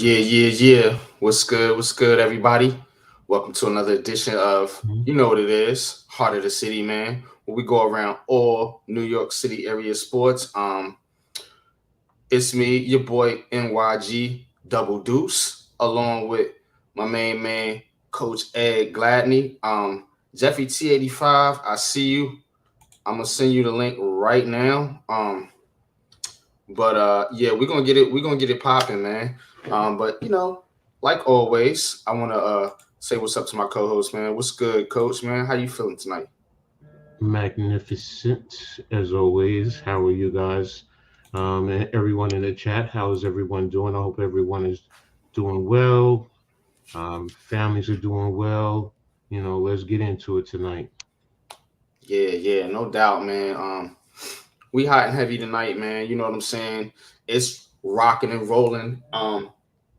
Yeah. What's good? What's good, everybody? Welcome to another edition of Mhm. you know what it is, Heart of the City, man. Where we go around all New York City area sports. It's me, your boy NYG Double Deuce, along with my main man, Coach Ed Gladney. Jeffy T85, I see you. I'm gonna send you the link right now. But yeah, we're gonna get it popping, man. But like always, I wanna say what's up to my co-host, man. What's good, coach, man? How you feeling tonight? Magnificent as always. How are you guys? And everyone in the chat, how is everyone doing? I hope everyone is doing well. Families are doing well. Let's get into it tonight. Yeah, no doubt, man. We hot and heavy tonight, man. You know what I'm saying? It's rocking and rolling.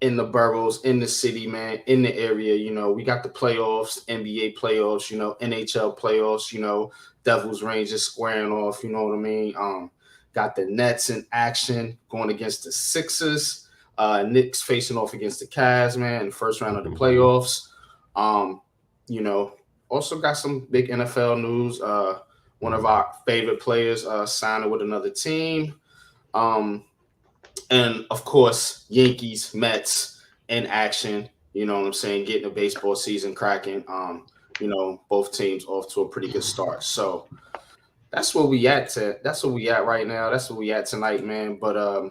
In the boroughs, in the city, man, in the area. We got the playoffs, NBA playoffs, NHL playoffs, Devils Rangers squaring off, you know what I mean? Got the Nets in action going against the Sixers. Knicks facing off against the Cavs, man, in the first round of the Mhm. playoffs. Um, you know, Also got some big NFL news. One of our favorite players signing with another team. Um, and of course, Yankees, Mets in action. You know what I'm saying? Getting the baseball season cracking. Both teams off to a pretty good start. So that's where we at. That's where we at right now. That's where we at tonight, man. But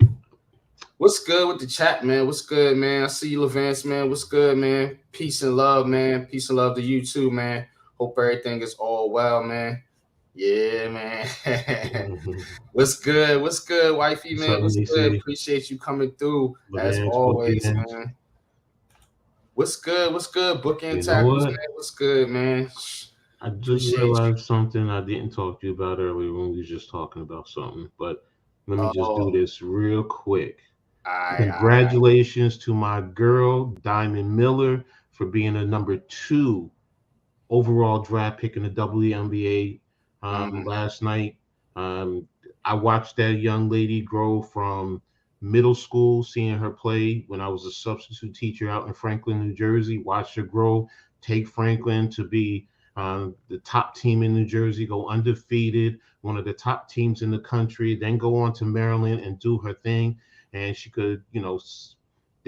what's good with the chat, man? What's good, man? I see you, Levance, man. What's good, man? Peace and love, man. Peace and love to you too, man. Hope everything is all well, man. Yeah, man. What's good? What's good, wifey, man? Something What's they good? say, Appreciate you coming through as Levance always, bookends. man. What's good? What's good? Bookend You know tackles, what? man. What's good, man? I just Appreciate you. realized something I didn't talk to you about earlier when we was just talking about something. But let me just do Oh, this real quick. I. Congratulations to my girl, Diamond Miller, for being a number two overall draft pick in the WNBA Mm, last night. Um, I watched that young lady grow from middle school, seeing her play when I was a substitute teacher out in Franklin, New Jersey. Watched her grow, take Franklin to be the top team in New Jersey, go undefeated, one of the top teams in the country, then go on to Maryland and do her thing. And she could, there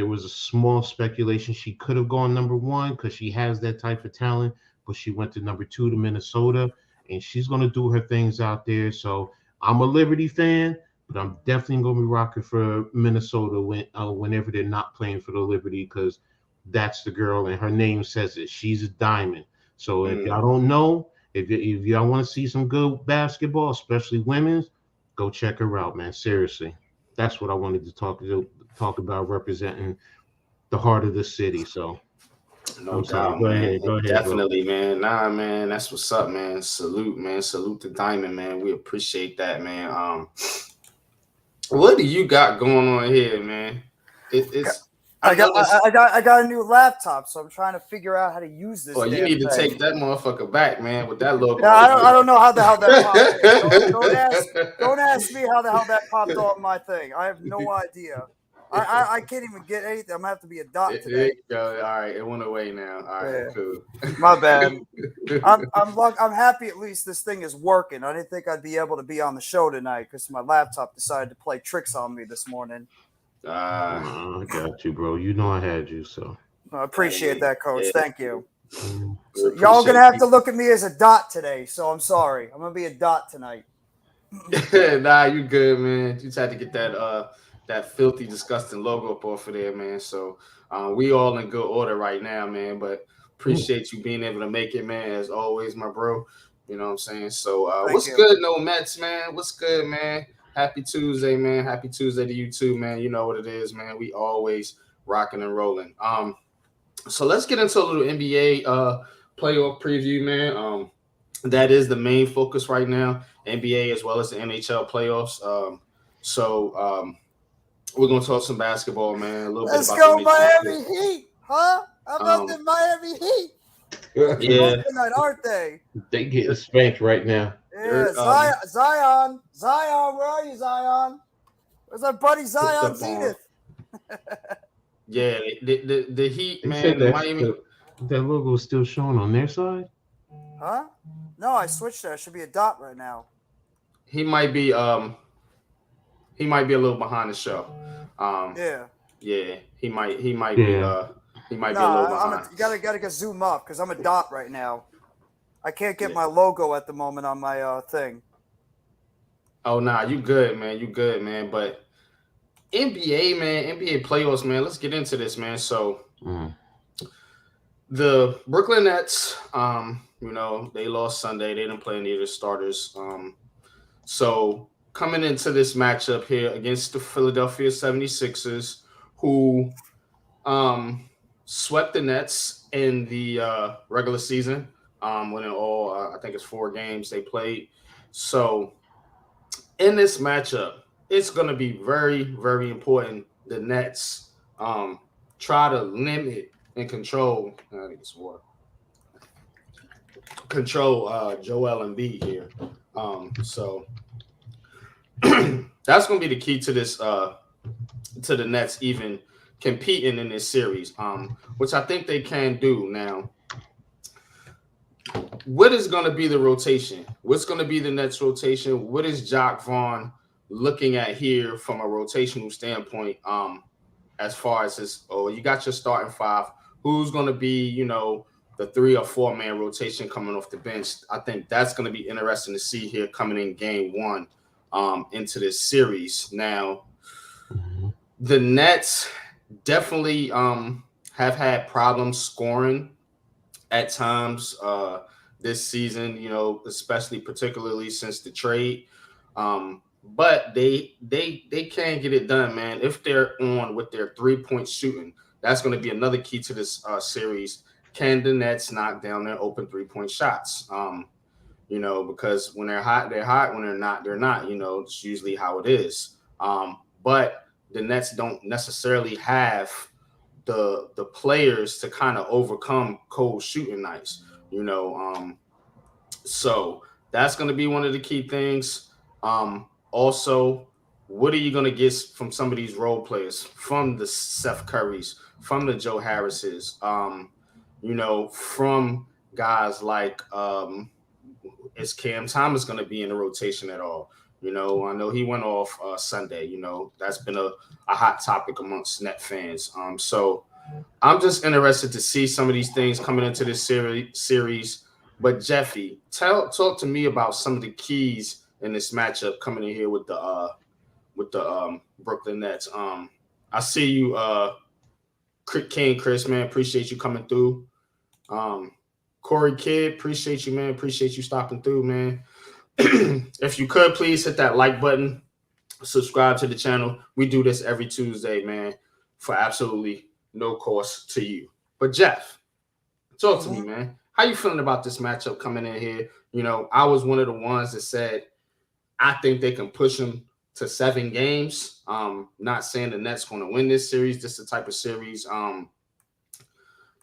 was a small speculation she could have gone number one because she has that type of talent, but she went to number two to Minnesota, and she's going to do her things out there. So I'm a Liberty fan, but I'm definitely going to be rocking for Minnesota whenever they're not playing for the Liberty because that's the girl, and her name says it. She's a diamond. So if y'all mm. don't know, if y'all want to see some good basketball, especially women's, go check her out, man. Seriously, that's what I wanted to talk about representing the heart of the city. So No I'm sorry. doubt, Go man. ahead. Go ahead, bro. Definitely, man. Nah, man. That's what's up, man. Salute, man. Salute to Diamond, man. We appreciate that, man. What do you got going on here, man? It's I I know got it's. I got a new laptop, so I'm trying to figure out how to use this Oh, you damn need to thing. take that motherfucker back, man, with that logo. Yeah, I don't know how the hell that popped in. Don't ask me how the hell that popped on my thing. I have no idea. I can't even get anything. I'm gonna have to be a dot There today. you go. All right, it went away now. All right, Yeah, cool. my bad. I'm happy at least this thing is working. I didn't think I'd be able to be on the show tonight because my laptop decided to play tricks on me this morning. uh, I got you, bro. You know I had you, so. I appreciate hey, that, Coach. yeah, Thank you. we So y'all appreciate gonna have to you. look at me as a dot today. So I'm sorry. I'm gonna be a dot tonight. Nah, you good, man. You just had to get that filthy, disgusting logo up off of there, man. So we all in good order right now, man. But appreciate you being able to make it, man, as always, my bro. You know what I'm saying? So Thank what's you. good, no Mets, man? What's good, man? Happy Tuesday, man. Happy Tuesday to you too, man. You know what it is, man. We always rocking and rolling. So let's get into a little NBA playoff preview, man. That is the main focus right now, NBA as well as the NHL playoffs. We're gonna talk some basketball, man. A little bit Let's about the go, Major League. Miami Heat, huh? How about Um, the Miami Heat? Looking good yeah, tonight, aren't they? They getting spanked right now. Yeah, they're Zion, where are you, Zion? Where's our buddy cooked Zion up on. Zenith? Yeah, the Heat, They said man, that Miami. that logo is still showing on their side. Huh? No, I switched there. It should be a dot right now. He might be he might be a little behind the show. Um, Yeah. yeah, he might be Yeah. he might No, be a little I'm a, behind. you gotta get zoom up because I'm a dot right now. I can't get Yeah. my logo at the moment on my thing. Oh nah, you good, man. You good, man. But NBA, man, NBA playoffs, man. Let's get into this, man. So Mm. the Brooklyn Nets, they lost Sunday. They didn't play any of the starters. So coming into this matchup here against the Philadelphia 76ers, who swept the Nets in the regular season, winning all, I think it's 4 games they played. So in this matchup, it's going to be very, very important. The Nets try to limit and control. I think it's water. Control Joel Embiid here. So that's going to be the key to this to the Nets even competing in this series, which I think they can do. Now, what is going to be the rotation? What's going to be the Nets rotation? What is Jacques Vaughn looking at here from a rotational standpoint? As far as this, you got your starting 5. Who's going to be, the 3 or 4 man rotation coming off the bench? I think that's going to be interesting to see here coming in game 1 into this series. Now, the Nets definitely have had problems scoring at times this season, especially particularly since the trade. But they can get it done, man. If they're on with their 3-point shooting, that's going to be another key to this series. Can the Nets knock down their open 3-point shots? Because when they're hot, they're hot. When they're not, they're not. It's usually how it is. But the Nets don't necessarily have the players to kind of overcome cold shooting nights. So that's going to be one of the key things. Also, what are you going to get from some of these role players, from the Seth Currys, from the Joe Harrises, from guys like is Cam Thomas going to be in the rotation at all? I know he went off Sunday. That's been a hot topic amongst Net fans. So I'm just interested to see some of these things coming into this series. But Jeffy, talk to me about some of the keys in this matchup coming in here with the Brooklyn Nets. I see you, King Chris, man. Appreciate you coming through. Corey Kidd, appreciate you, man. Appreciate you stopping through, man. If you could, please hit that like button. Subscribe to the channel. We do this every Tuesday, man, for absolutely no cost to you. But Jeff, talk to me, man. How you feeling about this matchup coming in here? I was one of the ones that said I think they can push them to 7 games. Not saying the Nets going to win this series. This is the type of series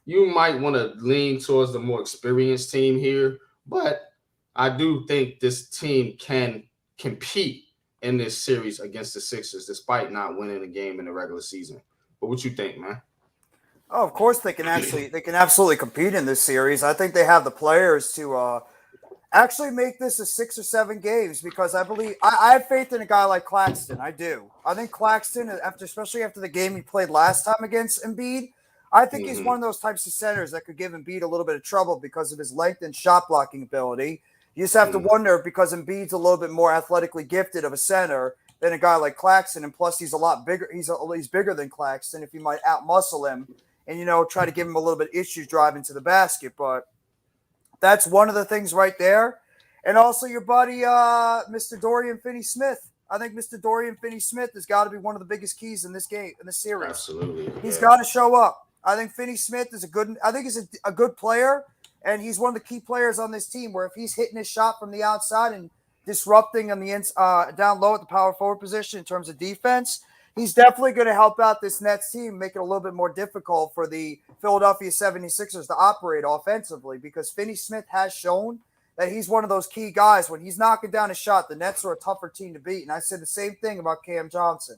you might want to lean towards the more experienced team here, but I do think this team can compete in this series against the Sixers, despite not winning a game in the regular season. But what you think, man? Oh, of course they can absolutely compete in this series. I think they have the players to actually make this a 6 or 7 games because I have faith in a guy like Claxton. I do. I think Claxton, especially after the game he played last time against Embiid, I think he's one of those types of centers that could give Embiid a little bit of trouble because of his length and shot blocking ability. You just have to wonder because Embiid's a little bit more athletically gifted of a center than a guy like Claxton, and plus he's a lot bigger. He's bigger than Claxton. If you might outmuscle him and try to give him a little bit of issues driving to the basket, but that's one of the things right there. And also your buddy, Mr. Dorian Finney-Smith. I think Mr. Dorian Finney-Smith has got to be one of the biggest keys in this game, in this series. Absolutely. He's got to show up. I think Finney-Smith is he's a good player, and he's one of the key players on this team where if he's hitting his shot from the outside and disrupting on the down low at the power forward position in terms of defense, he's definitely going to help out this Nets team, make it a little bit more difficult for the Philadelphia 76ers to operate offensively because Finney-Smith has shown that he's one of those key guys. When he's knocking down a shot, the Nets are a tougher team to beat. And I said the same thing about Cam Johnson.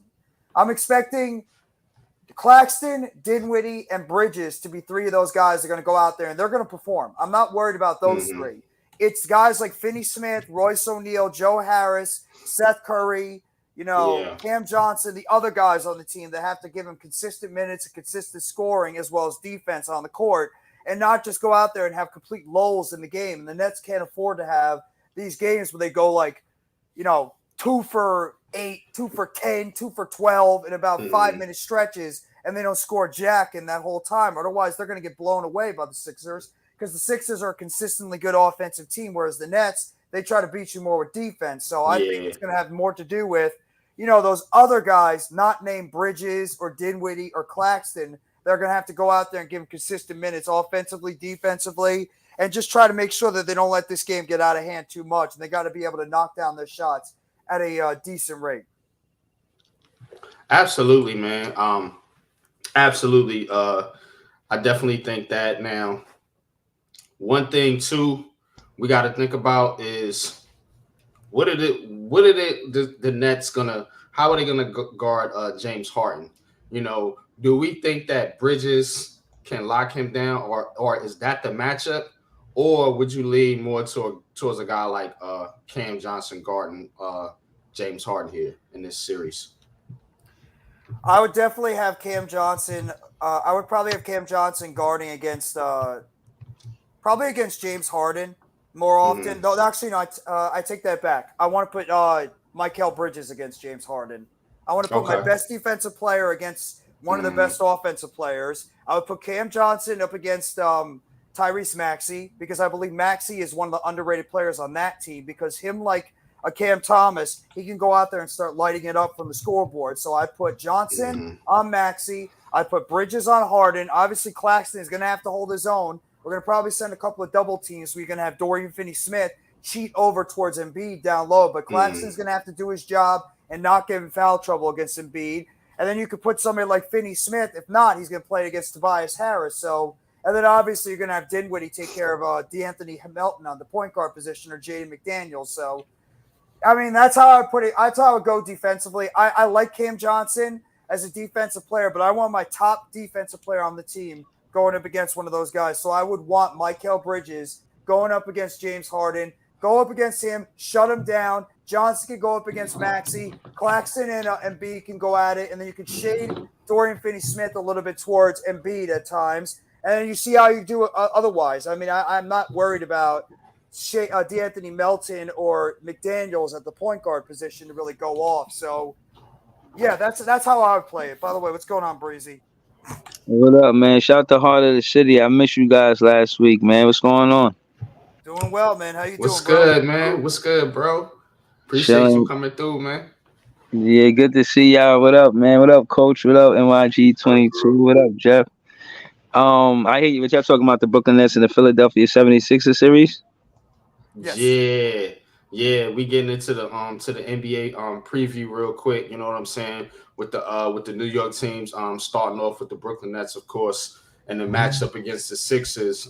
I'm expecting Claxton, Dinwiddie, and Bridges to be three of those guys that are going to go out there and they're going to perform. I'm not worried about those three. It's guys like Finney Smith, Royce O'Neal, Joe Harris, Seth Curry, Cam Johnson, the other guys on the team that have to give him consistent minutes and consistent scoring as well as defense on the court and not just go out there and have complete lulls in the game. And the Nets can't afford to have these games where they go 2 for 8, 2 for 10, 2 for 12 in about 5-minute stretches, and they don't score jack in that whole time. Otherwise, they're going to get blown away by the Sixers because the Sixers are a consistently good offensive team, whereas the Nets, they try to beat you more with defense. So I think it's going to have more to do with, those other guys not named Bridges or Dinwiddie or Claxton. They're going to have to go out there and give them consistent minutes offensively, defensively, and just try to make sure that they don't let this game get out of hand too much. And they got to be able to knock down their shots at a decent rate. Absolutely, man. Absolutely. I definitely think that. Now, one thing too we got to think about is how are they gonna guard James Harden? Do we think that Bridges can lock him down, or is that the matchup, or would you lean more towards a guy like Cam Johnson guarding James Harden here in this series? I would definitely have Cam Johnson. I would probably have Cam Johnson guarding against James Harden more often. No, actually, no. I take that back. I want to put Mikal Bridges against James Harden. I want to put my best defensive player against one of the best offensive players. I would put Cam Johnson up against Tyrese Maxey because I believe Maxey is one of the underrated players on that team because him like a Cam Thomas, he can go out there and start lighting it up from the scoreboard. So I put Johnson on Maxey. I put Bridges on Harden. Obviously, Claxton is going to have to hold his own. We're going to probably send a couple of double teams. So you're going to have Dorian Finney-Smith cheat over towards Embiid down low. But Claxton's going to have to do his job and not give him foul trouble against Embiid. And then you could put somebody like Finney-Smith. If not, he's going to play against Tobias Harris. So, and then obviously you're going to have Dinwiddie take care of D'Anthony Melton on the point guard position or Jaden McDaniels. So, I mean, that's how I put it. That's how I would go defensively. I like Cam Johnson as a defensive player, but I want my top defensive player on the team going up against one of those guys. So I would want Mikal Bridges going up against James Harden, go up against him, shut him down. Johnson can go up against Maxey. Claxton and Embiid can go at it, and then you can shade Dorian Finney-Smith a little bit towards Embiid at times. And then you see how you do it otherwise. I mean, I'm not worried about D'Anthony Melton or McDaniels at the point guard position to really go off. So, yeah, that's how I would play it. By the way, what's going on, Breezy? What up, man? Shout out to Heart of the City. I missed you guys last week, man. What's going on? Doing well, man. How you What's doing, bro? good, man? What's good, bro? Appreciate you coming through, man. Yeah, good to see y'all. What up, man? What up, Coach? What up, NYG22? What up, Jeff? I hear you, Jeff, talking about the Brooklyn Nets and the Philadelphia 76ers series. Yes. Yeah, we getting into the NBA preview real quick. You know what I'm saying, with the New York teams starting off with the Brooklyn Nets, of course, and the matchup against the Sixers.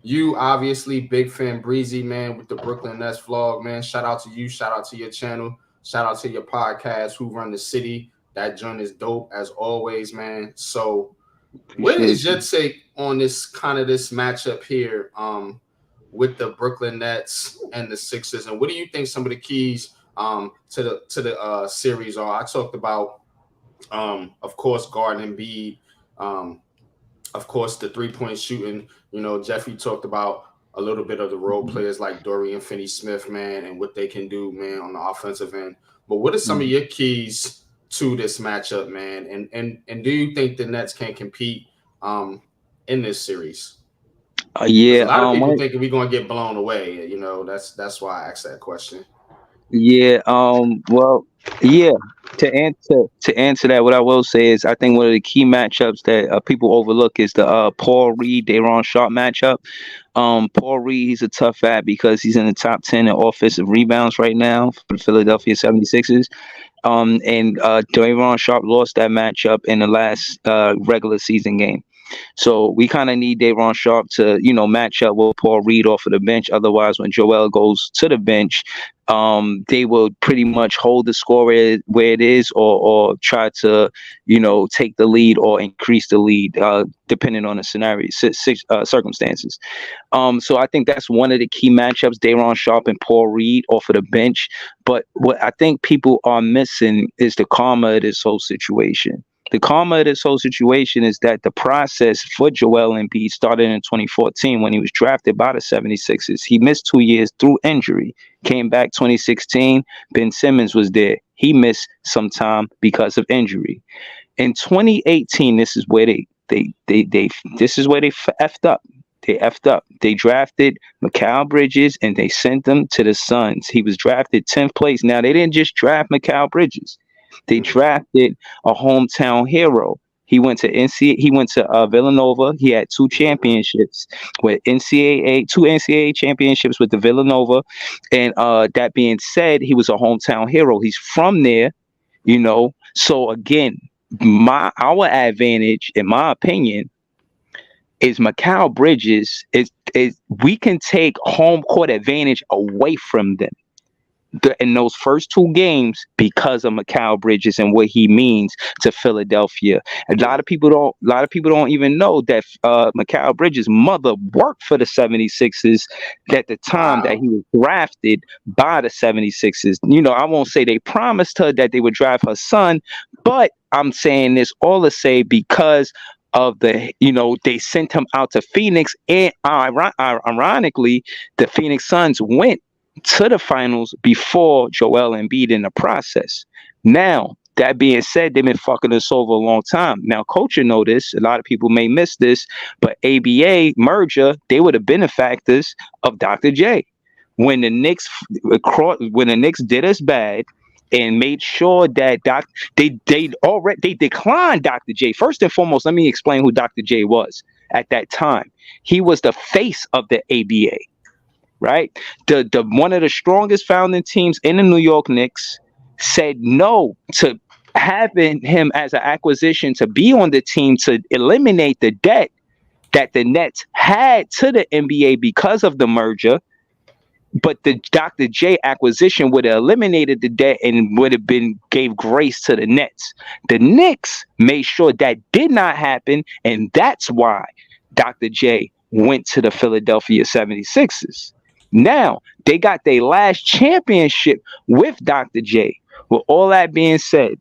You obviously big fan, Breezy, man, with the Brooklyn Nets vlog, man. Shout out to you, shout out to your channel, shout out to your podcast, Who Run the City. That joint is dope as always, man. So what is your take on this matchup here with the Brooklyn Nets and the Sixers, and what do you think some of the keys to the series are? I talked about of course guarding Embiid, of course the 3-point shooting. Jeffrey talked about a little bit of the role players like Dorian Finney-Smith, man, and what they can do, man, on the offensive end. But what are some of your keys to this matchup, man? And do you think the Nets can compete in this series? Yeah, a lot of people thinking we're gonna get blown away. That's why I asked that question. Yeah. Well, yeah. To answer that, what I will say is I think one of the key matchups that people overlook is the Paul Reed, Daron Sharp matchup. Paul Reed, he's a tough at because he's in the top 10 in offensive rebounds right now for the Philadelphia 76ers. And Daron Sharp lost that matchup in the last regular season game. So we kind of need Daron Sharp to, match up with Paul Reed off of the bench. Otherwise, when Joel goes to the bench, they will pretty much hold the score where it is, or try to, take the lead or increase the lead, depending on the scenario, circumstances. So I think that's one of the key matchups: Daron Sharp and Paul Reed off of the bench. But what I think people are missing is the karma of this whole situation. The karma of this whole situation is that the process for Joel Embiid started in 2014 when he was drafted by the 76ers. He missed 2 years through injury, came back 2016. Ben Simmons was there. He missed some time because of injury. In 2018, this is where they effed up. They effed up. They drafted Mikal Bridges and they sent him to the Suns. He was drafted 10th place. Now, they didn't just draft Mikal Bridges. They drafted a hometown hero. He went to Villanova. He had two championships with two NCAA championships with the Villanova. And that being said, he was a hometown hero. He's from there, So again, our advantage, in my opinion, is Mikal Bridges is we can take home court advantage away from them in those first two games because of Mikal Bridges and what he means to Philadelphia. A lot of people don't even know that Mikal Bridges' mother worked for the 76ers at the time that he was drafted by the 76ers. I won't say they promised her that they would draft her son, but I'm saying this all to say because of they sent him out to Phoenix, and ironically, the Phoenix Suns went to the finals before Joel Embiid in the process. Now, that being said, they've been fucking us over a long time. Now, Culture know this. A lot of people may miss this, but ABA merger, they were the benefactors of Dr. J. When the Knicks did us bad and made sure that they declined Dr. J. First and foremost, let me explain who Dr. J was at that time. He was the face of the ABA. Right, the one of the strongest founding teams in the New York Knicks said no to having him as an acquisition to be on the team to eliminate the debt that the Nets had to the NBA because of the merger. But the Dr. J acquisition would have eliminated the debt and gave grace to the Nets. The Knicks made sure that did not happen, and that's why Dr. J went to the Philadelphia 76ers. Now, they got their last championship with Dr. J. With all that being said,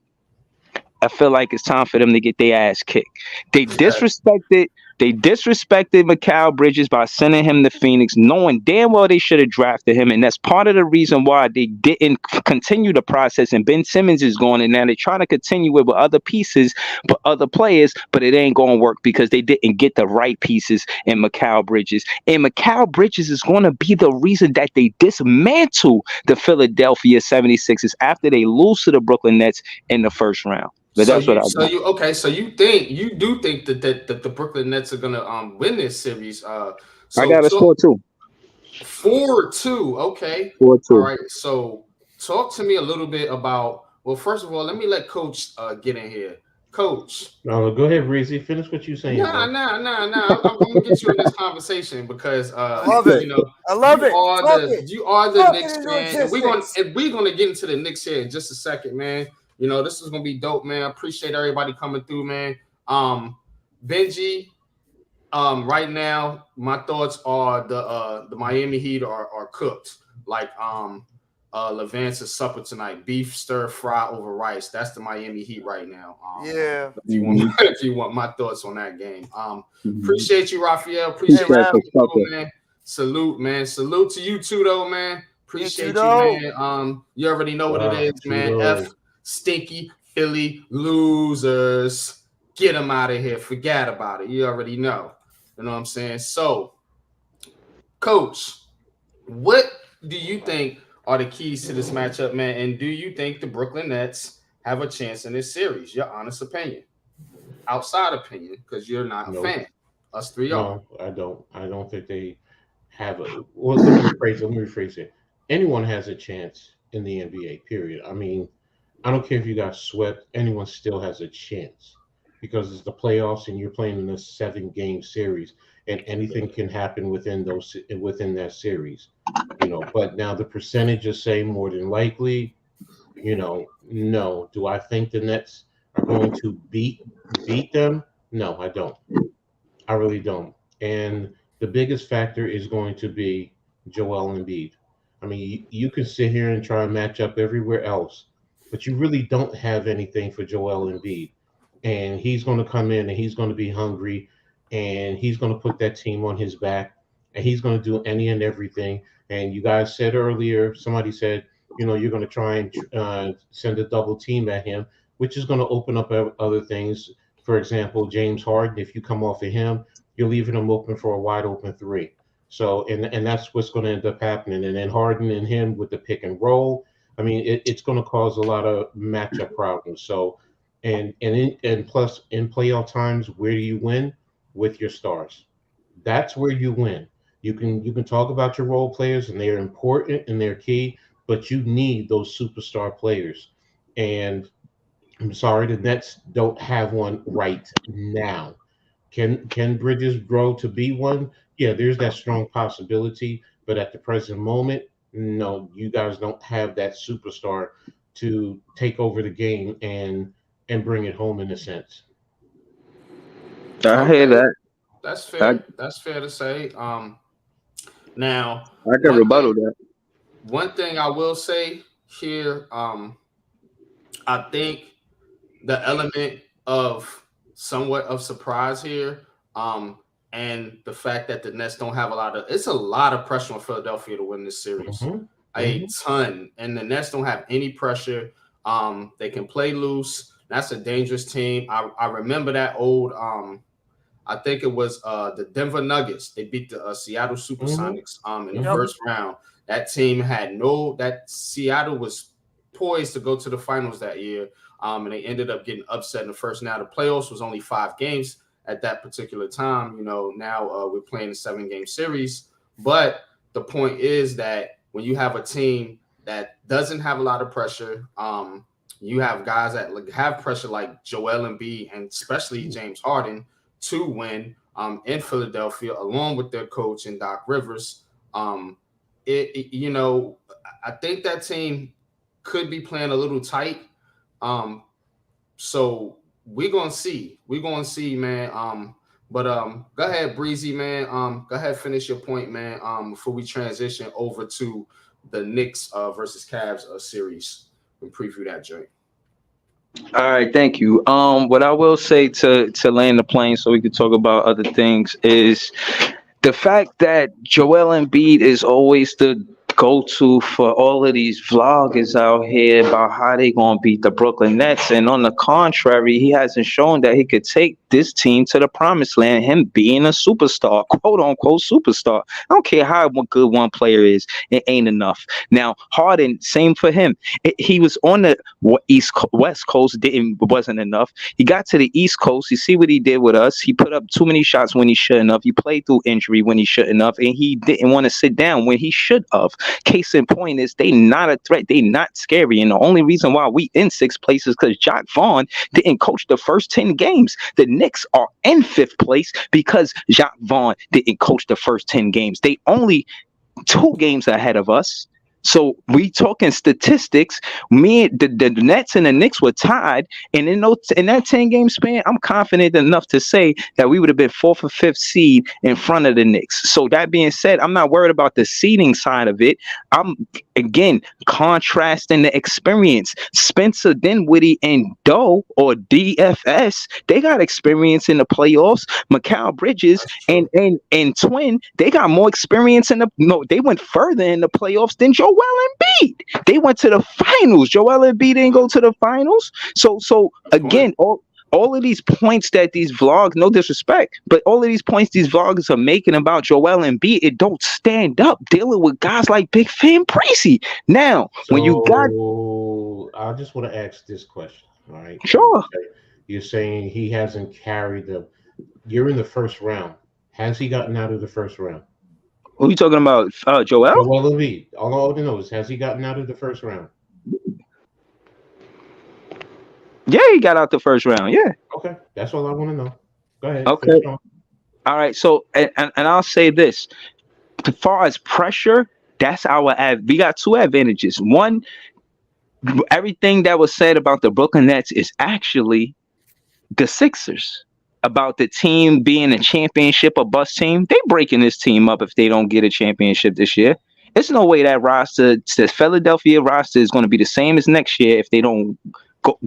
I feel like it's time for them to get their ass kicked. They disrespected Mikal Bridges by sending him to Phoenix, knowing damn well they should have drafted him. And that's part of the reason why they didn't continue the process. And Ben Simmons is gone, and now they're trying to continue it with other pieces, but other players, but it ain't going to work because they didn't get the right pieces in Mikal Bridges. And Mikal Bridges is going to be the reason that they dismantle the Philadelphia 76ers after they lose to the Brooklyn Nets in the first round. But So that's what I so you do think that the Brooklyn Nets are gonna win this series? I got a score too. 4-2. Okay. 4-2. All right. So talk to me a little bit about. Well, first of all, let me let Coach get in here. Coach. No, go ahead, Breezy. Finish what you're saying. Nah. I'm gonna get you in this conversation because I love it. You are the Knicks fan, and we're gonna get into the Knicks here in just a second, man. This is gonna be dope, man. I appreciate everybody coming through, man. Benji, right now, my thoughts are the Miami Heat are cooked. Like Levance's supper tonight, beef stir fry over rice. That's the Miami Heat right now. Yeah. If you want my thoughts on that game. Appreciate you, Raphael. Appreciate you, man. Salute, man. Salute to you too, though, man. Appreciate you, man. You already know what it is, man. F stinky Philly losers. Get them out of here. Forget about it. You already know. You know what I'm saying? So, Coach, what do you think are the keys to this matchup, man? And do you think the Brooklyn Nets have a chance in this series? Your honest opinion. Outside opinion, because you're not a fan. Us three are. No, I don't. I don't think they have a. Well, let me rephrase it. Anyone has a chance in the NBA, period. I mean, I don't care if you got swept. Anyone still has a chance. because it's the playoffs and you're playing in a 7 game series, and anything can happen within that series. But now the percentage of say more than likely, no. Do I think the Nets are going to beat them? No, I don't. I really don't. And the biggest factor is going to be Joel Embiid. I mean, you can sit here and try and match up everywhere else, but you really don't have anything for Joel Embiid. And he's going to come in and he's going to be hungry and he's going to put that team on his back and he's going to do any and everything. And you guys said earlier, somebody said, you're going to try and send a double team at him, which is going to open up other things. For example, James Harden, if you come off of him, you're leaving him open for a wide open three. So, and that's what's going to end up happening. And then Harden and him with the pick and roll. I mean, it's going to cause a lot of matchup problems. So, and plus in playoff times, where do you win? With your stars. That's where you win. You can talk about your role players and they're important and they're key, but you need those superstar players. And I'm sorry, the Nets don't have one right now. Can Bridges grow to be one? Yeah, there's that strong possibility, but at the present moment, no, you guys don't have that superstar to take over the game and bring it home in a sense. I hear Okay, that. that's I, fair. That's fair to say. Now I can one rebuttal thing that. one thing I will say here, I think the element of somewhat of surprise here, and the fact that the Nets don't have it's a lot of pressure on Philadelphia to win this series, Hmm. a Hmm. ton, and the Nets don't have any pressure. They can play loose. That's a dangerous team. I remember that old. I think it was the Denver Nuggets. They beat the Seattle Hmm. Supersonics in the Yep. Hmm. first round. That team had that Seattle was poised to go to the finals that year, and they ended up getting upset in the first. Now the playoffs was only 5 games at that particular time. Now we're playing a 7 game series, but the point is that when you have a team that doesn't have a lot of pressure, you have guys that have pressure like Joel Embiid and especially James Harden to win in Philadelphia, along with their coach and Doc Rivers. Um, I think that team could be playing a little tight. Um, so we're gonna see. We're gonna see, man. But go ahead, Breezy, man. Go ahead, finish your point, man. Before we transition over to the Knicks versus Cavs series and preview that joint. All right, thank you. What I will say to land the plane, so we can talk about other things, is the fact that Joel Embiid is always the go-to for all of these vloggers out here about how they gonna beat the Brooklyn Nets, and on the contrary, he hasn't shown that he could take this team to the promised land. Him being a superstar, quote unquote superstar. I don't care how good one player is, it ain't enough. Now Harden, same for him. He was on the West Coast, wasn't enough. He got to the East Coast. You see what he did with us. He put up too many shots when he shouldn't have. He played through injury when he shouldn't have, and he didn't want to sit down when he should have. Case in point is they not a threat. They not scary, and the only reason why we in sixth place is because Jacques Vaughn didn't coach the first 10 games. The Knicks are in fifth place because Jacques Vaughn didn't coach the first 10 games. They only 2 games ahead of us. So we talking statistics. The Nets and the Knicks were tied, and in that 10 game span, I'm confident enough to say that we would have been fourth or fifth seed in front of the Knicks. So that being said, I'm not worried about the seeding side of it. I'm again contrasting the experience. Spencer Dinwiddie and Doe or DFS, they got experience in the playoffs. Mikal Bridges That's and true. and Twin, they got more experience in the no, they went further in the playoffs than Joel Embiid. They went to the finals. Joel Embiid didn't go to the finals. So Good point. again, all of these points that these vlogs, no disrespect, but all of these points these vloggers are making about Joel Embiid, it don't stand up dealing with guys like Big Fan Pricey. Now, when you got So I just want to ask this question. All right. sure, You're saying he hasn't carried the. You're in the first round. Has he gotten out of the first round? who you talking about? Joel? Joel Embiid. All I want to know is, has he gotten out of the first round? Yeah, he got out the first round. Yeah. Okay, that's all I want to know. Go ahead. Okay. Finish on. All right. So, and I'll say this: as far as pressure, that's we got two advantages. One, everything that was said about the Brooklyn Nets is actually the Sixers. About the team being a championship or bust team, they breaking this team up if they don't get a championship this year. There's no way that the Philadelphia roster is going to be the same as next year if they don't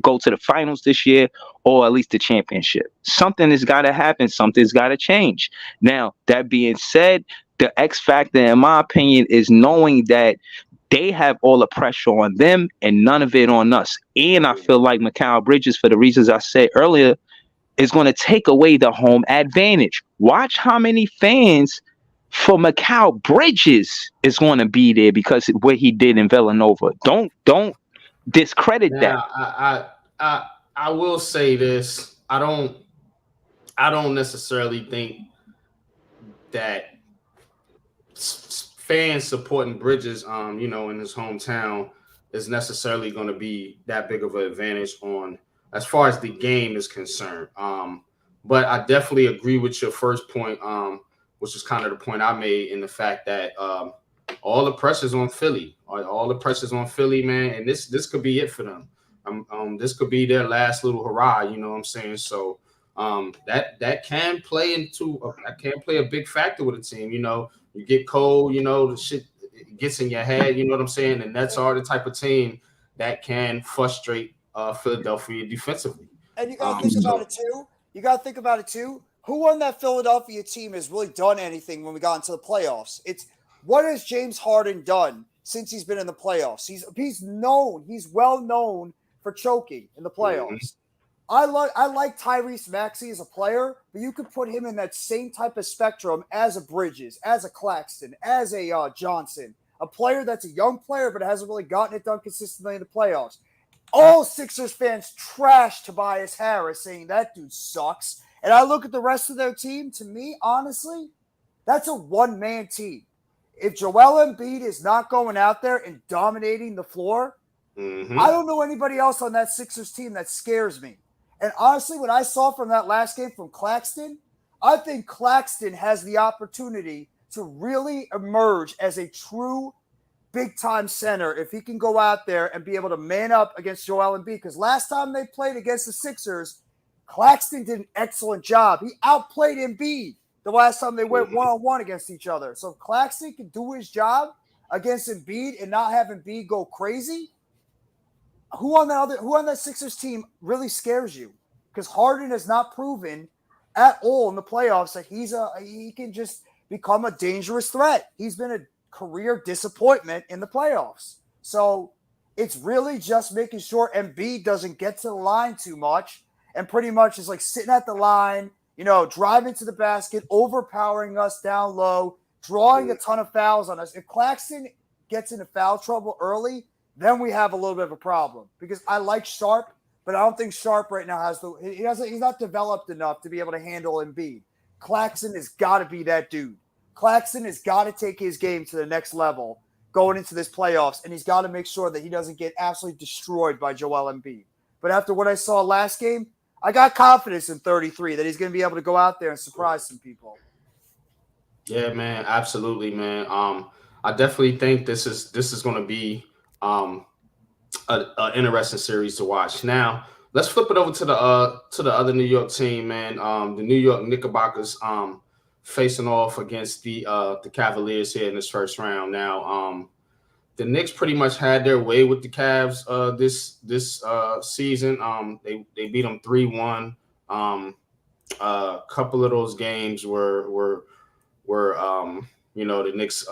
go to the finals this year or at least the championship. Something has got to happen. Something's got to change. Now, that being said, the X factor, in my opinion, is knowing that they have all the pressure on them and none of it on us. And I feel like Mikal Bridges, for the reasons I said earlier, is going to take away the home advantage. Watch how many fans for Mikal Bridges is going to be there because of what he did in Villanova. Don't discredit that. Now, I will say this. I don't necessarily think that fans supporting Bridges, in his hometown is necessarily going to be that big of an advantage on as far as the game is concerned. But I definitely agree with your first point, which is kind of the point I made in the fact that all the pressure's on Philly. All the pressure's on Philly, man, and this could be it for them. This could be their last little hurrah. You know what I'm saying? So that can play a big factor with a team. You get cold. The shit gets in your head. You know what I'm saying? And Nets are the type of team that can frustrate Philadelphia defensively. And you got to think about it too. You got to think about it too. Who on that Philadelphia team has really done anything when we got into the playoffs? It's what has James Harden done since he's been in the playoffs? He's well known for choking in the playoffs. Mm-hmm. I like Tyrese Maxey as a player, but you could put him in that same type of spectrum as a Bridges, as a Claxton, as a Johnson, a player that's a young player but hasn't really gotten it done consistently in the playoffs. All Sixers fans trash Tobias Harris, saying that dude sucks. And I look at the rest of their team. To me, honestly, that's a one-man team. If Joel Embiid is not going out there and dominating the floor, I don't know anybody else on that Sixers team that scares me. And honestly, what I saw from that last game from Claxton, I think Claxton has the opportunity to really emerge as a true big-time center if he can go out there and be able to man up against Joel Embiid. Because last time they played against the Sixers, Claxton did an excellent job. He outplayed Embiid the last time they went one-on-one against each other. So if Claxton can do his job against Embiid and not have Embiid go crazy, who on that Sixers team really scares you? Because Harden has not proven at all in the playoffs that he can just become a dangerous threat. He's been a career disappointment in the playoffs. So it's really just making sure Embiid doesn't get to the line too much and pretty much is like sitting at the line, driving to the basket, overpowering us down low, drawing a ton of fouls on us. If Claxton gets into foul trouble early, then we have a little bit of a problem because I like Sharp, but I don't think Sharp right now he's not developed enough to be able to handle Embiid. Claxton has got to be that dude. Claxton has got to take his game to the next level going into this playoffs, and he's got to make sure that he doesn't get absolutely destroyed by Joel Embiid. But after what I saw last game, I got confidence in 33 that he's going to be able to go out there and surprise some people. Yeah, man, absolutely, man. I definitely think this is going to be an interesting series to watch. Now, let's flip it over to the other New York team, man. The New York Knickerbockers facing off against the Cavaliers here in this first round. Now, the Knicks pretty much had their way with the Cavs this season. They beat them 3-1. A couple of those games were the Knicks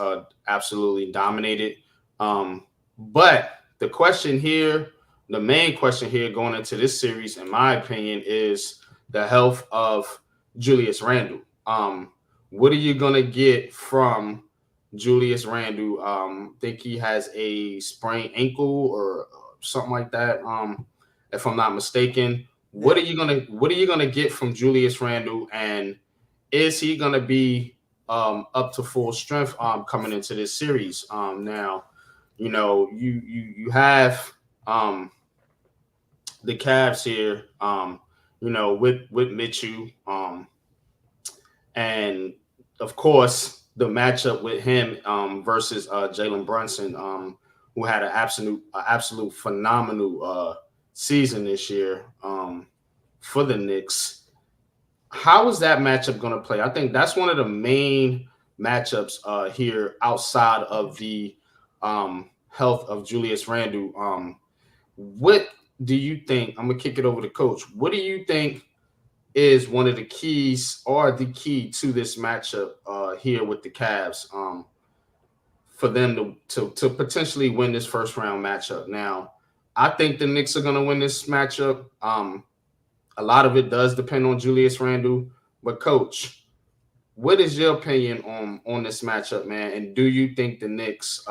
absolutely dominated. But the main question here going into this series, in my opinion, is the health of Julius Randle. What are you gonna get from Julius Randle? Think he has a sprained ankle or something like that. If I'm not mistaken, what are you gonna get from Julius Randle, and is he gonna be up to full strength coming into this series? Now, you have the Cavs here, with Mitchell, and of course the matchup with him versus Jalen Brunson, who had an absolute phenomenal season this year for the Knicks. How is that matchup going to play? I think that's one of the main matchups here outside of the health of Julius Randle. What do you think? I'm gonna kick it over to Coach. What do you think is one of the keys or the key to this matchup here with the Cavs for them to potentially win this first round matchup? Now, I think the Knicks are gonna win this matchup. A lot of it does depend on Julius Randle, but Coach, what is your opinion on this matchup, man? And do you think the Knicks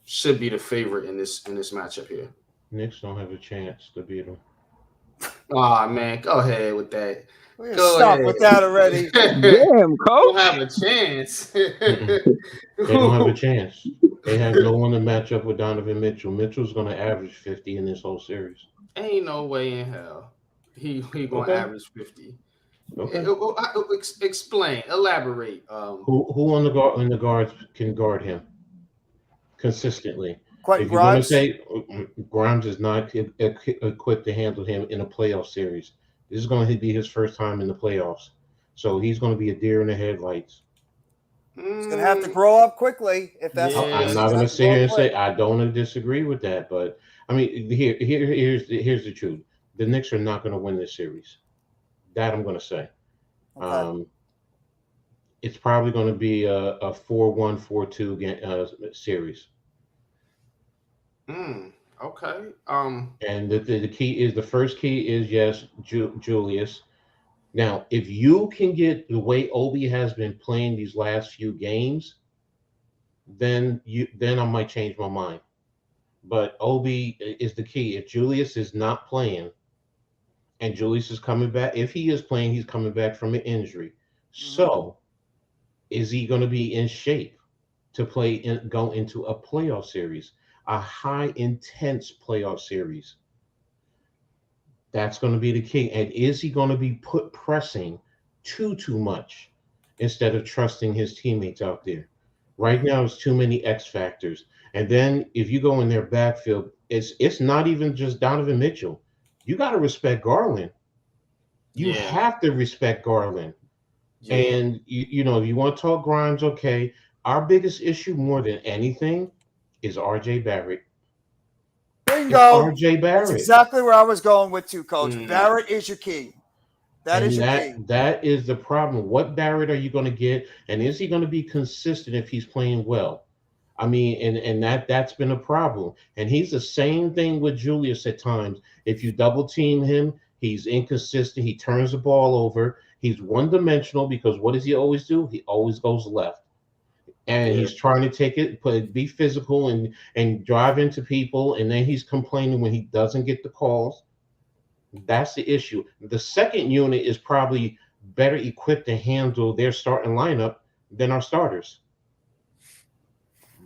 should be the favorite in this matchup here? Knicks don't have a chance to beat them. Oh man, go ahead with that. Go Stop ahead. with that already. Damn, Don't coach. have a chance. They don't have a chance. They have no one to match up with Donovan Mitchell. Mitchell's going to average 50 in this whole series. Ain't no way in hell he gonna Okay. average 50. Okay. Explain, elaborate. Who on the guards can guard him consistently? Quentin If you're going to Grimes. say Grimes is not equipped to handle him in a playoff series, this is going to be his first time in the playoffs. So he's going to be a deer in the headlights. He's gonna have to grow up quickly if that's. Yeah. the case. I'm He's not gonna going to have sit here and grow say quick. I don't disagree with that, but I mean, here's the truth: the Knicks are not going to win this series. That I'm going to say. Okay. It's probably going to be a 4-1, 4-2 series. Okay. And the first key is yes, Julius. Now, if you can get the way Obi has been playing these last few games, then I might change my mind. But Obi is the key. If Julius is not playing, and Julius is coming back, if he is playing, he's coming back from an injury. So, is he going to be in shape to play and go into a playoff series, a high intense playoff series? That's going to be the key. And is he going to be pressing too much instead of trusting his teammates out there? Right now, it's too many X factors. And then if you go in their backfield, it's not even just Donovan Mitchell. You got to respect Garland. You have to respect Garland. Yeah. And if you want to talk Grimes, okay. Our biggest issue more than anything is RJ Barrett. Bingo. RJ Barrett. That's exactly where I was going with you, Coach. Barrett is your key. That is your key. That is the problem. What Barrett are you going to get? And is he going to be consistent if he's playing well? I mean, and that's been a problem. And he's the same thing with Julius at times. If you double team him, he's inconsistent. He turns the ball over. He's one-dimensional because what does he always do? He always goes left. And he's trying to take it, be physical and drive into people. And then he's complaining when he doesn't get the calls. That's the issue. The second unit is probably better equipped to handle their starting lineup than our starters.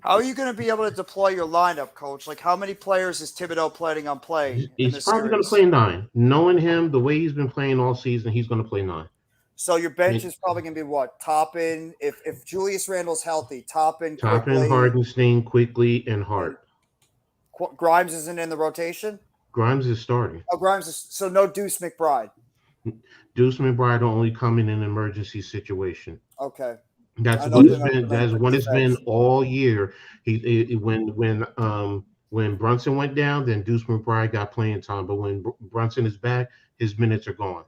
How are you going to be able to deploy your lineup, Coach? Like, how many players is Thibodeau planning on playing? He's probably going to play 9. Knowing him, the way he's been playing all season, he's going to play 9. So your bench is probably going to be what? Toppin, if Julius Randle's healthy, Toppin, Hardenstein, Quickly, and Hart. Grimes isn't in the rotation? Grimes is starting. Oh, Grimes is so no Deuce McBride. Deuce McBride only come in an emergency situation. Okay. That's what it's been all year. When Brunson went down, then Deuce McBride got playing time. But when Brunson is back, his minutes are gone.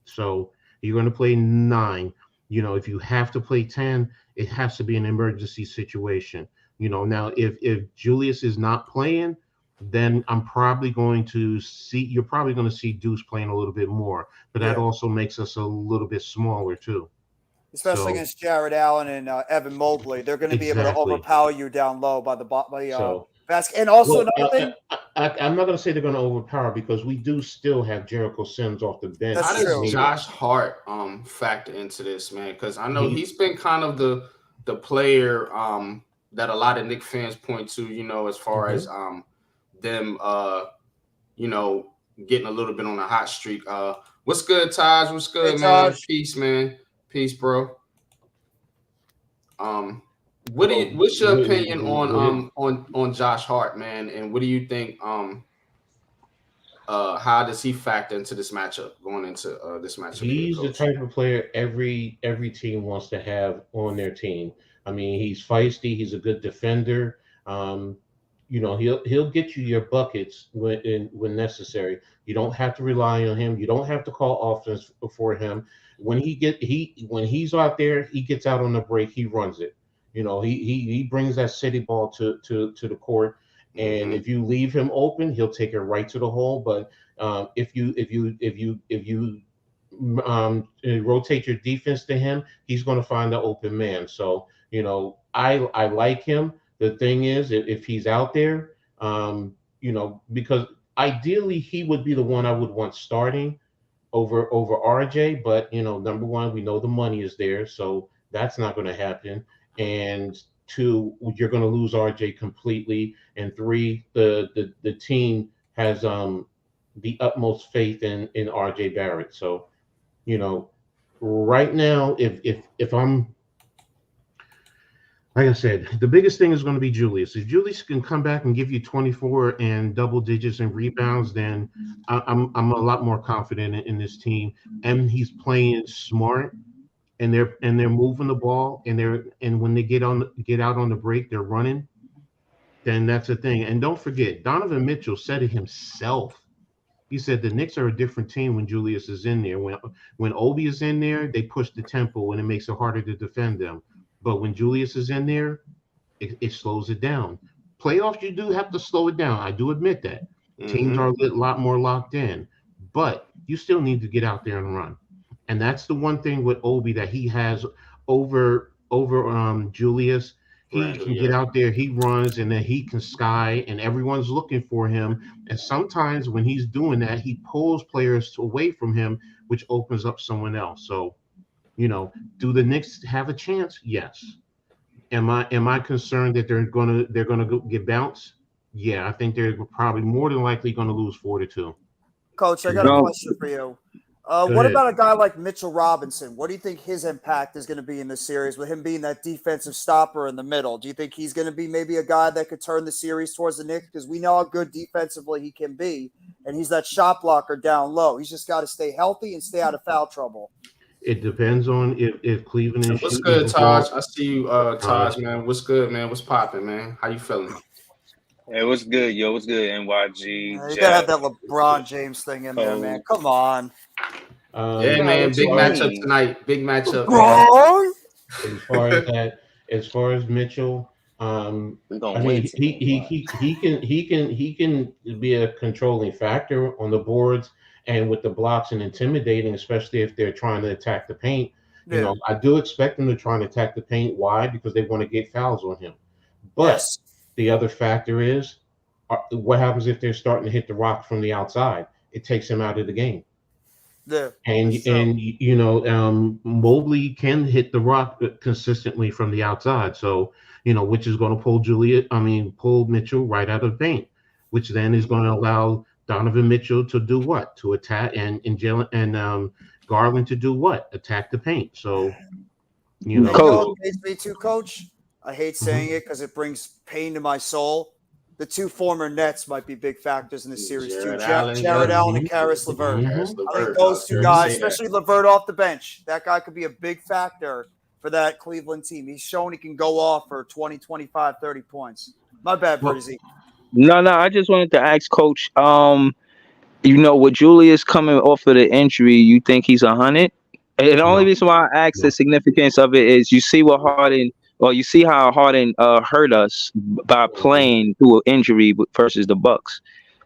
So you're going to play 9. If you have to play 10, it has to be an emergency situation. Now if Julius is not playing, then you're probably going to see Deuce playing a little bit more. But that also makes us a little bit smaller too. Especially against Jared Allen and Evan Mobley. They're going to be able to overpower you down low by the basket. And also another thing. I'm not going to say they're going to overpower because we do still have Jericho Sims off the bench. How does Josh Hart factor into this, man? Because I know he's been kind of the player that a lot of Knicks fans point to, as far as them, getting a little bit on a hot streak. What's good, Taj? What's good, Hey, man? Taj. Peace, man. Peace, bro. Um, Well, what's your opinion with it, on Josh Hart, man? And what do you think? How does he factor into this matchup going into this matchup here, he's the Coach? type of player every team wants to have on their team. I mean, he's feisty. He's a good defender. Um, he'll get you your buckets when necessary. You don't have to rely on him. You don't have to call offense for him. When he's out there, he gets out on the break. He runs it. He brings that city ball to the court. And Mm-hmm. if you leave him open, he'll take it right to the hole. But if you rotate your defense to him, he's going to find the open man. So I like him. The thing is, if he's out there, because ideally he would be the one I would want starting over RJ. But number one, we know the money is there, so that's not going to happen. And two, you're going to lose RJ completely. And three, the team has the utmost faith in RJ Barrett. So right now, if I'm like I said, the biggest thing is going to be Julius. If Julius can come back and give you 24 and double digits and rebounds, then I'm a lot more confident in this team. And he's playing smart, and they're moving the ball, and when they get out on the break, they're running. Then that's the thing. And don't forget, Donovan Mitchell said it himself. He said the Knicks are a different team when Julius is in there. When Obi is in there, they push the tempo and it makes it harder to defend them. But when Julius is in there, it slows it down. Playoffs, you do have to slow it down. I do admit that. Teams Mm-hmm. are a lot more locked in, but you still need to get out there and run. And that's the one thing with Obi that he has over Julius. He Randall, can get yeah. out there, he runs, and then he can sky, and everyone's looking for him. And sometimes when he's doing that, he pulls players away from him, which opens up someone else. So, do the Knicks have a chance? Yes. Am I concerned that they're gonna get bounced? Yeah, I think they're probably more than likely gonna lose 4-2. Coach, I got a And No, question for you. go What ahead. about a guy like Mitchell Robinson? What do you think his impact is going to be in this series with him being that defensive stopper in the middle? Do you think he's going to be maybe a guy that could turn the series towards the Knicks? Because we know how good defensively he can be, and he's that shot blocker down low. He's just got to stay healthy and stay out of foul trouble. It depends on if Cleveland is What's shooting good, the Taj? ball. I see you, Uh, Taj, man. What's good, man? What's popping, man? How you feeling? Hey, what's good, yo? What's good, NYG, You got to have Jeff, that LeBron James thing in there, man. Cole? Come on. Yeah, Nah, man. what Big you matchup mean? tonight. Big matchup, man. LeBron? as far as that, as far as Mitchell, We I gonna win mean, tonight. Watch. he can be a controlling factor on the boards and with the blocks and intimidating, especially if they're trying to attack the paint. Yeah. I do expect them to try and attack the paint. Why? Because they want to get fouls on him. But Yes. the other factor is, what happens if they're starting to hit the rock from the outside? It takes him out of the game. Yeah. And That's true. Mobley can hit the rock consistently from the outside. So which is going to pull Mitchell right out of the paint, which then is going to allow Donovan Mitchell to do what? To attack and Jalen and Garland to do what? Attack the paint. So And you know Coach. what pains me too, Coach? I hate mhm. saying it because it brings pain to my soul. The two former Nets might be big factors in this series too. Jared Allen, Jared yep. Allen and Mhm. Karis LeVert. Karis Mhm. I think LeVert. I those was two going to guys, say that. especially LeVert off the bench, that guy could be a big factor for that Cleveland team. He's shown he can go off for 20, 25, 30 points. My bad, Well, Brizzy. No. I just wanted to ask Coach. With Julius coming off of the injury, you think he's 100? And the only no, reason why I asked the no. significance of it is you see what Harden, or you see how Harden hurt us by playing through an injury versus the Bucks.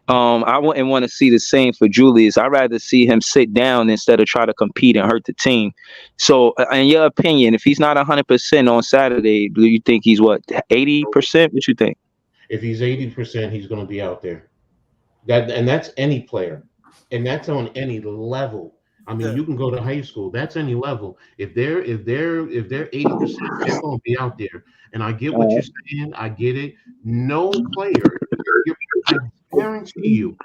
I wouldn't want to see the same for Julius. I'd rather see him sit down instead of try to compete and hurt the team. So, in your opinion, if he's not 100% on Saturday, do you think he's what, 80%? What you think? If he's 80%, he's going to be out there. That's any player, and that's on any level. I mean, Yeah. you can go to high school. That's any level. If they're 80%, they're going to be out there. And I get what you're saying. I get it. No player. I guarantee you.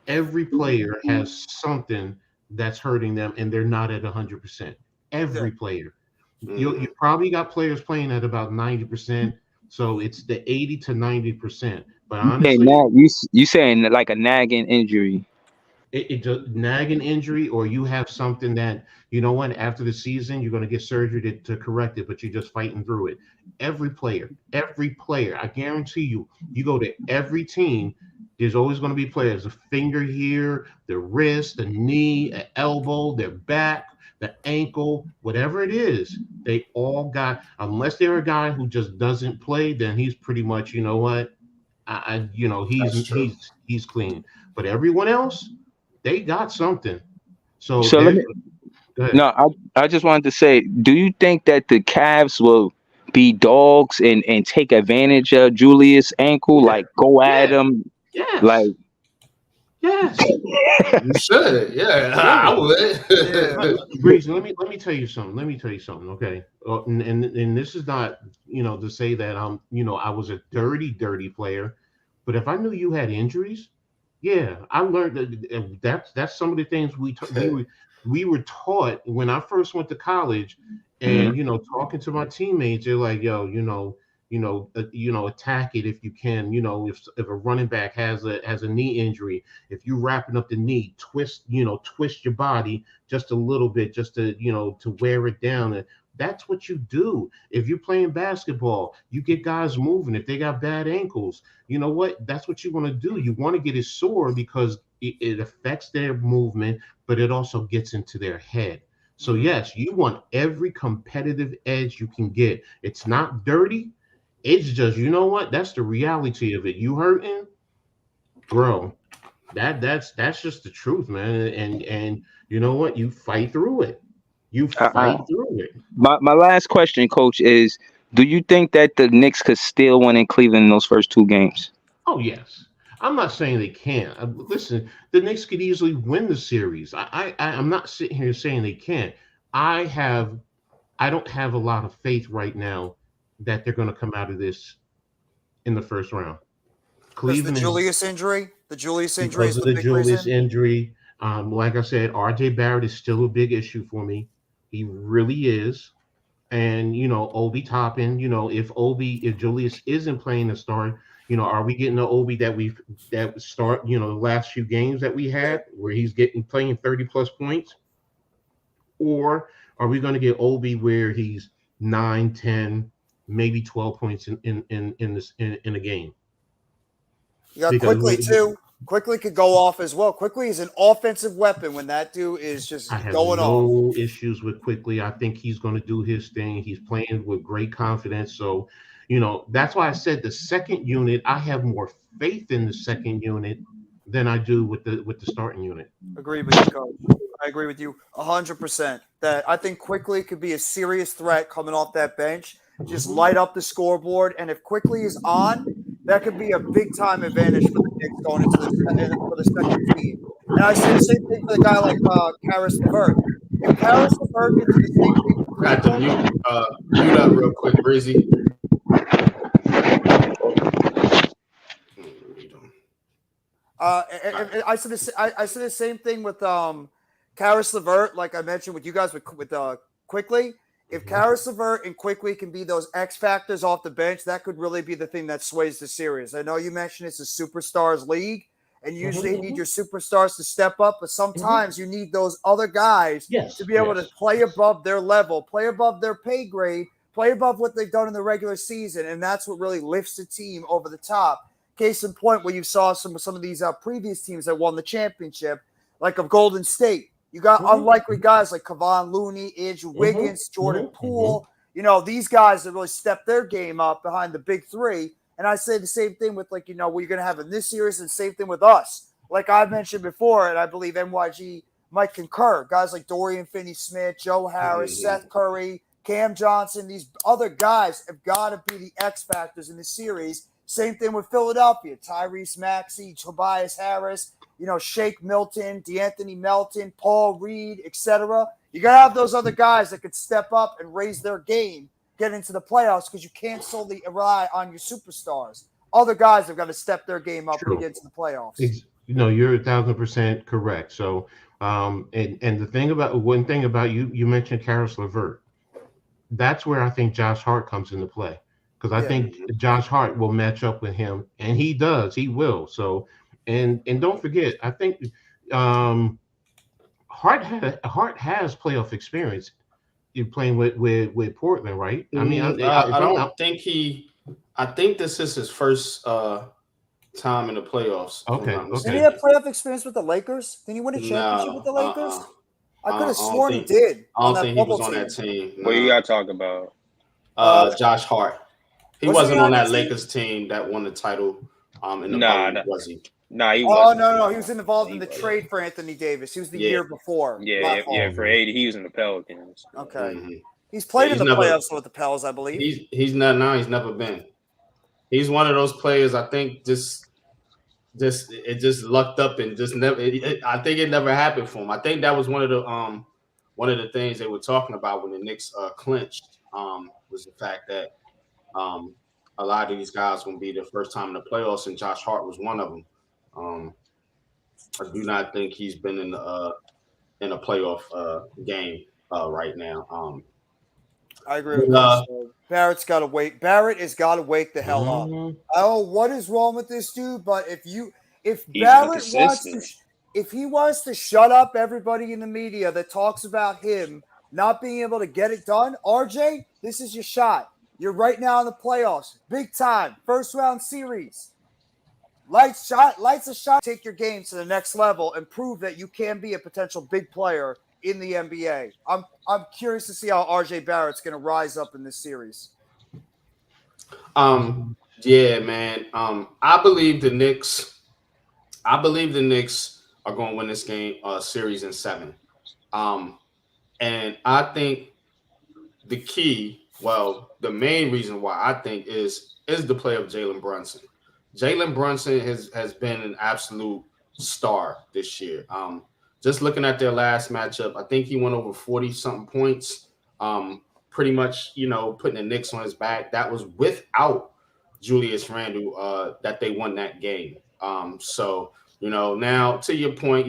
Every player has something that's hurting them, and they're not at 100%. Every player. You probably got players playing at about 90%, so it's the 80 to 90%. But Hey, honestly, now you saying like a nagging injury? it just nagging injury, or you have something that you know what, after the season you're going to get surgery to correct it, but you're just fighting through it. Every player, I guarantee you go to every team, there's always going to be players, a finger here, the wrist, the knee, an elbow, their back, the ankle, whatever it is, they all got, unless they're a guy who just doesn't play, then he's pretty much, you know what, he's That's true. he's clean. But everyone else, they got something. So So let there's me. go ahead. No, I just wanted to say, do you think that the Cavs will be dogs and take advantage of Julius' ankle, Yeah, like go at yeah, him, like? yes, yes, You should. Yeah, yeah. I Yeah. would. Breezy, let me tell you something. Let me tell you something. Okay, and this is not to say that I was a dirty player, but if I knew you had injuries, yeah, I learned that's some of the things we were taught when I first went to college, and talking to my teammates, they're like, yo, attack it if you can. If a running back has a knee injury, if you're wrapping up the knee, twist your body just a little bit, just to wear it down. And that's what you do. If you're playing basketball, you get guys moving. If they got bad ankles, you know what? That's what you want to do. You want to get it sore because it affects their movement, but it also gets into their head. So yes, you want every competitive edge you can get. It's not dirty. It's just, you know what? That's the reality of it. You hurting, bro. That's just the truth, man. And you know what? You fight through it. You I, fight through it. my last question, Coach, is: do you think that the Knicks could still win in Cleveland in those first two games? Oh yes. I'm not saying they can't. Listen, the Knicks could easily win the series. I'm not sitting here saying they can't. I have I don't have a lot of faith right now that they're going to come out of this in the first round. Because the Cleveland is Julius injury, because is of the the big Julius reason. injury. Like I said, RJ Barrett is still a big issue for me. He really is. And Obi Toppin, if Julius isn't playing the start, are we getting the Obi that start, the last few games that we Yeah. had where he's getting playing 30 plus points? Or are we going to get Obi where he's 9, 10, maybe 12 points in this in a game? You got Because Quickly too. Quickly could go off as well. Quickly is an offensive weapon when that dude is I just have going off. no issues with Quickly. I think he's going to do his thing. He's playing with great confidence. So, that's why I said the second unit, I have more faith in the second unit than I do with the starting unit. Agree with you, Coach. I agree with you 100%. That I think Quickly could be a serious threat coming off that bench. Just Mhm. light up the scoreboard, and if Quickly is on, that could be a big time advantage for the Knicks going into for the second team. And I say the same thing for the guy like Karis LeVert. If Karis LeVert can do the same thing for I had to Cleveland, mute up real quick, Breezy. I said I said the same thing with Karis LeVert, like I mentioned with you guys with Quickly. If Mhm. Karis LeVert and Quickly can be those X factors off the bench, that could really be the thing that sways the series. I know you mentioned it's a superstars league, and usually you need your superstars to step up, but sometimes you need those other guys to Yes, be able to yes. play above their level, play above their pay grade, play above what they've done in the regular season, and that's what really lifts the team over the top. Case in point, where you saw some of these previous teams that won the championship, like of Golden State. You got Mhm. unlikely guys like Kevon Looney, Andrew Mhm. Wiggins, Jordan Mhm. Mhm. Poole. These guys that really stepped their game up behind the big three. And I say the same thing with what you're going to have in this series, and same thing with us. Like I mentioned before, and I believe NYG might concur. Guys like Dorian Finney-Smith, Joe Harris, Mhm. Seth Curry, Cam Johnson. These other guys have got to be the X factors in the series. Same thing with Philadelphia. Tyrese Maxey, Tobias Harris, Shake Milton, DeAnthony Melton, Paul Reed, etc. You got to have those other guys that could step up and raise their game, get into the playoffs, because you can't solely rely on your superstars. Other guys have got to step their game up when you True. get into the playoffs. you're 1,000% correct. So, and the thing about one thing about you mentioned Karis LeVert. That's where I think Josh Hart comes into play because I Yeah. think Josh Hart will match up with him, and he does. He will. So, and don't forget, I think Hart has playoff experience. You're playing with Portland, right? I mean, I if I'm don't not think he. I think this is his first time in the playoffs, if I'm okay, not Did he okay. have mistaken. playoff experience with the Lakers? Did he win a championship with No, the Lakers? I could have I don't sworn he think. did I on don't that think he bubble was on that team. team. What you No. gotta talk about? Uh, Josh Hart. He wasn't he wasn't on on the that team? Lakers team that won the title in the Nah, bubble, nah, was he? nah, he Oh wasn't. no, he was involved in He the wasn't. trade for Anthony Davis. He was the Yeah. year before. Yeah, My yeah, yeah. fault. For 80, he was in the Pelicans. Okay, hmm he's Yeah, played in he's the never. playoffs with the Pels, I believe. He's not now. He's never been. He's one of those players. I think just it just lucked up and just never. I think it never happened for him. I think that was one of the things they were talking about when the Knicks clinched was the fact that um a lot of these guys going to be their first time in the playoffs, and Josh Hart was one of them. Um, I do not think he's been in a playoff game right now. I agree with But, Chris. So Barrett's got to wait. Barrett has got to wake the hell up. Mhm. I don't know what is wrong with this dude, but if He's Barrett wants to, inconsistent. if he wants to shut up everybody in the media that talks about him not being able to get it done, RJ, this is your shot. You're right now in the playoffs, big time, first round series. Lights a shot. Take your game to the next level and prove that you can be a potential big player in the NBA. I'm curious to see how RJ Barrett's going to rise up in this series. yeah, man. I believe the Knicks. I believe the Knicks are going to win this game series in 7. Um, and I think the key, well, the main reason why I think is the play of Jalen Brunson. Jalen Brunson has been an absolute star this year. Just looking at their last matchup, I think he went over 40 something points. Pretty much, putting the Knicks on his back. That was without Julius Randle that they won that game. So now to your point,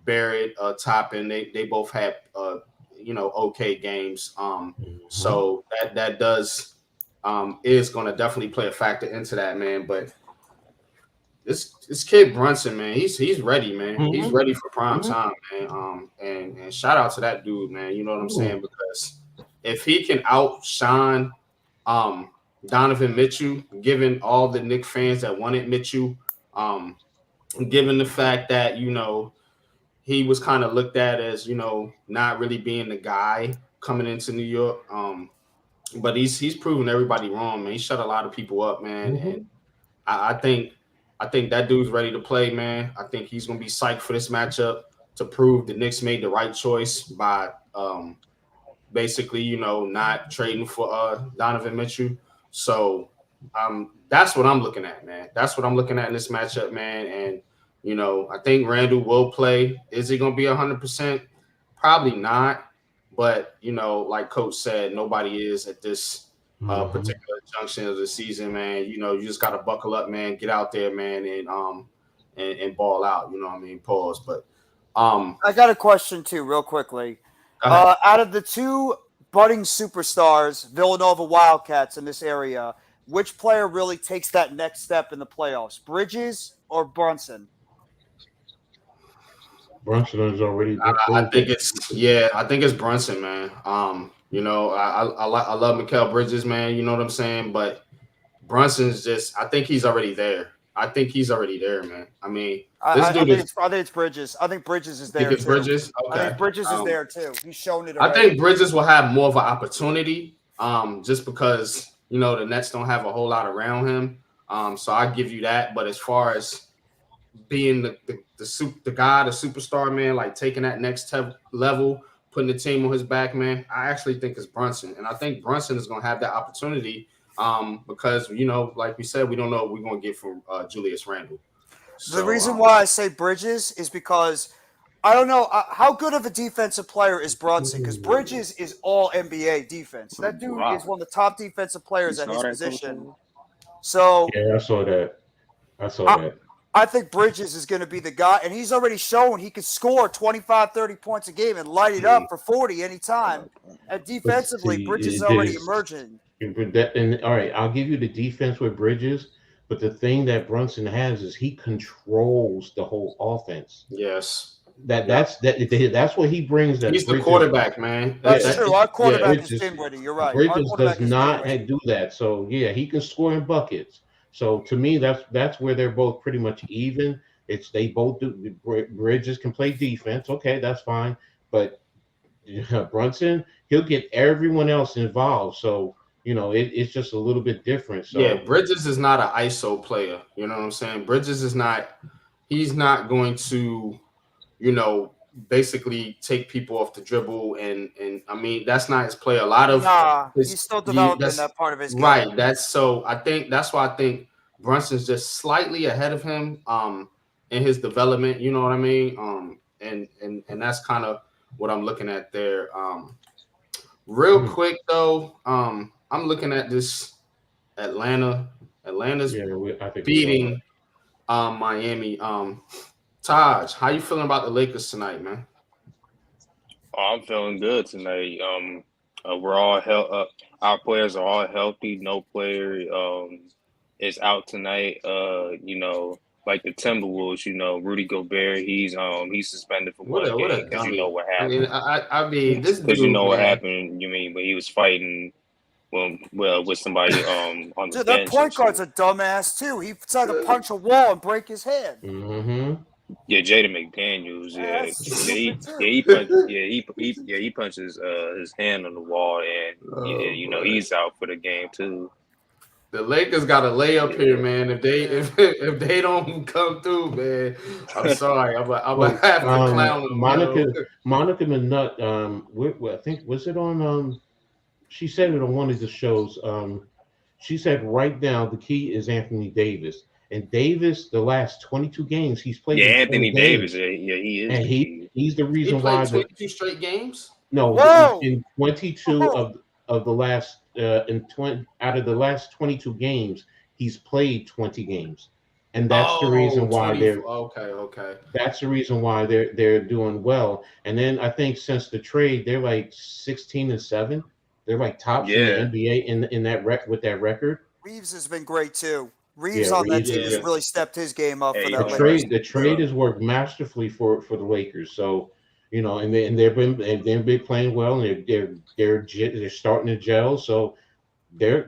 Barrett, Toppin, they both had okay games. So that does is going to definitely play a factor into that, man. But this kid Brunson, man, he's ready, man. He's Mhm. ready for prime Mhm. time, man. And shout out to that dude, man. You know what I'm Ooh. saying? Because if he can outshine Donovan Mitchell, given all the Knicks fans that wanted Mitchell, given the fact that he was kind of looked at as not really being the guy coming into New York. But he's proven everybody wrong, man. He shut a lot of people up, man. And Mhm. I think that dude's ready to play, man. I think he's gonna be psyched for this matchup to prove the Knicks made the right choice by basically, not trading for Donovan Mitchell. So that's what I'm looking at, man. That's what I'm looking at in this matchup, man. And I think Randall will play. Is he gonna be 100%? Probably not. But like Coach said, nobody is at this Mhm. particular junction of the season, man. You just gotta buckle up, man. Get out there, man, and ball out. You know what I mean? Pause. But I got a question too, real quickly. go ahead. Out of the two budding superstars, Villanova Wildcats in this area, which player really takes that next step in the playoffs? Bridges or Brunson? Brunson is already I proved think it. I think it's Brunson, man. I love Mikal Bridges, man. You know what I'm saying? But Brunson's just I think he's already there. I think he's already there, man. I mean, this I dude think is it's Bridges. I think Bridges is think there it's too. Bridges. I Okay. think Bridges is there too. He's shown it I already. think Bridges will have more of an opportunity, just because the Nets don't have a whole lot around him. So I give you that. But as far as being the guy, the superstar, man, like taking that next level, putting the team on his back, man, I actually think it's Brunson, and I think Brunson is going to have that opportunity because like we said, we don't know what we're going to get from Julius Randle. The So reason why I say Bridges is because I don't know how good of a defensive player is Brunson, because Bridges is all NBA defense. That dude Wow. is one of the top defensive You players at saw his that, position. Coach? So Yeah, I saw that. I saw I, that. I think Bridges is going to be the guy, and he's already shown he can score 25, 30 points a game and light it up for 40 anytime. And But defensively, see, Bridges is already emerging. and all right, I'll give you the defense with Bridges, but the thing that Brunson has is he controls the whole offense. Yes. That's what he brings. That He's the Bridges, quarterback, man. That's true. Our quarterback is Bridges, Dinwiddie. You're right. Our Bridges quarterback does is not Dinwiddie. do that. So yeah, he can score in buckets. So to me, that's where they're both pretty much even. It's they both do. Bridges can play defense. Okay, that's fine. But Brunson, he'll get everyone else involved. So it's just a little bit different. So Yeah, Bridges is not an ISO player. You know what I'm saying? Bridges is not. He's not going to, basically take people off the dribble, and I mean that's not his play. A lot of He's still developing that part of his game. Right. I think that's why I think Brunson's just slightly ahead of him in his development. You know what I mean? And that's kind of what I'm looking at there. Real quick though, I'm looking at this Atlanta. Atlanta's I think beating Miami. Taj, how you feeling about the Lakers tonight, man? I'm feeling good tonight. We're all our players are all healthy. No player is out tonight. Like the Timberwolves, Rudy Gobert, he's suspended for one game because you know what happened. I mean, this because you know what happened. But he was fighting. Well, with somebody on the Dude, bench. That point guard's a dumbass too. He tried to punch a wall and break his head. Mm-hmm. Yeah, Jaden McDaniels. He punches his hand on the wall, and he's out for the game too. The Lakers got a layup here, man. If they don't come through, man, I'm sorry. I'm gonna have to clown them. Monica Minut. I think was it on? She said it on one of the shows. She said right now the key is Anthony Davis. And Davis, the last 22 games he's played. Yeah, Anthony Davis. Yeah, he is. And he's the reason he played why 22 straight games. No, in 22 of the last out of the last 22 games, he's played 20 games, and that's the reason why they're okay. That's the reason why they're doing well. And then I think since the trade, they're like 16-7. They're like tops in the NBA in that with that record. Reeves has been great too. Reeves on that team has really stepped his game up for that. The trade has worked masterfully for the Lakers. So and they've been playing well, and they're starting to gel. So they're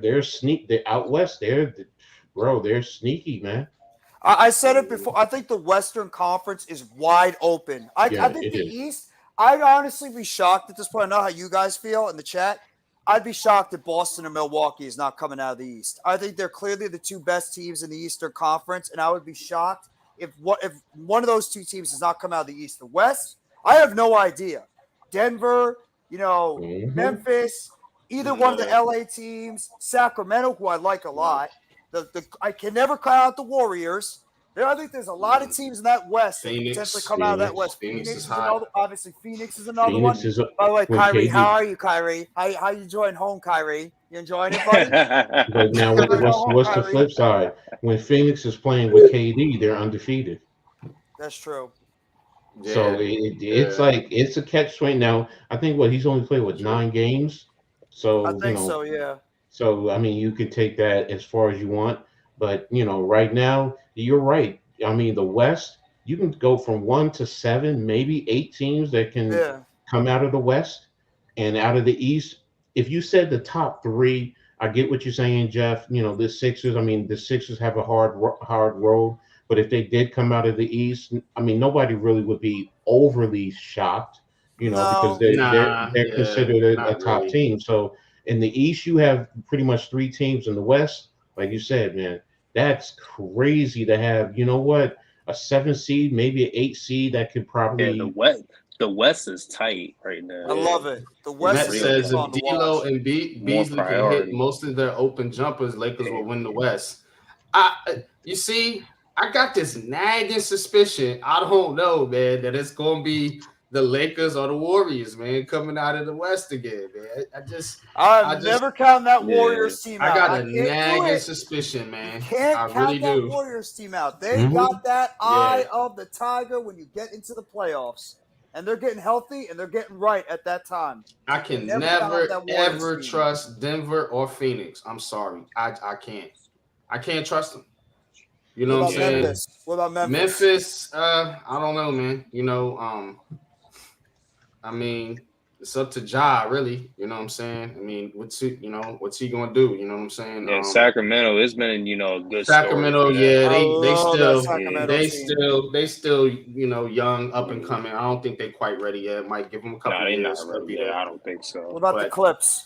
out west. They're sneaky, man. I said it before. I think the Western Conference is wide open. I think the East. I'd honestly be shocked at this point. I know how you guys feel in the chat. I'd be shocked if Boston and Milwaukee is not coming out of the East. I think they're clearly the two best teams in the Eastern Conference, and I would be shocked if one of those two teams does not come out of the East. The West, I have no idea. Denver, Memphis, either one of the LA teams, Sacramento, who I like a lot. I can never count out the Warriors. I think there's a lot of teams in that West that potentially come out of that West. Phoenix is another. Obviously, Phoenix is another one. By the way, Kyrie, how are you, Kyrie? How you enjoying home, Kyrie? You enjoying it, buddy? But now, what's the flip side? When Phoenix is playing with KD, they're undefeated. That's true. So it's like it's a catch-22. Now, I think he's only played 9 games. So I think so, yeah. So I mean, you could take that as far as you want. But right now, you're right. I mean, the West, you can go from 1 to 7, maybe 8 teams that can come out of the West, and out of the East. If you said the top 3, I get what you're saying, Jeff. The Sixers. I mean, the Sixers have a hard road, but if they did come out of the East, I mean, nobody really would be overly shocked, because they're considered a top team. So in the East, you have pretty much 3 teams. In the West, like you said, man. That's crazy to have, a 7 seed, maybe an 8 seed that could probably. The West is tight right now. I love it. The West says if D'Lo and Beasley can hit most of their open jumpers, Lakers will win the West. You see, I got this nagging suspicion. I don't know, man, that it's going to be the Lakers or the Warriors, man, coming out of the West again, man. I I'm just, never counting that Yeah. Warriors team I out. got I a can't do nagging it. suspicion, You man. can't I count really that do. Warriors team out. They Mhm. got that eye Yeah, of the tiger when you get into the playoffs. And they're getting healthy and they're getting right at that time. I You can can never count out never that Warriors ever team. trust Denver or Phoenix. I'm sorry, I can't. I can't trust them. You What know what I'm about Yeah. saying? Memphis? What about Memphis? Memphis, I don't know, man. I mean, it's up to Ja, really. You know what I'm saying? I mean, what's he gonna do? You know what I'm saying? Yeah, Sacramento, it's been, a good story Sacramento, for them. yeah, I they love that still Yeah. Sacramento team. young, up and coming. I don't think they quite ready yet. Might give them a No, couple they're years. not They'll ready be yet. there. I don't think What so. about the But Clips?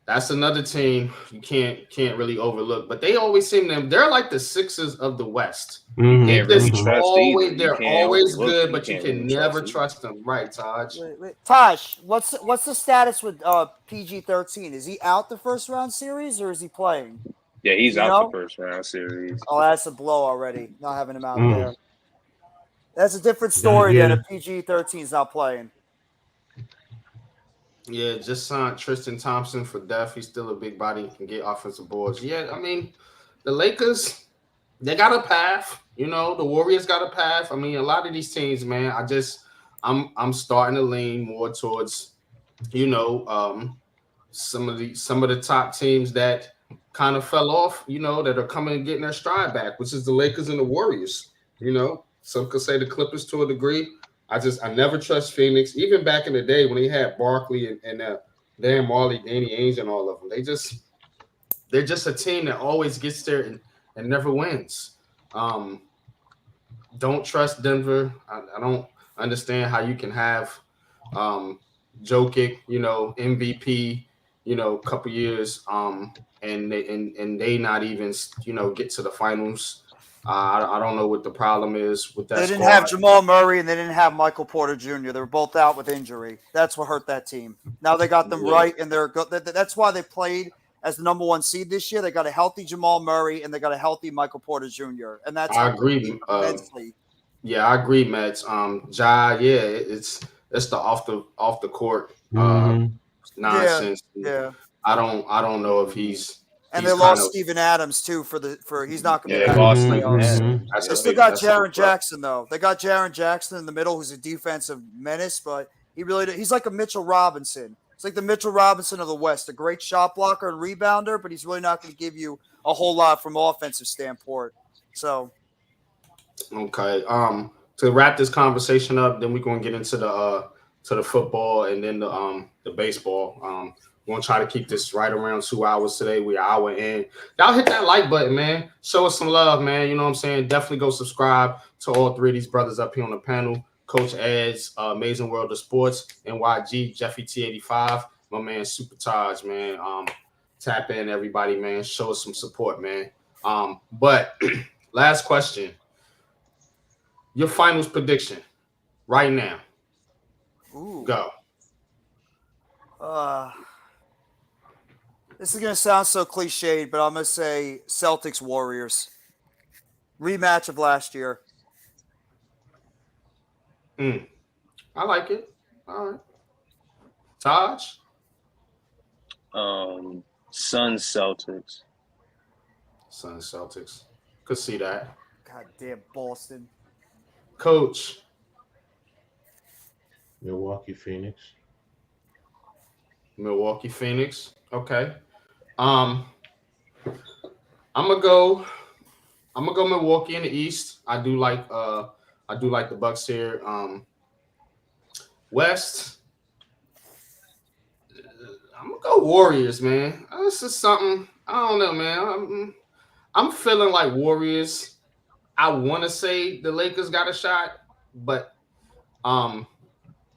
that's another team you can't really overlook. But they always seem they're like the Sixers of the West. You Mhm. can't They really just Mhm. trust either. You they're can't always overlook good, them. You but you can't really can never trust either. trust them. Right, Taj? Wait. Tosh, what's the status with PG-13? Is he out the first round series or is he playing? Yeah, Do he's you out the know? first round series. Oh, that's a blow already. Not having him out Mm. there. That's a different That, story than yeah. if PG-13 is not playing. Yeah, just signed Tristan Thompson for depth. He's still a big body, can get offensive boards. Yeah, I mean, the Lakers, they got a path. The Warriors got a path. I mean, a lot of these teams, man, I'm starting to lean more towards, you know, some of the top teams that kind of fell off, that are coming and getting their stride back, which is the Lakers and the Warriors. Some could say the Clippers to a degree. I never trust Phoenix, even back in the day when they had Barkley and Dan Marley, Danny Ainge, and all of them. They're just a team that always gets there and never wins. Um, don't trust Denver. I don't understand how you can have um, Jokic, MVP, couple years, and they not even get to the finals. I don't know what the problem is with that They didn't have squad. Jamal Murray and they didn't have Michael Porter Jr. They were both out with injury. That's what hurt that team. Now they got them Yeah, right, and they're good. That's why they played as the number one seed this year. They got a healthy Jamal Murray and they got a healthy Michael Porter Jr. And that's I helped the agree. team immensely. Yeah, I agree, Mets. Ja, yeah, it's the off the court Mhm. Yeah, nonsense. yeah. I don't know if And they he's kind lost of Steven Adams too for he's not going Yeah, to be they back in lost the Mhm. Steven playoffs. Mhm. Adams. that's They a Yeah. still big got that's a big Jaron plus. Jackson though. They got Jaron Jackson in the middle, who's a defensive menace, but he's like a Mitchell Robinson. It's like the Mitchell Robinson of the West, a great shot blocker and rebounder, but he's really not going to give you a whole lot from offensive standpoint. So Okay. To wrap this conversation up, then we're gonna get into the football and then the baseball. We're gonna try to keep this right around 2 hours today. We're an hour in. Y'all hit that like button, man. Show us some love, man. You know what I'm saying? Definitely go subscribe to all three of these brothers up here on the panel. Coach Ed's Amazing World of Sports, NYG, Jeffy T85, my man Super Taj, man. Tap in, everybody, man. Show us some support, man. But last question. Your finals prediction right now. ooh. Go. Uh this is gonna sound so cliched, but I'm gonna say Celtics Warriors. Rematch of last year. Mm, I like it. All right. Taj, Suns Celtics. Suns, Celtics. Could see that. God damn Boston. Coach, Milwaukee, Phoenix. Milwaukee, Phoenix. Okay. Um, I'm gonna go. I'm gonna go Milwaukee in the East. I do like the Bucks here. West. I'm gonna go Warriors, man. This is something. I don't know, man. I'm feeling like Warriors. I want to say the Lakers got a shot, but um,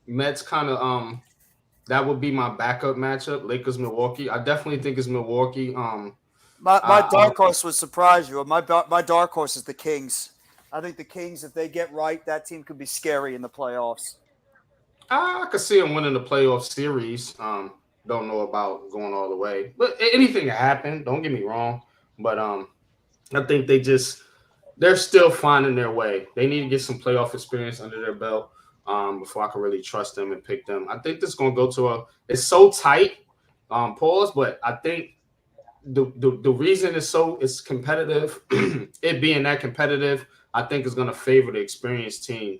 Mets kind of that would be my backup matchup. Lakers Milwaukee. I definitely think it's Milwaukee. My I dark horse would surprise you. My dark horse is the Kings. I think the Kings, if they get right, that team could be scary in the playoffs. I could see them winning the playoff series. Don't know about going all the way, but anything can happen. Don't get me wrong, but I think they're still finding their way. They need to get some playoff experience under their belt. before I can really trust them and pick them. I think this is gonna go to it's so tight, pause, but I think the reason it's competitive, it being that competitive, I think is gonna favor the experienced team.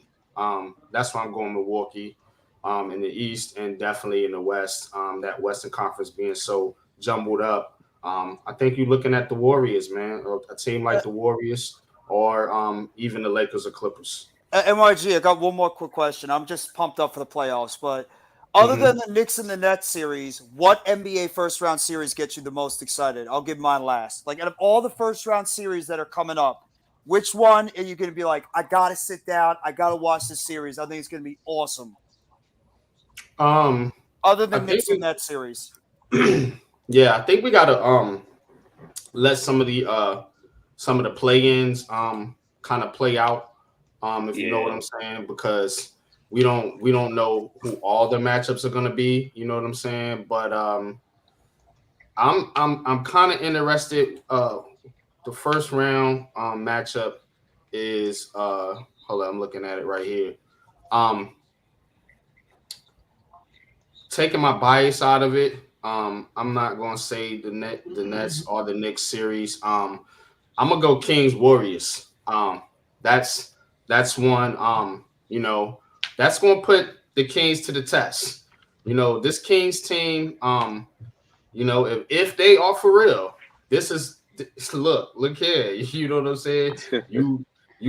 That's why I'm going Milwaukee in the East and definitely in the West. That Western Conference being so jumbled up. I think you're looking at the Warriors, man, a team like the Warriors or even the Lakers or Clippers. NYG, I got one more quick question. I'm just pumped up for the playoffs, but other Mhm. than the Knicks and the Nets series, what NBA first round series gets you the most excited? I'll give mine last. Like out of all the first round series that are coming up, which one are you going to be like, I got to sit down, I got to watch this series. I think it's going to be awesome. Um, Other I than think Knicks and Nets series. yeah, I think we gotta let some of the play-ins kind of play out, if you know what Yeah. I'm saying, because we don't know who all the matchups are gonna be, you know what I'm saying? But I'm kind of interested. The first round matchup is hold on, I'm looking at it right here. Um Taking my bias out of it, I'm not gonna say the Nets or the Knicks series. I'm gonna go Kings Warriors. That's that's one. That's gonna put the Kings to the test. This Kings team. If they are for real, look here. You know what I'm saying? You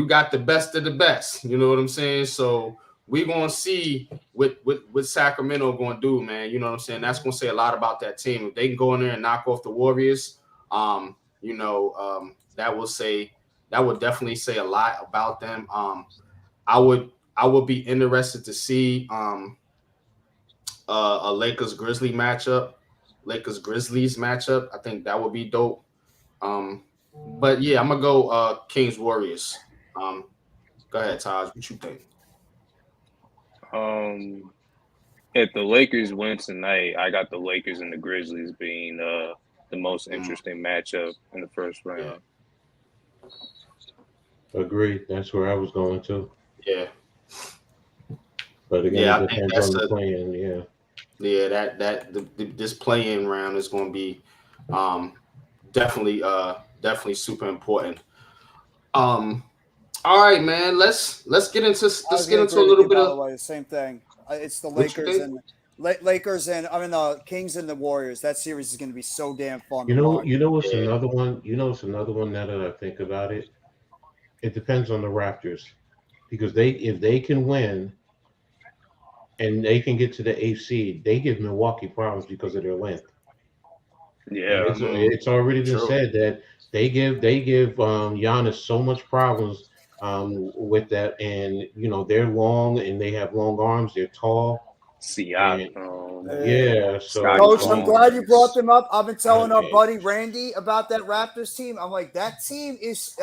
got the best of the best. You know what I'm saying? So we're gonna see what Sacramento gonna do, man. You know what I'm saying? That's gonna say a lot about that team. If they can go in there and knock off the Warriors, that would definitely say a lot about them. I would be interested to see a Lakers Grizzlies matchup. I think that would be dope. But yeah, I'm gonna go Kings Warriors. Go ahead, Taj. What you think? Um, if the Lakers win tonight, I got the Lakers and the Grizzlies being the most Mm, interesting matchup in the first yeah, round. Agreed. That's where I was going to. yeah, But again, yeah. it I think depends on that's the a plan. Yeah. yeah this play-in round is going to be um definitely super important. Um, all right, man. Let's get into I was let's get going to into a agree with little you, bit by the of way. The same thing. It's the what you Lakers think. and Lakers and the Kings and the Warriors. That series is going to be so damn fun to You know, watch. you know what's Yeah. another one? You know what's another one now that I think about it? It depends on the Raptors. Because if they can win and they can get to the eighth seed, they give Milwaukee problems because of their length. And Yeah. it's already been True. said that they give Giannis so much problems with that, and they're long and they have long arms. They're tall, and Siakam, yeah, Scotty Coach, I'm so glad you brought Barnes. them up. I've been telling our okay, buddy Randy about that Raptors team. I'm like, that team's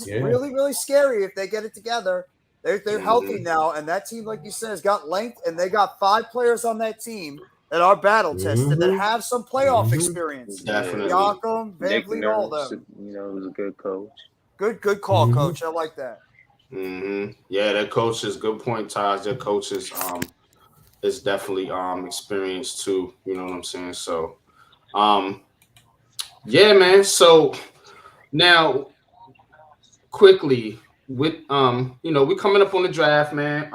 yeah, really, really scary if they get it together. They're healthy Hmm. now, and that team, like you said, has got length, and they got 5 players on that team that are battle tested that hmm have some playoff hmm experience. Yeah. Definitely. Siakam, Van Nick Vliet, all of Nurse, them. was a good coach. Good call, hmm Coach. I like that. Yeah, their coaches. Good point, Taj. Their coaches is definitely experienced too. You know what I'm saying? So um yeah, man. So now quickly with we're coming up on the draft, man.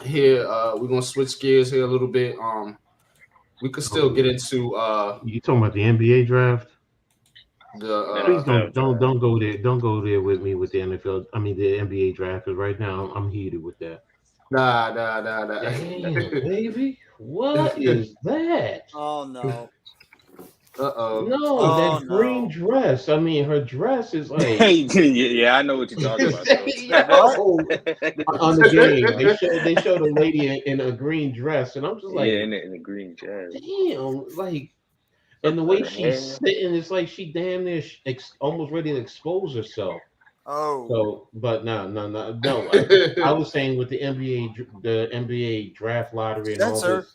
Here we're gonna switch gears here a little bit. We could still Oh, get into you talking about the NBA draft? the Please NFL don't draft. go there. Don't go there with me with the NFL. I mean the NBA draft. Because right now I'm heated with that. nah. Damn, baby, what is that? Oh no. Uh-oh. No, Oh that green no. dress. I mean, her dress is like, Yeah, I know what you're talking about though. What? yo, on the game they showed a lady in a green dress, and I'm just Yeah, like, in the green jazz. damn, like, and the way Her she's hair. sitting, it's like she damn near almost ready to expose herself. Oh. So, but no. I was saying with the NBA draft lottery and all Censor. this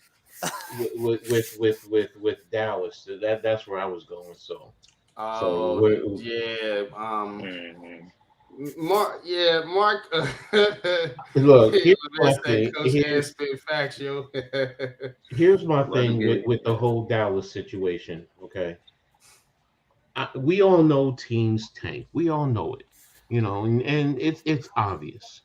with Dallas, that's where I was going. So Oh we're yeah. Hmm Mark, yeah, Mark. Look, Yeah, here's man my said thing. Coach Ann spit facts, yo. Here's my About to thing get it. with the whole Dallas situation. Okay, we all know teams tank. We all know it, and it's obvious.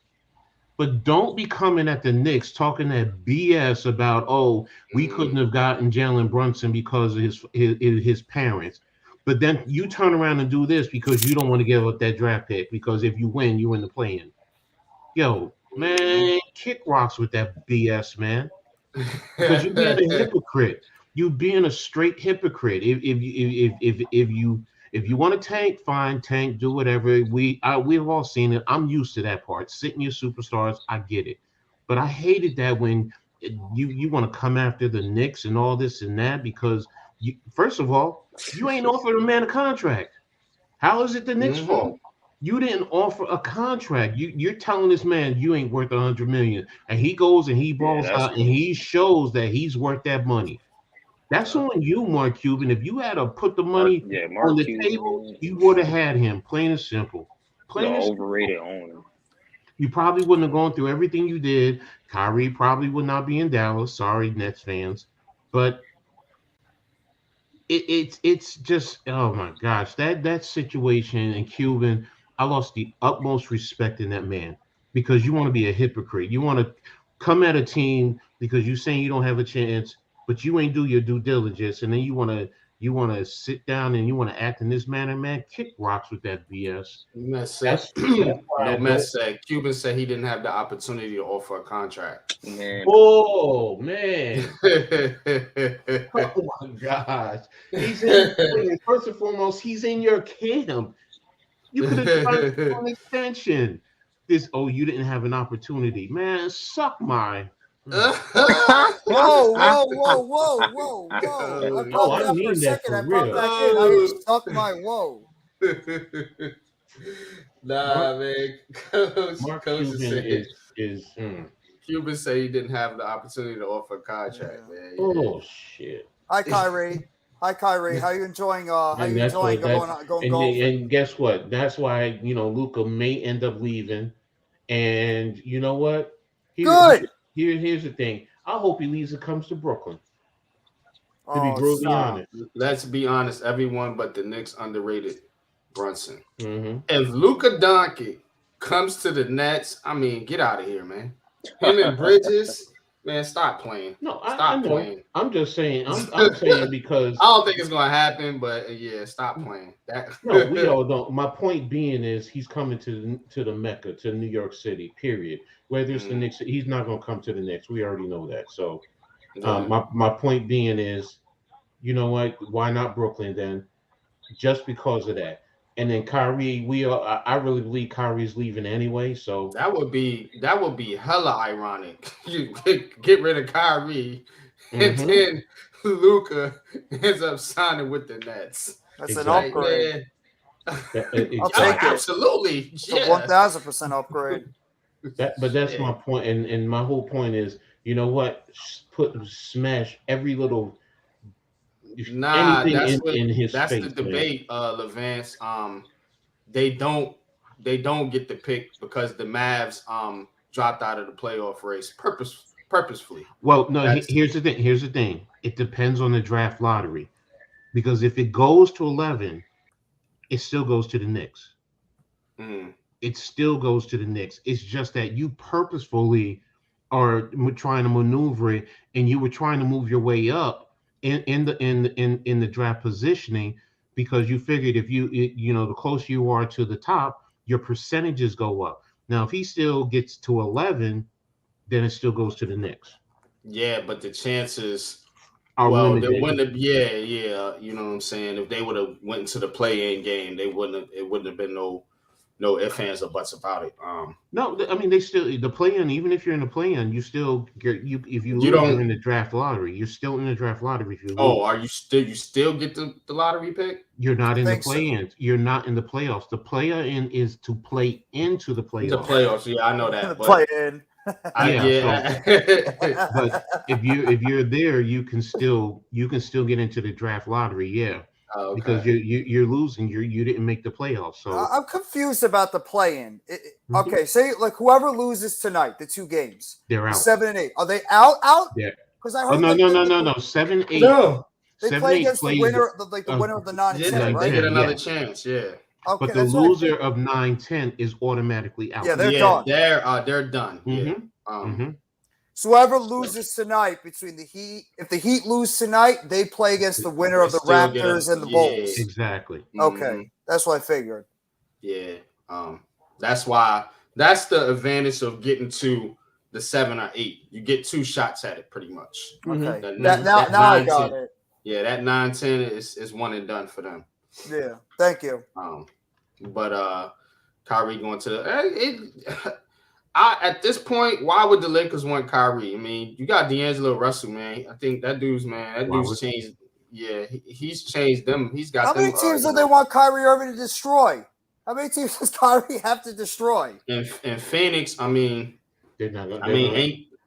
But don't be coming at the Knicks talking that BS about, oh, we couldn't have gotten Jalen Brunson because of his parents. But then you turn around and do this because you don't want to give up that draft pick because if you win, you in the play-in. Yo, man, kick rocks with that BS, man. Because you're being a hypocrite. You being a straight hypocrite. If you want to tank, fine, tank, do whatever. We've all seen it. I'm used to that part. Sitting your superstars, I get it. But I hated that when you want to come after the Knicks and all this and that because first of all, you ain't offered a man a contract. How is it the Knicks' Mm-hmm. fault? You didn't offer a contract. You're telling this man you ain't worth 100 million, and he goes and he Yeah, balls that's out and he shows that he's worth that money. That's on you, Mark Cuban. If you had to put the money on Mark the table, Cuban, you would have had him. Plain and simple. the Plain and simple. overrated owner. You probably wouldn't have gone through everything you did. Kyrie probably would not be in Dallas. Sorry, Nets fans, but it's just, oh my gosh, that situation in Cuban, I lost the utmost respect in that man because you want to be a hypocrite. You want to come at a team because you saying you don't have a chance, but you ain't do your due diligence, and then you want to sit down and you want to act in this manner, man. Kick rocks with that BS. Mess said, That's why no, I don't. Mess said Cuban said he didn't have the opportunity to offer a contract. Man, Oh man. Oh my gosh. He's in first and foremost, he's in your camp. You could have tried to do an extension. You didn't have an opportunity. Man, suck my. Whoa, whoa, whoa, whoa, whoa, whoa. I Oh, popped I out for a mean that second. for I popped real. back in. I heard suck my whoa. Nah, Mark, man. Mark Coach Cuban said is Cuban said he didn't have the opportunity to offer a contract, Yeah. man. Yeah. oh shit. Hi, Kyrie. Hi, Kyrie. How you enjoying? How And you that's enjoying what that's going and golfing? and guess what? That's why Luca may end up leaving. And you know what? Good. Here's the thing. I hope he leaves and comes to Brooklyn. To be Oh, brutally stop. honest. Let's be honest, everyone but the Knicks underrated Brunson. Mm-hmm. If Luka Doncic comes to the Nets, I mean, get out of here, man. Him and Bridges, man, stop playing. No, I Stop know. playing. I'm just saying. I'm saying because I don't think it's gonna happen, but yeah, stop playing. That no, we all don't. My point being is he's coming to the Mecca, to New York City. Period. Whether it's the Knicks, he's not going to come to the Knicks. We already know that. So, yeah. my point being is, you know what? Why not Brooklyn then? Just because of that. And then Kyrie, I really believe Kyrie's leaving anyway. So That would be hella ironic. You get rid of Kyrie, and then Luka ends up signing with the Nets. That's an Exactly. upgrade. I'll Yeah, take it. absolutely. It's a Yes. 1000% upgrade. But that's my point, and my whole point is, you know what? Smash every little Nah, anything in his that's face, the debate, Levance. They don't get the pick because the Mavs dropped out of the playoff race purposefully. Well, no, here's the thing. Here's the thing. It depends on the draft lottery. Because if it goes to 11, it still goes to the Knicks. It still goes to the Knicks. It's just that you purposefully are trying to maneuver it, and you were trying to move your way up in the draft positioning because you figured if the closer you are to the top, your percentages go up. Now, if he still gets to 11, then it still goes to the Knicks. Yeah, but the chances Are limited. they wouldn't have. Yeah, you know what I'm saying. If they would have went into the play-in game, it wouldn't have been no ifs, ands, or buts about it. No, I mean they still the play-in. Even if you're in the play-in, you still get if you lose, you're in the draft lottery. You're still in the draft lottery if you lose. Oh, are you still get the lottery pick? You're not in the play-in. So. You're not in the playoffs. The play-in is to play into the playoffs. The playoffs, yeah, I know that. Play-in. But if you're there, you can still get into the draft lottery. Yeah, Oh, okay. because you're losing. You didn't make the playoffs. So I'm confused about the play-in. Mhm. Okay, say like whoever loses tonight, the 2 games, they're the out. 7 and 8, are they out? Yeah. Because I Oh heard no, like no, no, no, no. 7, 8. No. they 7, play 8 against the plays. winner, the winner of the 9 and 10, 9 right? They get another yeah. chance. Yeah. Okay, But the that's what I loser think. of 9-10 is automatically out. Yeah, they're Yeah, done. they're done. Yeah. Mm-hmm. So whoever loses tonight between the Heat, if the Heat lose tonight, they play against the winner of the Still get Raptors and the yeah. Bulls. Exactly. Okay, that's what I figured. Yeah. That's why that's the advantage of getting to the 7 or 8. You get 2 shots at it pretty much. Okay, That now I 9, got 10 it. Yeah, that 9-10 is one and done for them. Yeah, thank you. But Kyrie going to at this point, why would the Lakers want Kyrie? I mean, you got D'Angelo Russell, man. I think that dude's changed. Yeah, he's changed them. He's got How them. many teams do they want Kyrie Irving to destroy? How many teams does Kyrie have to destroy? In Phoenix, I mean, They're not gonna.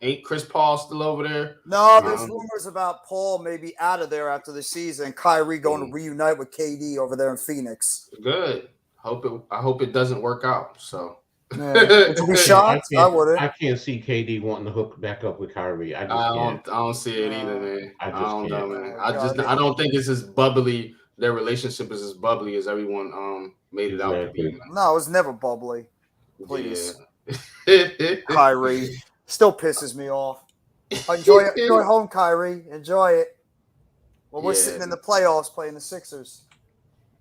ain't Chris Paul still over there? No, there's rumors about Paul maybe out of there after the season. Kyrie going to reunite with KD over there in Phoenix. Good. I hope it doesn't work out. So. Yeah. Would you be shocked? I wouldn't. I can't see KD wanting to hook back up with Kyrie. I don't see it either, man. I don't know, can't. man. I don't think it's as bubbly. Their relationship is as bubbly as everyone made it out to be. Man. No, it was never bubbly. Please. Yeah. Kyrie still pisses me off. Enjoy home, Kyrie. Enjoy it. Well, we're sitting in the playoffs playing the Sixers.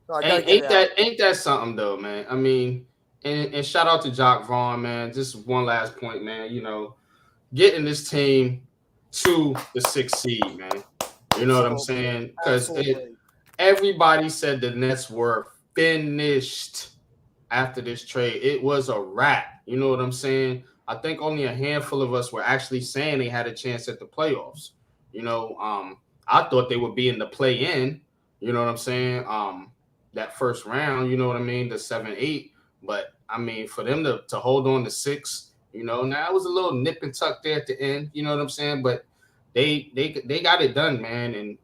So ain't that something though, man? I mean. And shout out to Jock Vaughn, man. Just one last point, man. You know, getting this team to the 6th seed, man. You know what I'm saying? Because everybody said the Nets were finished after this trade. It was a wrap. You know what I'm saying? I think only a handful of us were actually saying they had a chance at the playoffs. You know, I thought they would be in the play-in. You know what I'm saying? That first round. You know what I mean? The 7-8. But I mean, for them to hold on to 6, you know, now it was a little nip and tuck there at the end, you know what I'm saying? But they got it done, man. And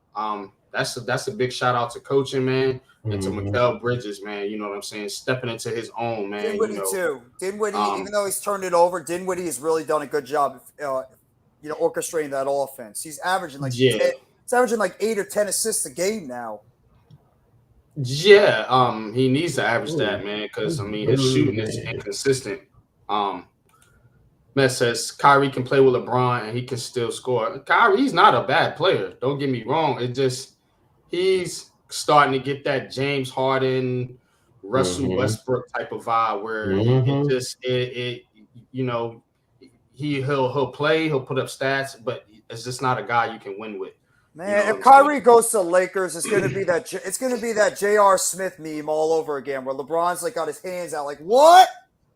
that's a big shout out to coaching, man, and to Mikal Bridges, man. You know what I'm saying? Stepping into his own, man. Dinwiddie too. Dinwiddie, even though he's turned it over, Dinwiddie has really done a good job, orchestrating that offense. He's averaging like 8 or 10 assists a game now. Yeah, he needs to average that, man, because I mean his shooting is inconsistent. Matt says Kyrie can play with LeBron and he can still score. Kyrie's not a bad player. Don't get me wrong. It just he's starting to get that James Harden, Russell Westbrook type of vibe where he'll play, he'll put up stats, but it's just not a guy you can win with. Man, if Kyrie goes to the Lakers, it's gonna be that J.R. Smith meme all over again, where LeBron's like got his hands out, like, what?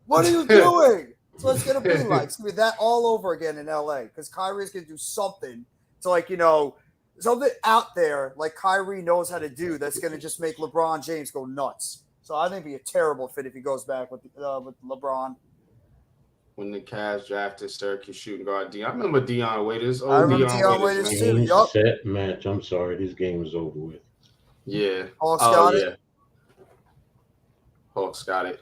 What are you doing? That's what it's gonna be like. It's gonna be that all over again in LA because Kyrie's gonna do something to something out there like Kyrie knows how to do that's gonna just make LeBron James go nuts. So I think it'd be a terrible fit if he goes back with LeBron. When the Cavs drafted Syracuse shooting guard Dion. I remember Dion Waiters. I remember Dion Waiters too. Yup. Set match. I'm sorry, this game is over with. Yeah. Hawks got it. Hawks got it.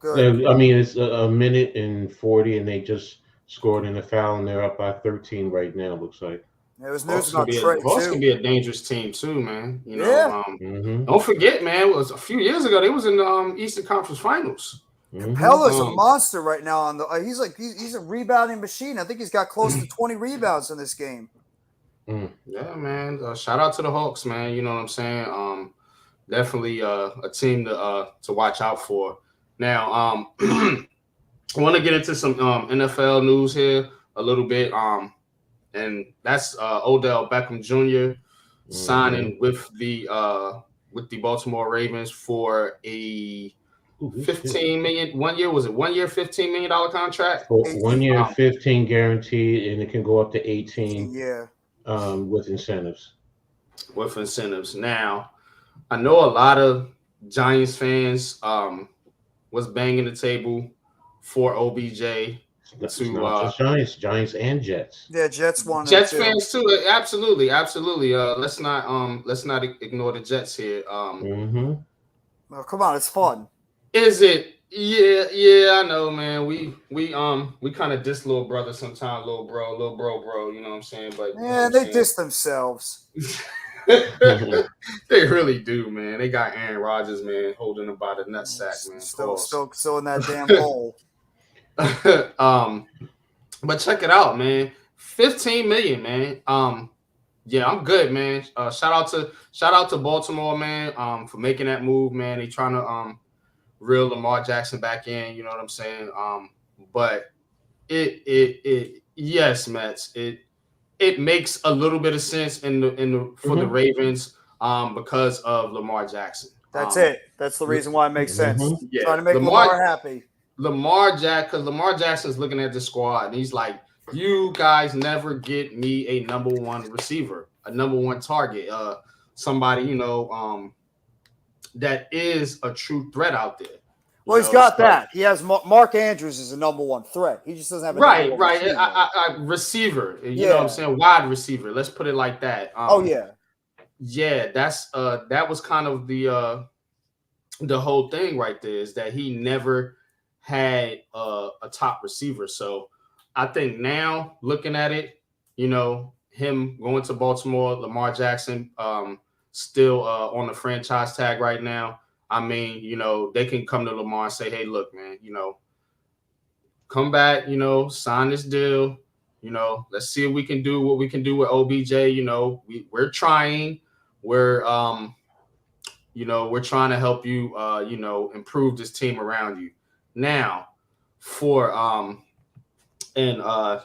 Good. I mean, it's a minute and 40, and they just scored in a foul, and they're up by 13 right now. Looks like. There was news about Trey Hawks too. can be a dangerous team too, man. You know. Don't forget, man. It was a few years ago. They was in the Eastern Conference Finals. Capella's a monster right now. He's a rebounding machine. I think he's got close to 20 rebounds in this game. Yeah, man. Shout out to the Hawks, man. You know what I'm saying? Definitely a team to watch out for. Now, I want to get into some NFL news here a little bit. And that's Odell Beckham Jr. Signing with the Baltimore Ravens for a 15 million 1 year. Was it 1 year, $15 million contract? 1 year, 15 guaranteed, and it can go up to 18. Yeah. With incentives. With incentives. Now, I know a lot of Giants fans was banging the table for OBJ. It's to not just Giants and Jets. Yeah, Jets won. Jets fans too. Absolutely. Let's not ignore the Jets here. Mm-hmm. Oh, come on, it's fun. Is it? Yeah, I know, man. We kind of diss little brother sometimes, little bro. You know what I'm saying? But Yeah, they diss themselves. They really do, man. They got Aaron Rodgers, man, holding him by the nutsack, man. Still in that damn hole. But check it out, man. 15 million, man. Yeah, I'm good, man. Shout out to Baltimore, man, for making that move, man. They trying to reel Lamar Jackson back in, you know what I'm saying? But yes, Mets, it makes a little bit of sense for the Ravens because of Lamar Jackson. That's it. That's the reason why it makes sense. Yeah. Trying to make Lamar happy. Because Lamar Jackson's looking at the squad and he's like, you guys never get me a number one receiver, a number one target, somebody, that is a true threat out there. Well, he's got that. He has Mark Andrews as a number one threat. He just doesn't have a right. Receiver. Receiver. You know what I'm saying? Wide receiver. Let's put it like that. Yeah, that's that was kind of the whole thing right there is that he never had a top receiver. So I think now looking at it, him going to Baltimore, Lamar Jackson still on the franchise tag right now. I mean, they can come to Lamar and say, hey, look, man, come back, sign this deal. Let's see if we can do what we can do with OBJ. We're trying. We're we're trying to help you, improve this team around you. Now, for and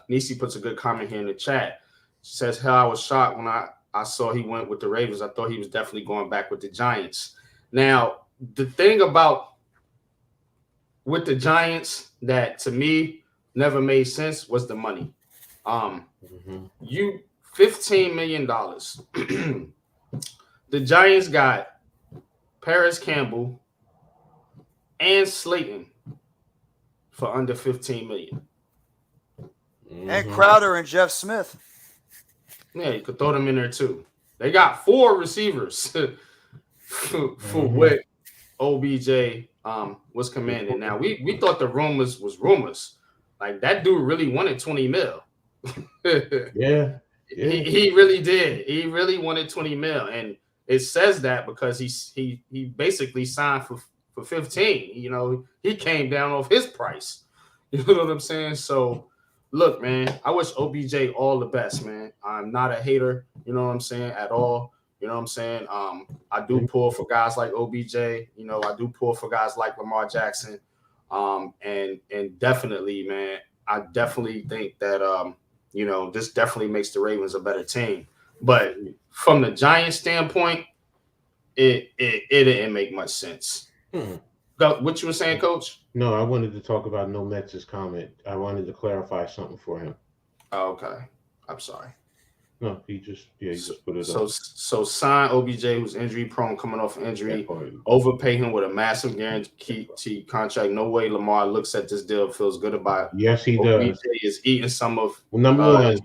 Nisi puts a good comment here in the chat. She says, hell, I was shocked when I saw he went with the Ravens. I thought he was definitely going back with the Giants. Now, the thing about with the Giants that to me never made sense was the money. You $15 million. The Giants got Paris Campbell and Slayton for under 15 million. And Crowder and Jeff Smith. Yeah, you could throw them in there too. They got 4 receivers for what OBJ was commanding. Now we thought the rumors was rumors. Like that dude really wanted 20 mil. Yeah. He really did. He really wanted 20 mil. And it says that because he basically signed for 15. He came down off his price. You know what I'm saying? So look, man, I wish OBJ all the best, man. I'm not a hater, you know what I'm saying, at all. You know what I'm saying? I do pull for guys like OBJ. I do pull for guys like Lamar Jackson. And definitely, man, I definitely think that this definitely makes the Ravens a better team. But from the Giants standpoint, it didn't make much sense. What you were saying, Coach? No, I wanted to talk about No Mets' comment. I wanted to clarify something for him. Oh, okay. I'm sorry. No, he just put it up. So sign OBJ, who's injury prone, coming off injury, overpay him with a massive guarantee contract. No way Lamar looks at this deal, feels good about it. Yes, he OBJ does. Is eating some of number one.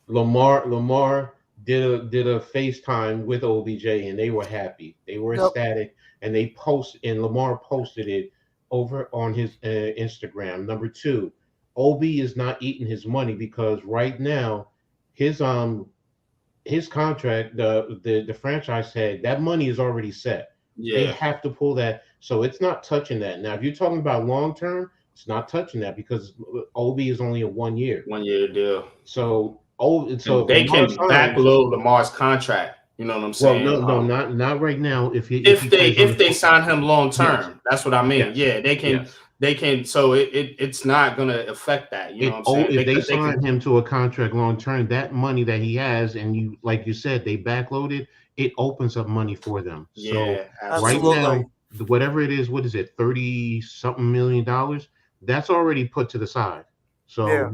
Lamar did a FaceTime with OBJ and they were happy. They were ecstatic, and Lamar posted it over on his Instagram. Number 2, OB is not eating his money because right now his contract, the franchise tag, that money is already set. Yeah. They have to pull that. So it's not touching that. Now, if you're talking about long term, it's not touching that because OB is only a 1 year. 1 year deal. So they can backload Lamar's contract. You know what I'm saying? Well, no, not right now. If they sign him long term, yes. That's what I mean. Yes. Yeah, they can. Yes. They can. So it's not going to affect that. You know what I'm saying? If they sign him to a contract long term, that money that he has, and like you said, they backloaded, it opens up money for them. Yeah, so right now, whatever it is, what is it, $30-something million? That's already put to the side. So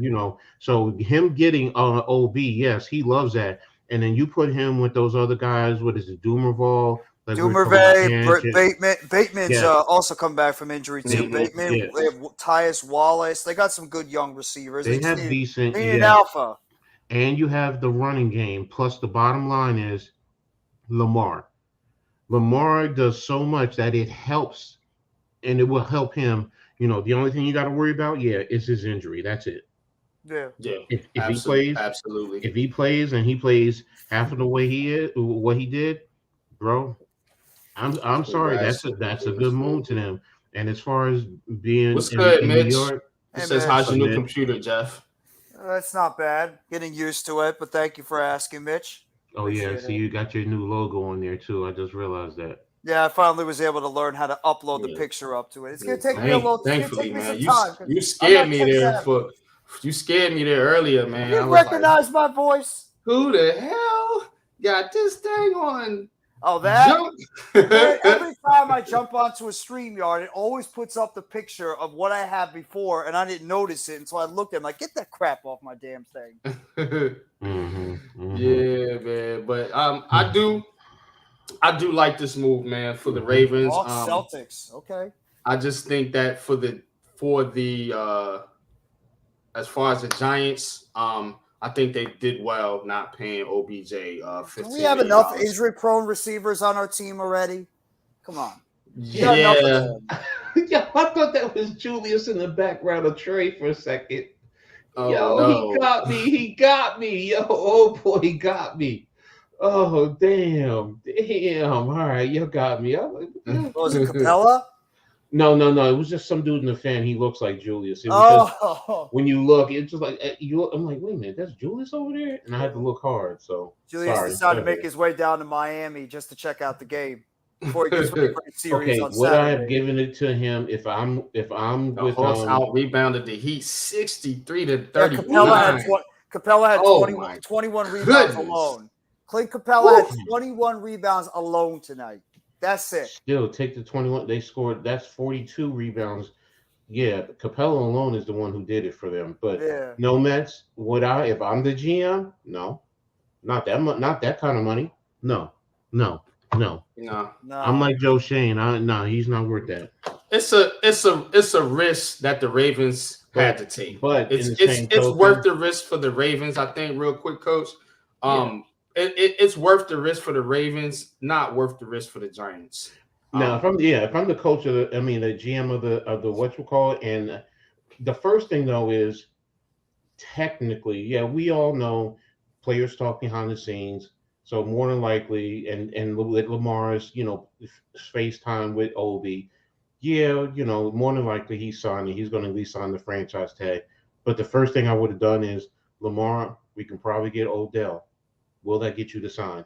so him getting OB, yes, he loves that. And then you put him with those other guys. What is it, Dumerval Like we were talking about Dumervay, Bateman's Yeah. also come back from injury too. Mhm. Bateman, Yeah. they have Tyus Wallace. They got some good young receivers. They just have decent, they need an yeah. alpha. And you have the running game. Plus, the bottom line is Lamar. Lamar does so much that it helps, and it will help him. You know, the only thing you got to worry about, is his injury. That's it. Yeah. Yeah, If he plays, absolutely. if he plays and he plays half of the way what he did, bro, I'm sorry. That's a good move to them. And as far as being What's good, in New Mitch? York, It Hey, says, Mitch. "How's your new Mitch? computer, Jeff?" That's not bad. Getting used to it, but thank you for asking, Mitch. Oh yeah, Appreciate so it. you got your new logo on there too. I just realized that. Yeah, I finally was able to learn how to upload the Yeah. picture up to it. It's gonna take me a little. It's Thankfully, gonna take me man, some time. 'Cause you I'm scared not me tech there savvy. you scared me there earlier, man. You I was like, recognize my voice? who the hell got this thing on? Oh, that. Jump. Man, every time I jump onto a StreamYard, it always puts up the picture of what I had before, and I didn't notice it until I looked at it. I'm like, get that crap off my damn thing. Yeah, man. But I do like this move, man, for the Ravens. Oh, Celtics. Okay. I just think that for the as far as the Giants, I think they did well not paying OBJ $15 Do we have enough injury-prone receivers on our team already? Come on. Yeah. Yeah, I thought that was Julius in the background of Trey for a second. Oh, Yo, no. He got me. Yo, oh boy, he got me. Oh, damn. All right, you got me. Was it Capella? No. It was just some dude in the fan. He looks like Julius. It was just, when you look, it's just like I'm like, wait a minute, that's Julius over there, and I had to look hard. So Julius decided to make his way down to Miami just to check out the game before he gets ready for the series on would Saturday. I have given it to him if I'm the with Hawks out rebounded the Heat 63 to 30. Capella had 21 rebounds alone. Clint Capella had 21 rebounds alone tonight. That's it. Still take the 21. They scored. That's 42 rebounds. Yeah, Capella alone is the one who did it for them. But no Mets. Would I, if I'm the GM? No, not that kind of money. No. I'm like Joe Shane. He's not worth that. It's a risk that the Ravens had to take. But it's worth the risk for the Ravens. I think, real quick, Coach. It's worth the risk for the Ravens, not worth the risk for the Giants. Now, if I'm the coach of the GM of the what you call it, and the first thing though is technically, we all know players talk behind the scenes, so more than likely, and with Lamar's FaceTime with Obi, more than likely he's signing. He's going to at least sign the franchise tag. But the first thing I would have done is, Lamar, we can probably get Odell. Will that get you to sign?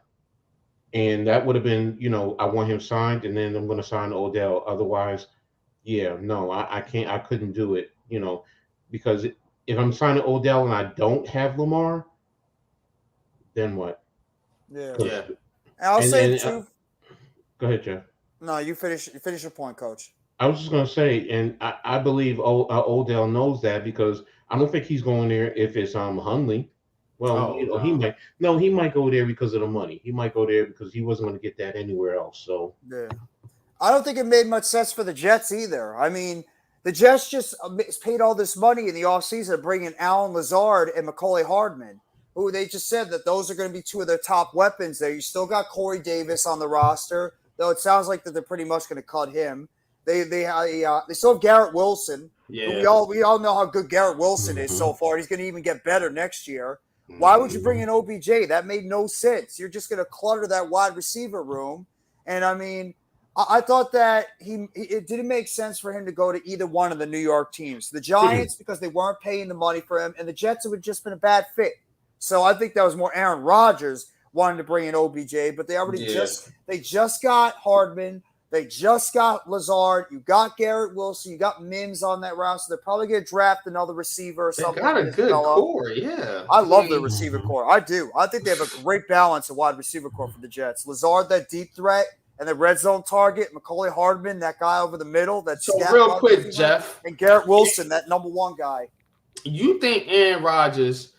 And that would have been, I want him signed, and then I'm going to sign Odell. Otherwise, I can't. I couldn't do it, because if I'm signing Odell and I don't have Lamar, then what? Yeah. I'll say the truth. Go ahead, Jeff. No, you finish your point, Coach. I was just going to say, and I believe Odell knows that, because I don't think he's going there if it's Hundley. Well, he might. No, he might go there because of the money. He might go there because he wasn't going to get that anywhere else. So I don't think it made much sense for the Jets either. I mean, the Jets just paid all this money in the offseason to bring in Alan Lazard and Macaulay Hardman, who they just said that those are going to be two of their top weapons there. You still got Corey Davis on the roster, though it sounds like that they're pretty much going to cut him. They still have Garrett Wilson. Yeah. We all know how good Garrett Wilson is so far. He's going to even get better next year. Why would you bring in OBJ? That made no sense. You're just going to clutter that wide receiver room. And, I mean, I thought that it didn't make sense for him to go to either one of the New York teams. The Giants, because they weren't paying the money for him, and the Jets, it would just been a bad fit. So I think that was more Aaron Rodgers wanting to bring in OBJ, but they already just got Hardman. They just got Lazard. You got Garrett Wilson. You got Mims on that roster. They're probably going to draft another receiver or something. They got a good core, yeah. I love their receiver core. I do. I think they have a great balance of wide receiver core for the Jets. Lazard, that deep threat, and the red zone target. Macaulay Hardman, that guy over the middle. That's real quick, Jeff. And Garrett Wilson, that number one guy. You think Aaron Rodgers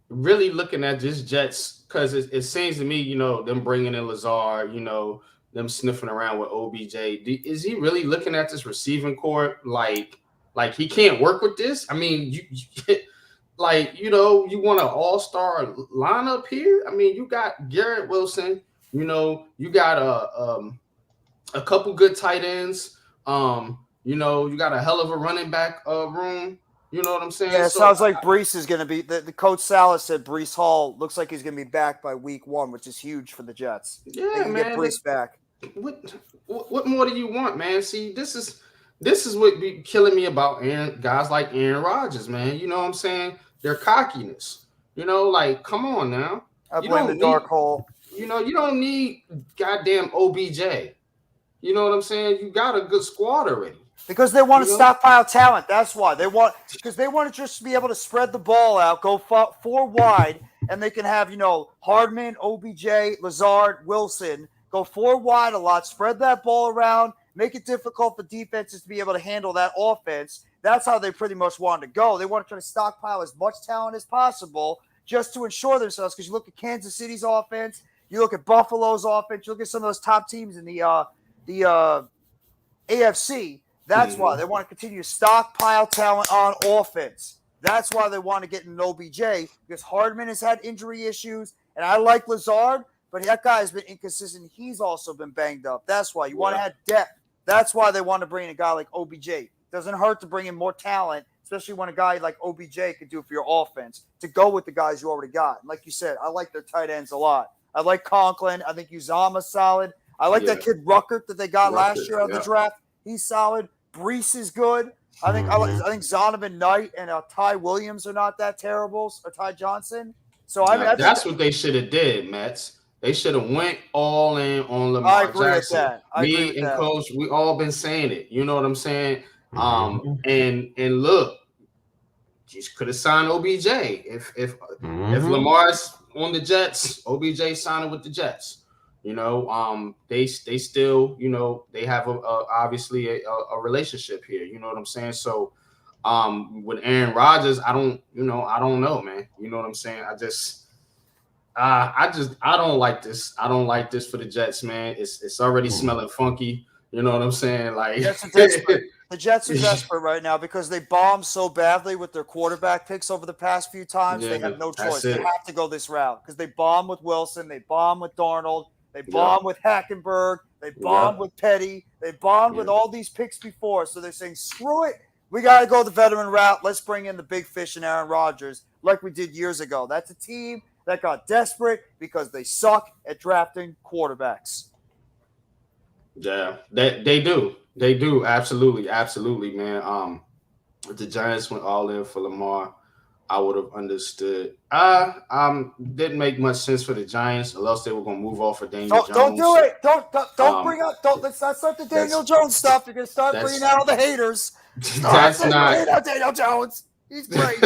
really looking at this Jets, because it seems to me, them bringing in Lazard, them sniffing around with OBJ. Is he really looking at this receiving court like he can't work with this? I mean, like you want an all-star lineup here. I mean, you got Garrett Wilson. You got a couple good tight ends. You got a hell of a running back room. You know what I'm saying? Yeah, it So sounds like Brees is going to be. The coach Salah said Brees Hall looks like he's going to be back by week 1, which is huge for the Jets. yeah, They can get man. Brees back. What more do you want, man? See, this is what be killing me about guys like Aaron Rodgers, man. You know what I'm saying? Their cockiness. Like, come on now. I You blame the don't dark need, hole. you don't need goddamn OBJ. You know what I'm saying? You got a good squad already. Because they want to You know? stockpile talent. That's why they want to just be able to spread the ball out, go 4 wide, and they can have Hardman, OBJ, Lazard, Wilson go 4 wide a lot, spread that ball around, make it difficult for defenses to be able to handle that offense. That's how they pretty much want to go. They want to try to stockpile as much talent as possible just to ensure themselves. Because you look at Kansas City's offense, you look at Buffalo's offense, you look at some of those top teams in the AFC. That's why they want to continue to stockpile talent on offense. That's why they want to get an OBJ, because Hardman has had injury issues, and I like Lazard, but that guy's been inconsistent. He's also been banged up. That's why you want to have depth. That's why they want to bring in a guy like OBJ. Doesn't hurt to bring in more talent, especially when a guy like OBJ could do it for your offense, to go with the guys you already got. And like you said, I like their tight ends a lot. I like Conklin. I think Uzama's solid. I like that kid Ruckert that they got last year out of the draft. He's solid. Brees is good. I think Zonovan Knight and Ty Williams are not that terrible, or Ty Johnson. So that's what they should have did, Mets. They should have went all in on Lamar Jackson. Me and Coach, we all been saying it. You know what I'm saying? And look, you could have signed OBJ if Lamar's on the Jets, OBJ signing with the Jets. They still, they have obviously a relationship here. You know what I'm saying? So, with Aaron Rodgers, I don't know, man. You know what I'm saying? I don't like this. I don't like this for the Jets, man. It's already smelling funky. You know what I'm saying? Like, the Jets are desperate right now because they bombed so badly with their quarterback picks over the past few times. They have no choice. They have to go this route because they bombed with Wilson. They bombed with Darnold. They bombed with Hackenberg. They bombed with Petty. They bombed with all these picks before. So they're saying, screw it. We got to go the veteran route. Let's bring in the big fish in Aaron Rodgers like we did years ago. That's a team that got desperate because they suck at drafting quarterbacks. Yeah, they do. They do. Absolutely, man. If the Giants went all in for Lamar, I would have understood. Didn't make much sense for the Giants unless they were going to move off for Daniel Jones. Don't do it. Don't bring up. Let's not start the Daniel Jones stuff. You're going to start bringing out all the haters. That's not Daniel Jones. He's great.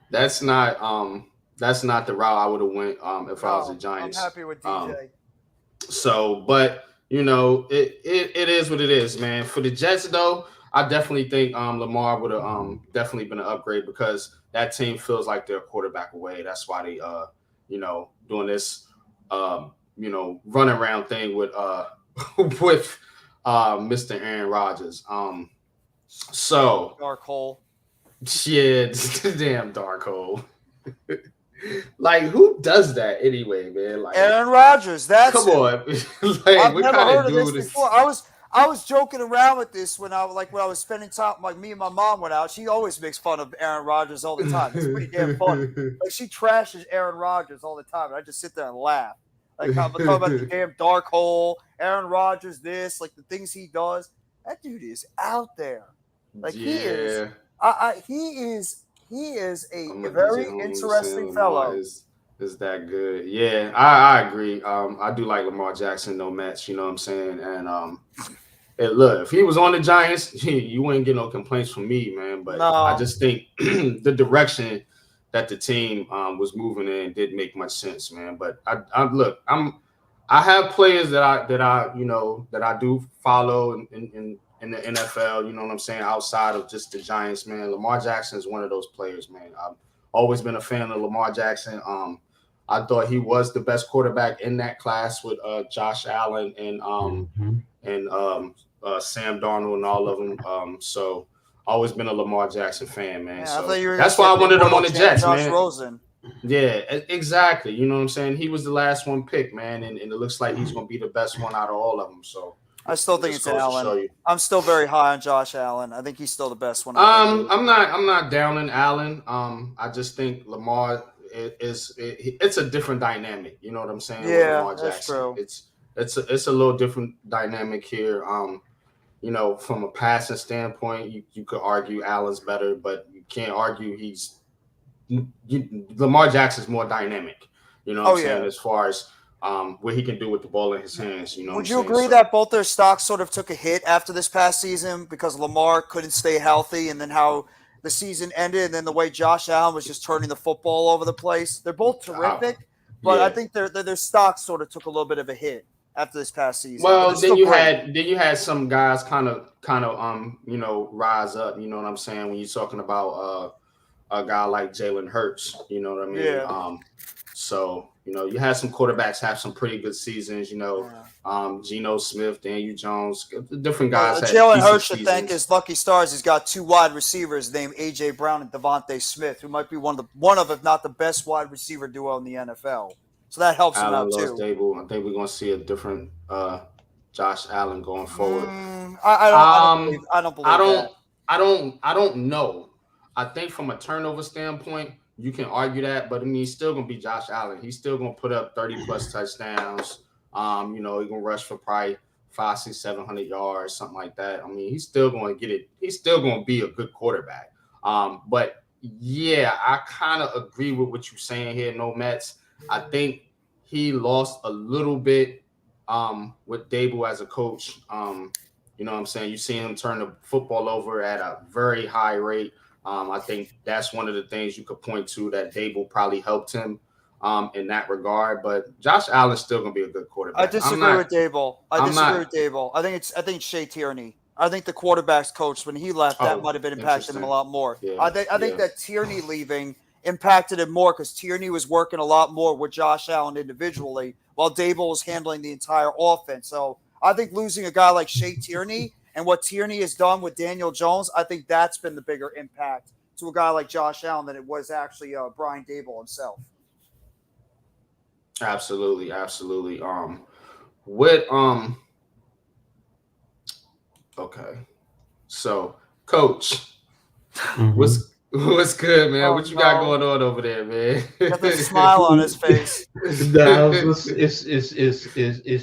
That's not the route I would have went if I was the Giants. I'm happy with DJ. But it is what it is, man. For the Jets, though, I definitely think Lamar would have definitely been an upgrade because that team feels like they're a quarterback away. That's why they doing this run around thing with with Mr. Aaron Rodgers. So dark hole. Yeah, damn dark hole. Like, who does that anyway, man? Like Aaron Rodgers. Come on. I've never heard of this before. I was joking around with this when I was spending time. Like, me and my mom went out. She always makes fun of Aaron Rodgers all the time. It's pretty damn funny. Like, she trashes Aaron Rodgers all the time, and I just sit there and laugh. Like, I'm talking about the damn dark hole, Aaron Rodgers, this, like the things he does. That dude is out there. Like, he is. He is a very interesting fellow. Is that good? Yeah, I agree. I do like Lamar Jackson, no match. You know what I'm saying? And look, if he was on the Giants, you wouldn't get no complaints from me, man. But I just think the direction that the team was moving in didn't make much sense, man. But I have players that I do follow in the NFL, you know what I'm saying, outside of just the Giants, man. Lamar Jackson is one of those players, man. I've always been a fan of Lamar Jackson. I thought he was the best quarterback in that class with Josh Allen and Sam Darnold and all of them. So always been a Lamar Jackson fan, man. Yeah, I thought So you were going to that's say why I the wanted him immortal on the champ, Jets, Josh man. Rosen. Yeah, exactly. You know what I'm saying? He was the last one picked, man, and it looks like he's going to be the best one out of all of them. So I still think it's goes to Allen. show you. I'm still very high on Josh Allen. I think he's still the best one. Out I'm not downing Allen. I just think Lamar it's a different dynamic. You know what I'm saying? With Yeah, Lamar that's Jackson, true. it's a little different dynamic here. You know, from a passing standpoint, you could argue Allen's better, but you can't argue Lamar Jackson's more dynamic. You know what I'm saying? As far as what he can do with the ball in his hands. You know Would what you I'm saying? agree that both their stocks sort of took a hit after this past season because Lamar couldn't stay healthy, and then how the season ended, and then the way Josh Allen was just turning the football over the place? They're both terrific, but I think their stocks sort of took a little bit of a hit after this past season. Well, then you had some guys kind of you know, rise up. You know what I'm saying? When you're talking about a guy like Jalen Hurts, you know what I mean? Yeah. So you know, you had some quarterbacks have some pretty good seasons. You know, Geno Smith, Daniel Jones, different guys. Jalen Hurts should thank his lucky stars. He's got two wide receivers named AJ Brown and Devontae Smith, who might be one of if not the best wide receiver duo in the NFL. So that helps him out too. Dable. I think we're gonna see a different Josh Allen going forward. I don't believe that. I don't know. I think from a turnover standpoint, you can argue that, but I mean, he's still gonna be Josh Allen. He's still gonna put up 30 plus touchdowns. You know, he's gonna rush for probably 500, 600, 700 yards, something like that. I mean, he's still gonna get it. He's still gonna be a good quarterback. But yeah, I kind of agree with what you're saying here, No Mets. I think he lost a little bit with Dable as a coach. You know what I'm saying? You see him turn the football over at a very high rate. I think that's one of the things you could point to that Dable probably helped him in that regard. But Josh Allen's still going to be a good quarterback. I disagree with Dable. I think it's Shea Tierney. I think the quarterback's coach, when he left, that might have been impacting him a lot more. Yeah, I think that Tierney leaving impacted him more because Tierney was working a lot more with Josh Allen individually while Dable was handling the entire offense. So I think losing a guy like Shea Tierney and what Tierney has done with Daniel Jones, I think that's been the bigger impact to a guy like Josh Allen than it was actually Brian Dable himself. Absolutely. Okay. So, Coach, what's good, man? What you got going on over there, man? Got this smile on his face. It's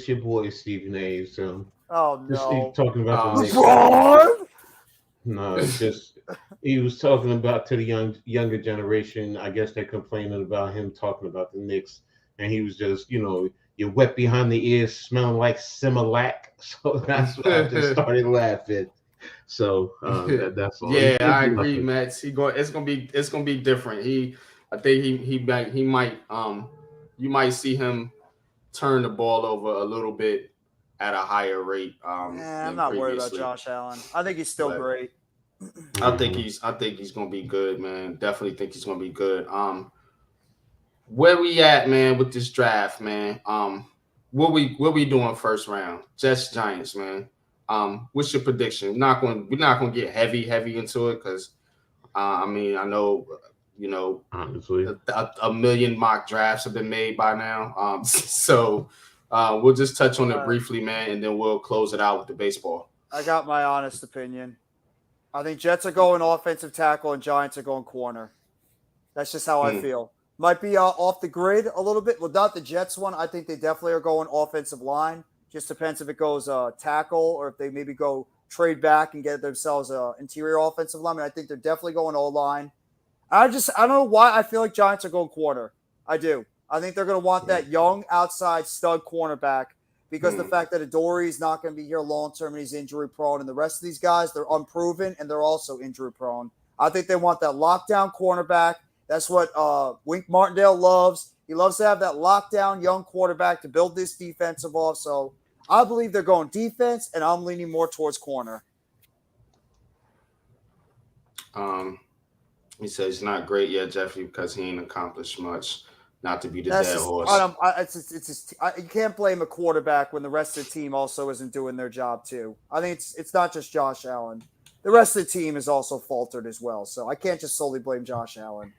your boy Stephen A. So no, talking about the Knicks. No, it's just he was talking about to the younger generation. I guess they're complaining about him talking about the Knicks, and he was just, you know, you're wet behind the ears, smelling like Similac. So that's why I just started laughing. So that's all. Yeah, I agree, Matt. It's gonna be different. I think he might you might see him turn the ball over a little bit at a higher rate. I'm not worried about Josh Allen. I think he's still great. I think he's gonna be good, man. Definitely think he's gonna be good. Where we at, man, with this draft, man? What we doing first round? Jets, Giants, man. What's your prediction? We're not gonna get heavy into it because I mean, I know, you know, honestly, a million mock drafts have been made by now. So we'll just touch on it briefly, man, and then we'll close it out with the baseball. I got my honest opinion. I think Jets are going offensive tackle and Giants are going corner. That's just how I feel. Might be off the grid a little bit. Well, not the Jets one. I think they definitely are going offensive line. Just depends if it goes tackle or if they maybe go trade back and get themselves an interior offensive lineman. I think they're definitely going O-line. I don't know why I feel like Giants are going corner. I do. I think they're going to want that young outside stud cornerback because the fact that Adoree is not going to be here long term and he's injury prone, and the rest of these guys, they're unproven and they're also injury prone. I think they want that lockdown cornerback. That's what Wink Martindale loves. He loves to have that lockdown young quarterback to build this defensive off. So I believe they're going defense, and I'm leaning more towards corner. He says he's not great yet, Jeffrey, because he ain't accomplished much. not to be the That's dead just, horse. you can't blame a quarterback when the rest of the team also isn't doing their job too. I think it's not just Josh Allen. The rest of the team is also faltered as well. So I can't just solely blame Josh Allen.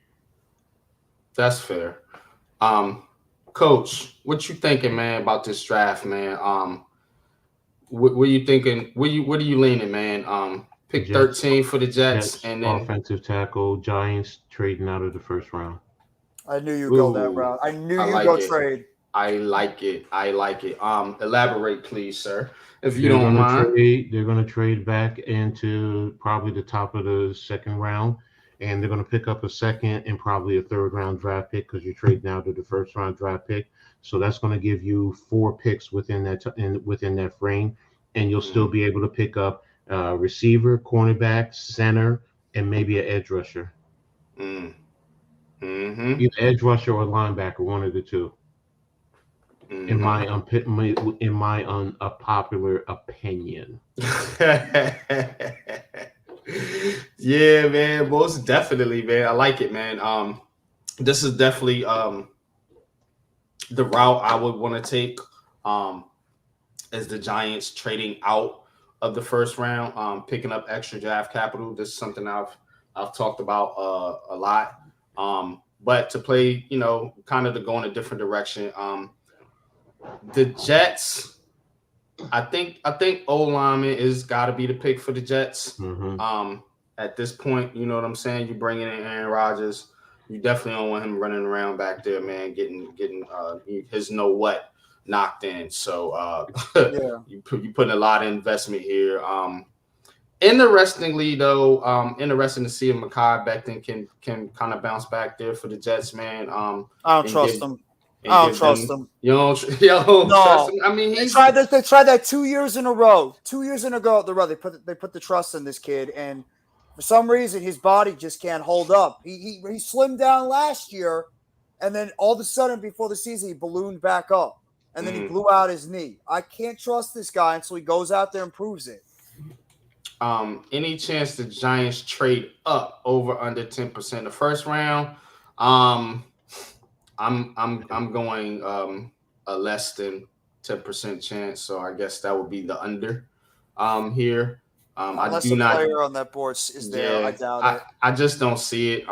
That's fair. Coach, what you thinking, man, about this draft, man? What are you thinking? What are you leaning, man? Pick Jets, 13 for the Jets, Jets and then offensive tackle, Giants trading out of the first round. I knew you'd go that ooh, route. I knew I you'd like go it. trade. I like it. Elaborate, please, sir, if you They're don't gonna mind. trade. They're gonna trade back into probably the top of the second round, and they're gonna pick up a second and probably a third round draft pick because you're trading out to the first round draft pick. So that's gonna give you 4 picks within within that frame, and you'll still be able to pick up receiver, cornerback, center, and maybe an edge rusher. Mm-hmm. Either edge rusher or linebacker, one of the two. In my unpopular opinion. Yeah, man, most definitely, man. I like it, man. This is definitely the route I would want to take. As the Giants trading out of the first round, picking up extra draft capital. This is something I've talked about a lot. But to play, kind of to go in a different direction. The Jets, I think O lineman is got to be the pick for the Jets. Mm-hmm. At this point, you know what I'm saying. You bringing in Aaron Rodgers, you definitely don't want him running around back there, man, getting his know what knocked in. So Yeah. you putting a lot of investment here. Interestingly, though, interesting to see if Mekhi Becton can kind of bounce back there for the Jets, man. I don't trust him. And I don't give trust them, him. you don't trust him. I mean, They tried that 2 years in a row. 2 years in a row, they put the trust in this kid, and for some reason his body just can't hold up. He slimmed down last year, and then all of a sudden before the season he ballooned back up, and then he blew out his knee. I can't trust this guy until he goes out there and proves it. Any chance the Giants trade up over under 10% the first round? I'm going a less than 10% chance, so I guess that would be the under here. Unless I do a not player on that board is there, I doubt it. I just don't see it.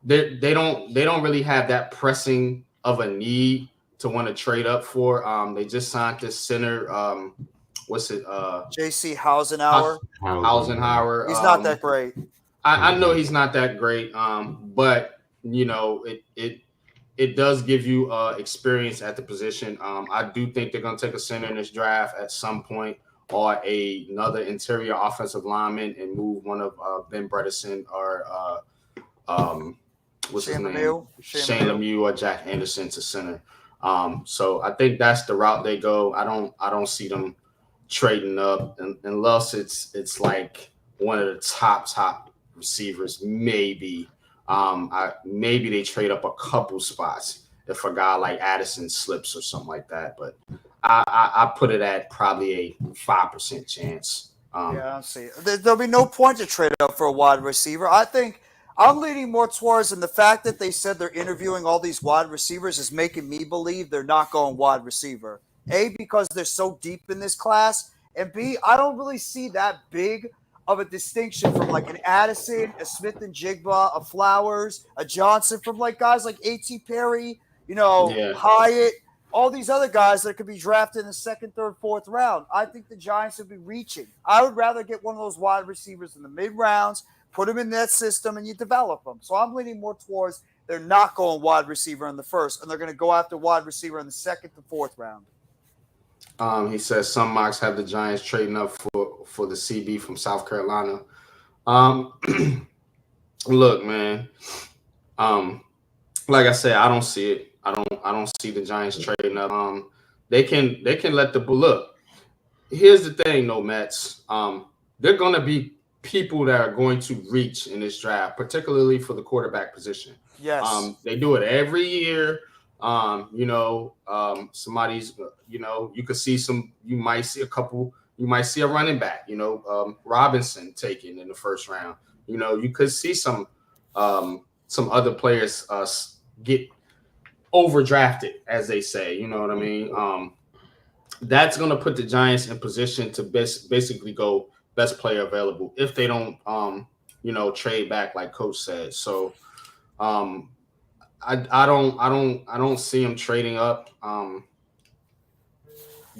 They don't really have that pressing of a need to want to trade up for. They just signed this center. What's it? J.C. Hausenauer. Hausenauer. He's not that great. I know he's not that great. But it does give you experience at the position. I do think they're going to take a center in this draft at some point, or another interior offensive lineman, and move one of Ben Bredesen or what's his name? Shane Lemieux or Jack Anderson to center. So I think that's the route they go. I don't see them trading up unless it's like one of the top receivers, maybe. Maybe they trade up a couple spots if a guy like Addison slips or something like that. But I put it at probably a 5% chance. Yeah, I see. There'll be no point to trade up for a wide receiver. I think I'm leaning more towards, and the fact that they said they're interviewing all these wide receivers is making me believe they're not going wide receiver. A, because they're so deep in this class, and B, I don't really see that big of a distinction from like an Addison, a Smith and Jigba, a Flowers, a Johnson, from like guys like A.T. Perry, Hyatt, all these other guys that could be drafted in the second, third, fourth round. I think the Giants would be reaching. I would rather get one of those wide receivers in the mid rounds, put them in that system, and you develop them. So I'm leaning more towards they're not going wide receiver in the first, and they're going to go after wide receiver in the second to fourth round. He says some mocks have the Giants trading up for the CB from South Carolina. Look, man. Like I said, I don't see it. I don't see the Giants trading up. They can let the look. Here's the thing, though, Mets. They're gonna be people that are going to reach in this draft, particularly for the quarterback position. Yes. They do it every year. Somebody's, you could see you might see a couple, you might see a running back, Robinson taken in the first round. You could see some other players get overdrafted, as they say. You know what I mean? That's going to put the Giants in position to basically go best player available if they don't, trade back like Coach said. So, I don't see him trading up.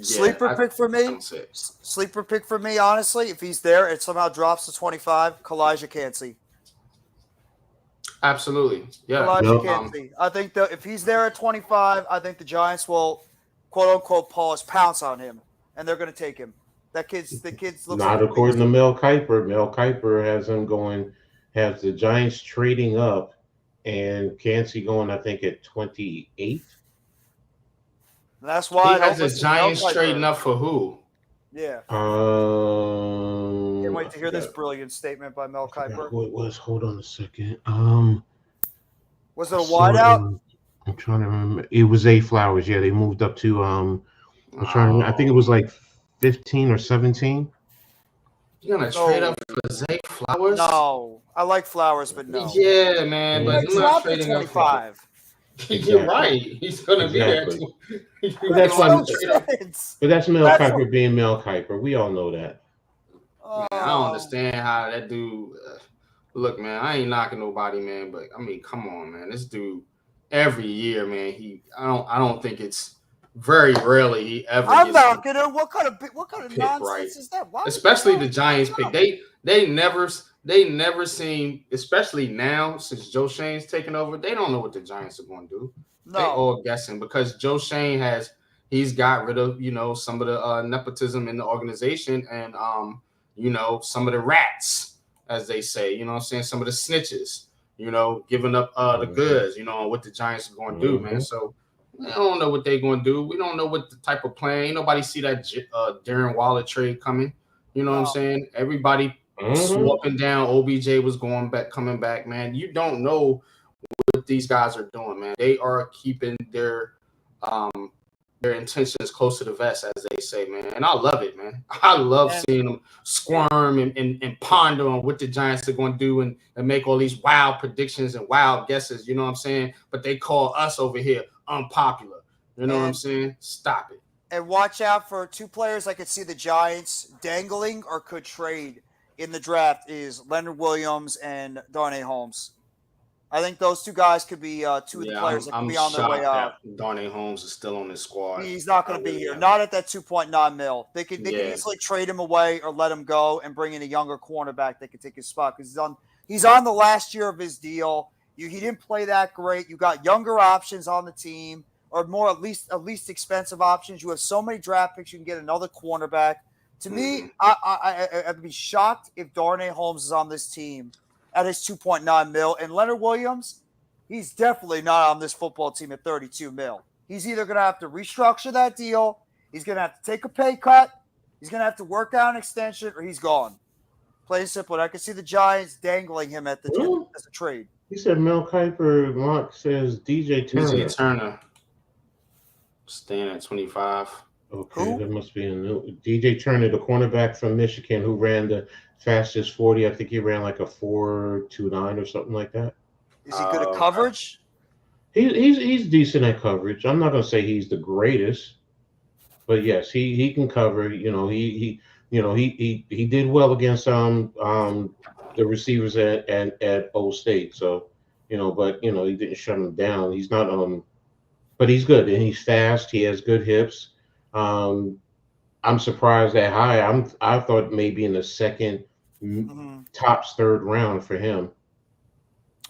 Sleeper pick for me. Sleeper pick for me. Honestly, if he's there, it somehow drops to 25. Kalijah Cansey. Absolutely, yeah. Kalijah Cansey. I think that if he's there at 25, I think the Giants will, quote unquote, pounce on him, and they're going to take him. The kid's looks not like according to Mel Kiper. Mel Kiper has the Giants trading up, and Cansey going, I think, at 28. That's why he has the Giants trading up for who? Yeah. Can't wait to hear this brilliant statement by Mel Kiper. Who it was? Hold on a second. Was it a wideout? I'm trying to remember. It was Zay Flowers. Yeah, they moved up to I'm trying to remember. I think it was like 15 or 17. You're gonna trade up for Zay Flowers? No, I like Flowers, but no. Yeah, man, but he's not trading 25. You're right. He's gonna be there. But that's Mel Kiper being Mel Kiper. We all know that. Man, I don't understand how that dude. Look, man, I ain't knocking nobody, man, but I mean, come on, man. This dude, every year, man. I don't think it's very rarely he ever. I'm knocking him. What kind of nonsense right. is that? Especially the Giants pick. They never seem, especially now since Joe Shane's taken over, they don't know what the Giants are going to do. No. They all guessing because Joe Shane he's got rid of, some of the nepotism in the organization and, some of the rats, as they say, some of the snitches, giving up the goods, what the Giants are going to do, man. So we don't know what they're going to do. We don't know what the type of plan. Ain't nobody see that Darren Waller trade coming. You know what I'm saying? Everybody swapping down. OBJ was coming back, man. You don't know what these guys are doing, man. They are keeping their intentions close to the vest, as they say, man. And I love it, man. I love seeing them squirm and ponder on what the Giants are going to do and make all these wild predictions and wild guesses, you know what I'm saying? But they call us over here unpopular. You know what I'm saying? Stop it. And watch out for two players I could see the Giants dangling or could trade in the draft is Leonard Williams and Darnay Holmes. I think those two guys could be two of the players that could be on their way out. Darnay Holmes is still on this squad. He's not going to be here. Not at that $2.9 million. They could easily trade him away or let him go and bring in a younger cornerback that could take his spot because he's on the last year of his deal. He didn't play that great. You got younger options on the team. Or more at least expensive options. You have so many draft picks. You can get another cornerback. To me, I'd be shocked if Darnay Holmes is on this team at his $2.9 million. And Leonard Williams, he's definitely not on this football team at $32 million. He's either going to have to restructure that deal, he's going to have to take a pay cut, he's going to have to work out an extension, or he's gone. Plain and simple. And I can see the Giants dangling him at the as a trade. He said Mel Kiper. Mark says DJ Turner. DJ Turner. Staying at 25. Okay, that must be a new DJ Turner, the cornerback from Michigan, who ran the fastest 40. I think he ran like a 4.29 or something like that. Is he good at coverage? He's decent at coverage. I'm not gonna say he's the greatest, but yes, he can cover. He did well against the receivers at Old State. So but he didn't shut him down. He's not but he's good and he's fast. He has good hips. I'm surprised that high. I thought maybe in the second, tops third round for him.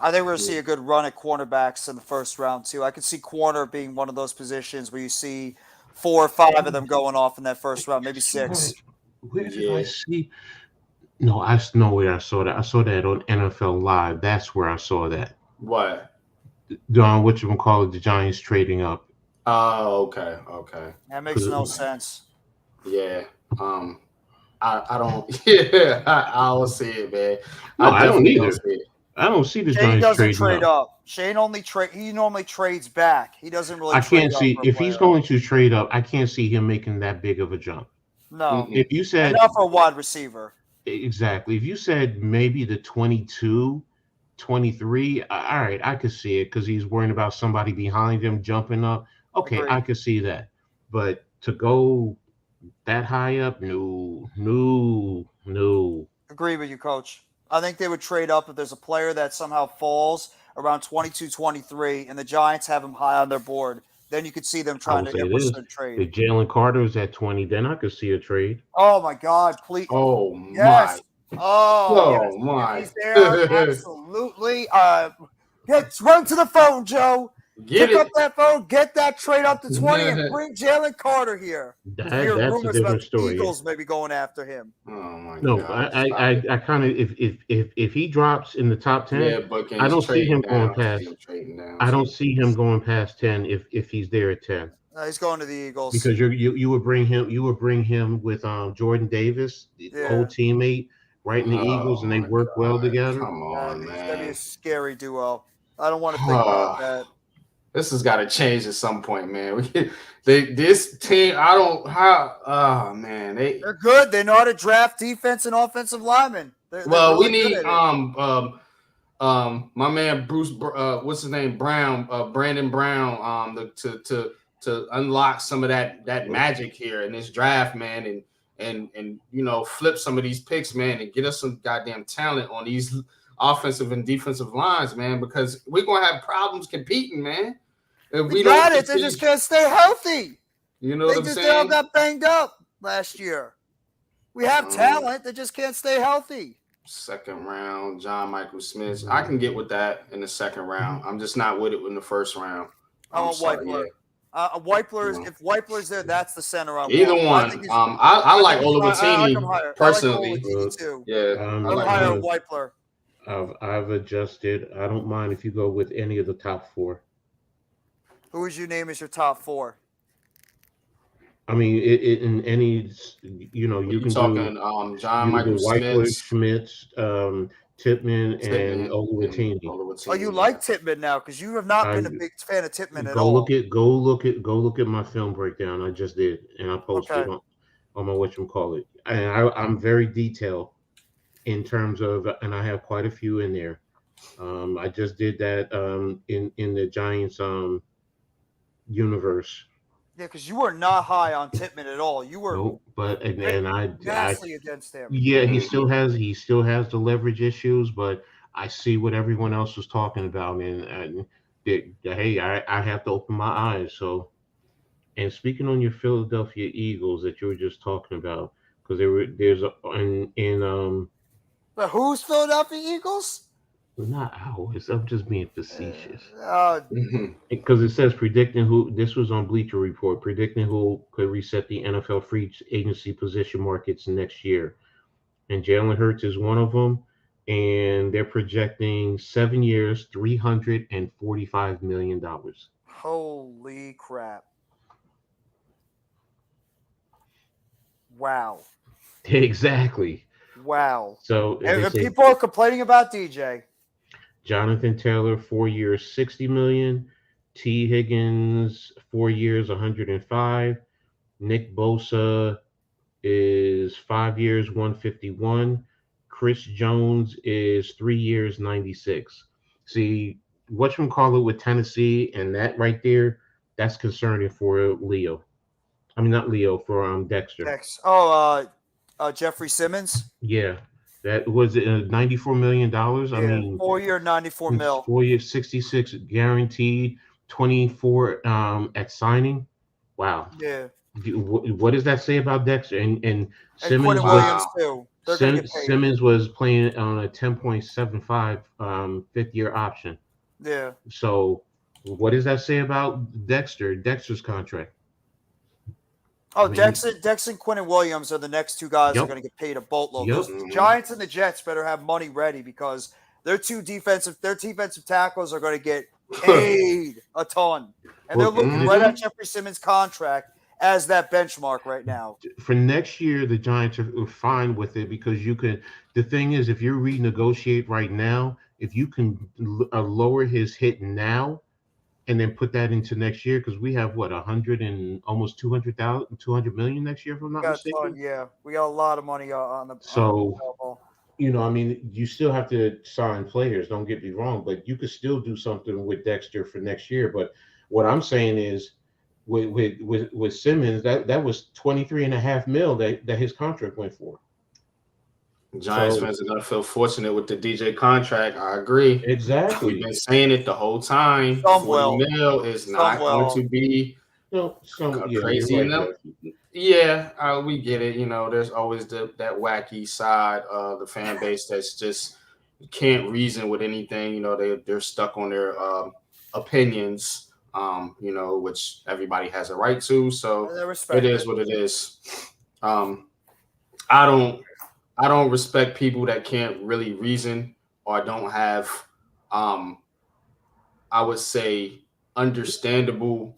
I think we're going to see a good run at cornerbacks in the first round too. I could see corner being one of those positions where you see 4 or 5 of them going off in that first round, maybe 6. Where did I see? No, I know where I saw that. I saw that on NFL Live. That's where I saw that. What? The Giants trading up. Oh, okay. That makes no sense. Yeah. I don't. Yeah, I don't see it, man. No, I don't either. I don't see the Giants doesn't trading trade up. Shane he normally trades back. He doesn't really. I can't see if he's going to trade up. I can't see him making that big of a jump. No. If you said enough for a wide receiver. Exactly. If you said maybe the 22 23. All right, I could see it because he's worrying about somebody behind him jumping up. Okay, Agreed. I could see that. But to go that high up, no, no, no. Agree with you, Coach. I think they would trade up if there's a player that somehow falls around 22, 23, and the Giants have him high on their board. Then you could see them I trying will to say ambush this: their trade. if Jalen Carter is at 20, then I could see a trade. Oh my God! Please, Oh my. yes. Oh yes. Oh If my. he's there, absolutely. Run to the phone, Joe. Get Pick up it. that phone, get that trade up to 20, and bring Jalen Carter here. We're hearing That's a rumors about different the story. Eagles maybe going after him. Oh my No, God. I kind of if he drops in the top 10, Yeah, I Bookins don't see him trading going down. past. Trading down. I don't see him going past 10 if he's there at 10. He's going to the Eagles. Because you would bring him with Jordan Davis, the old teammate, right in the Eagles, and they work well together. Come on, It's man. gonna be a scary duo. I don't want to think about that. This has got to change at some point, man. This team, I don't how. Oh man, They're good. They know how to draft defense and offensive linemen. They're we really need good at it. my man Bruce, what's his name, Brown, Brandon Brown, to unlock some of that magic here in this draft, man, and flip some of these picks, man, and get us some goddamn talent on these offensive and defensive lines, man, because we're gonna have problems competing, man. If we got it. They just can't stay healthy. You know what I'm saying? They all got banged up last year. We have talent. They just can't stay healthy. Second round, John Michael Smith. I can get with that in the second round. I'm just not with it in the first round. I want Weipler. If Weipler's there, that's the center. Either one. I like Olavatini personally. I'm higher on Weipler. I've adjusted. I don't mind if you go with any of the top 4. Who would you name as your top 4? I mean, in any, you can talking do John Michael Weipler, Schmitz, Tippmann, and Olavatini. Oh, you like Tippmann now because you have not been a big fan of Tippmann at all. Go look at my film breakdown. I just did, and I posted on my whatchamacallit. And I'm very detailed in terms of, and I have quite a few in there. I just did that in the Giants universe. Yeah, because you were not high on Tippmann at all. You were vastly against him. Yeah, he still has the leverage issues, but I see what everyone else was talking about, and hey, I have to open my eyes. So, and speaking on your Philadelphia Eagles that you were just talking about, because But who's Philadelphia Eagles? Not ours. I'm just being facetious. Because it says predicting who. This was on Bleacher Report. Predicting who could reset the NFL free agency position markets next year, and Jalen Hurts is one of them. And they're projecting 7 years, $345 million. Holy crap! Wow. Exactly. Wow. So and people are complaining about DJ. Jonathan Taylor, 4 years, $60 million. T. Higgins, 4 years, $105. Nick Bosa is 5 years, $151. Chris Jones is 3 years, $96. See, whatchamacallit with Tennessee and that right there, that's concerning for Leo. I mean, not Leo, for Dexter. Jeffrey Simmons? Yeah. That was $94 million. I mean, 4 year, 94 mil. 4 years, 66 guaranteed, 24 at signing. Wow. Yeah. What does that say about Dexter and Simmons? Williams too. Simmons was playing on a 10.75 fifth-year option. Yeah. So, what does that say about Dexter's contract? Oh, Dexter and Quentin Williams are the next two guys that are going to get paid a boatload. The Giants and the Jets better have money ready because their defensive tackles are going to get paid a ton. And they're looking right at Jeffrey Simmons' contract as that benchmark right now. For next year, the Giants are fine with it because you can – the thing is, if you renegotiate right now, if you can lower his hit now – and then put that into next year because we have what 100 and almost 200 million next year, if I'm not mistaken. Yeah, we got a lot of money on the. So, I mean, you still have to sign players. Don't get me wrong, but you could still do something with Dexter for next year. But what I'm saying is, with Simmons, that was 23.5 mil that his contract went for. Giants So fans are gonna feel fortunate with the DJ contract. I agree. We've exactly. been saying it the whole time. Some 40 will. mil is Some not going will. to be Yeah, you're crazy right, enough. Jeff. Yeah, we get it. There's always that wacky side of the fan base that's just can't reason with anything. They're stuck on their opinions. Which everybody has a right to. So They it respect is it. what it is. Um, I don't respect people that can't really reason or don't have I would say understandable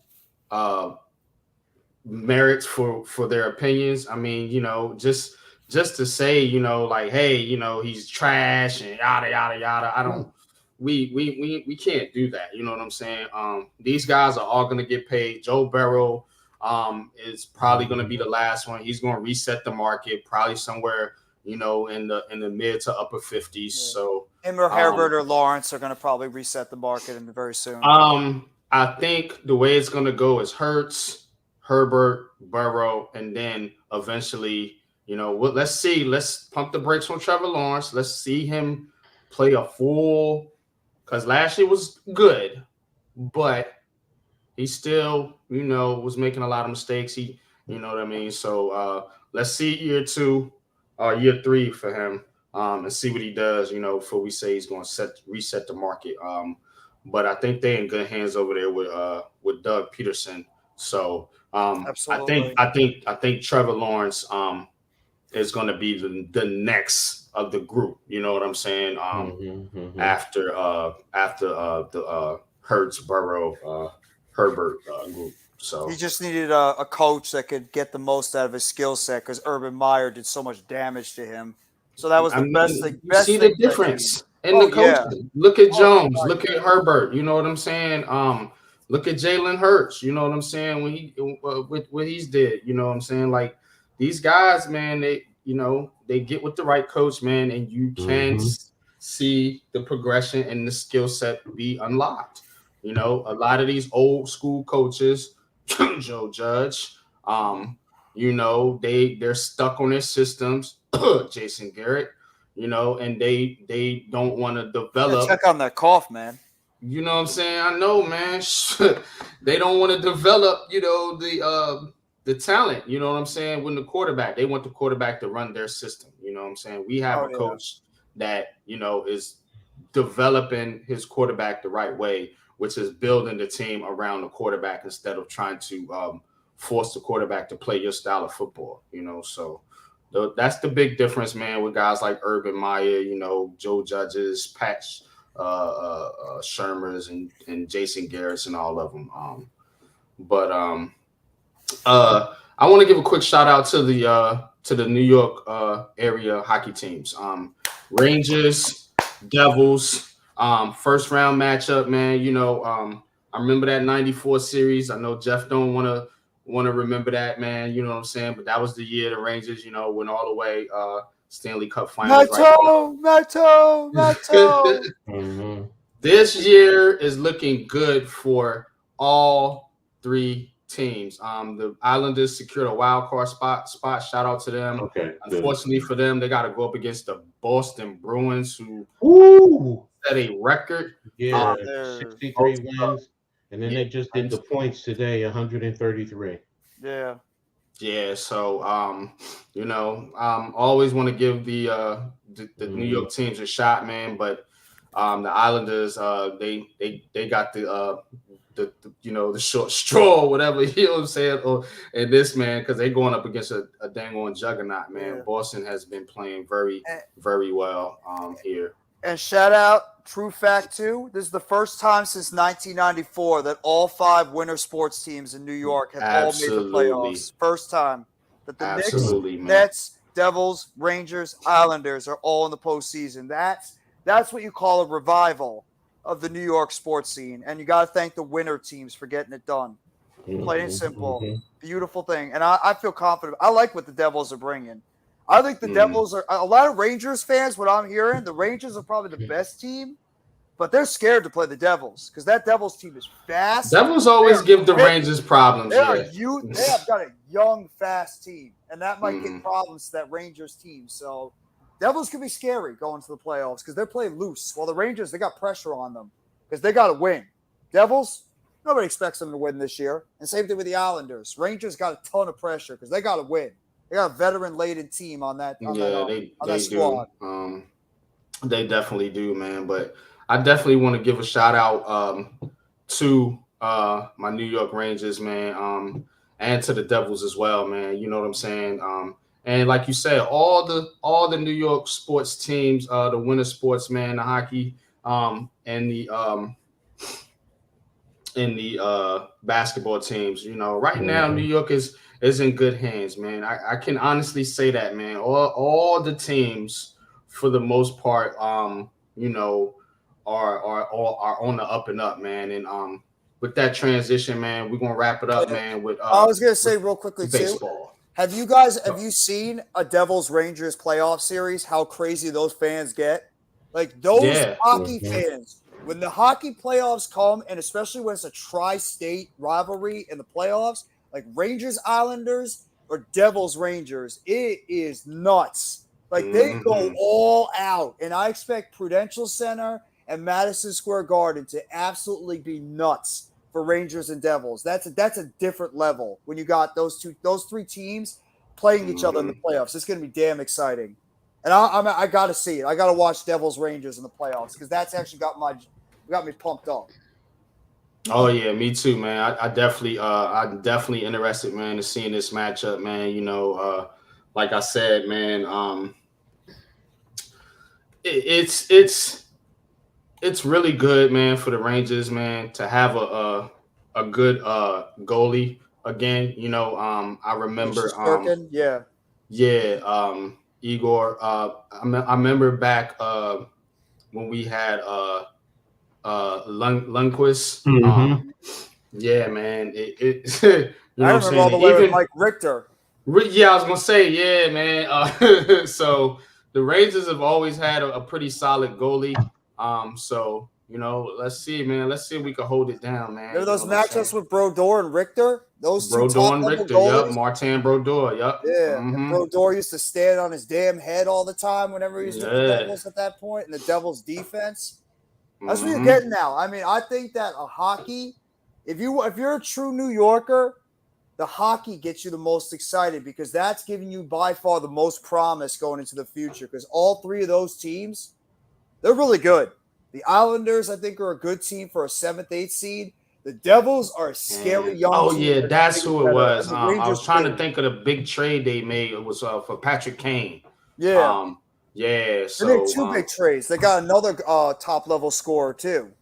uh merits for their opinions. I mean, just to say, like, hey, he's trash and yada yada yada. I don't. We can't do that. You know what I'm saying? These guys are all gonna get paid. Joe Burrow is probably gonna be the last one. He's gonna reset the market, probably somewhere in the mid to upper 50s. Yeah. So Him or Herbert or Lawrence are going to probably reset the market very soon. I think the way it's gonna go is Hurts, Herbert, Burrow, and then eventually, let's see. Let's pump the brakes on Trevor Lawrence. Let's see him play a full. Because last year was good, but he still, was making a lot of mistakes. You know what I mean. So let's see year 2 or year 3 for him, and see what he does. Before we say he's going to reset the market. But I think they're in good hands over there with Doug Peterson. So Absolutely. I think Trevor Lawrence is going to be the next of the group. You know what I'm saying? After the Hurts, Burrow, Herbert group. So he just needed a coach that could get the most out of his skill set because Urban Meyer did so much damage to him. So that was the best thing. You see the difference in the coaching. Look at Jones. Look at Herbert. You know what I'm saying? Look at Jalen Hurts. You know what I'm saying? When he with what he's did. You know what I'm saying? Like these guys, man. They get with the right coach, man, and you can see the progression and the skill set be unlocked. A lot of these old school coaches, Joe Judge, they're stuck on their systems. Jason Garrett, and they don't want to develop. Check on that cough, man. You know what I'm saying? I know, man. They don't want to develop, the talent. You know what I'm saying? When the quarterback, they want the quarterback to run their system. You know what I'm saying? We have a coach that is developing his quarterback the right way, which is building the team around the quarterback instead of trying to force the quarterback to play your style of football. So that's the big difference, man, with guys like Urban Meyer, Joe Judges, Pat Shermers, and Jason Garrett's and all of them. I want to give a quick shout out to the New York area hockey teams. Rangers, Devils, first round matchup, man. I remember that 94 series. I know Jeff don't want to remember that, man. You know what I'm saying? But that was the year the Rangers, went all the way Stanley Cup Finals. Matto. This year is looking good for all 3 teams. The Islanders secured a wild card spot. Shout out to them. Okay. Unfortunately for them, they got to go up against the Boston Bruins, who set a record. Yeah, 63 wins, and then they just did the points today, 133. Yeah. Yeah. So, always want to give the New York teams a shot, man. But the Islanders, they got the short straw, or whatever, you know what I'm saying, and this, man, because they're going up against a dang on juggernaut, man. Yeah. Boston has been playing very, very well here. And shout out, true fact too, this is the first time since 1994 that all 5 winter sports teams in New York have all made the playoffs. First time that the Knicks, Nets, Devils, Rangers, Islanders are all in the postseason. That's what you call a revival of the New York sports scene. And you got to thank the winter teams for getting it done. Plain and simple. Beautiful thing. And I feel confident. I like what the Devils are bringing. I think the Devils are a lot of Rangers fans. What I'm hearing, the Rangers are probably the best team, but they're scared to play the Devils because that Devils team is fast. Devils always give the Rangers problems. They have got a young, fast team, and that might get problems to that Rangers team. So Devils can be scary going to the playoffs because they're playing loose. While the Rangers, they got pressure on them because they got to win. Devils, nobody expects them to win this year. And same thing with the Islanders. Rangers got a ton of pressure because they got to win. They got a veteran-laden team on that squad. They definitely do, man. But I definitely want to give a shout out to my New York Rangers, man, and to the Devils as well, man. You know what I'm saying? And like you said, all the New York sports teams, the winter sports, man, the hockey, and the basketball teams. You know, right now New York is in good hands, man. I can honestly say that, man. All the teams, for the most part, you know, are on the up and up, man. And with that transition, man, we're gonna wrap it up, man. With I was gonna say real quickly baseball. too. Have you seen a Devils Rangers playoff series? How crazy those fans get? Like those hockey fans, when the hockey playoffs come, and especially when it's a tri-state rivalry in the playoffs, like Rangers Islanders or Devils Rangers, it is nuts. Like they go all out, and I expect Prudential Center and Madison Square Garden to absolutely be nuts for Rangers and Devils. That's a different level when you got those three teams playing each other in the playoffs. It's going to be damn exciting, and I got to see it. I got to watch Devils Rangers in the playoffs because that's actually got me pumped up. Oh yeah, me too, man. I'm definitely interested, man, in seeing this matchup, man. You know, like I said, man, it's really good, man, for the Rangers, man, to have a good goalie again. You know, I remember, Igor. I remember back when we had Lundqvist. Yeah, man. It you know I remember all the way with Mike Richter. Yeah, I was gonna say, yeah, man. So the Rangers have always had a pretty solid goalie. So you know, let's see, man. Let's see if we can hold it down, man. Remember those matchups with Brodeur and Richter? Those two Brodeur and Richter, goalies? yep. Martin Brodeur, yep. Yeah, and Brodeur used to stand on his damn head all the time whenever he was with the Devils at that point, and the Devils defense. That's what you're getting now. I mean, I think that a hockey, if you're a true New Yorker, the hockey gets you the most excited because that's giving you by far the most promise going into the future because all three of those teams, they're really good. The Islanders, I think, are a good team for a 7th, 8th seed. The Devils are a scary young team. Oh, yeah, that's who it was. I was trying to think of the big trade they made. It was for Patrick Kane. Yeah. Yeah. So, they made two big trades. They got another top-level scorer, too.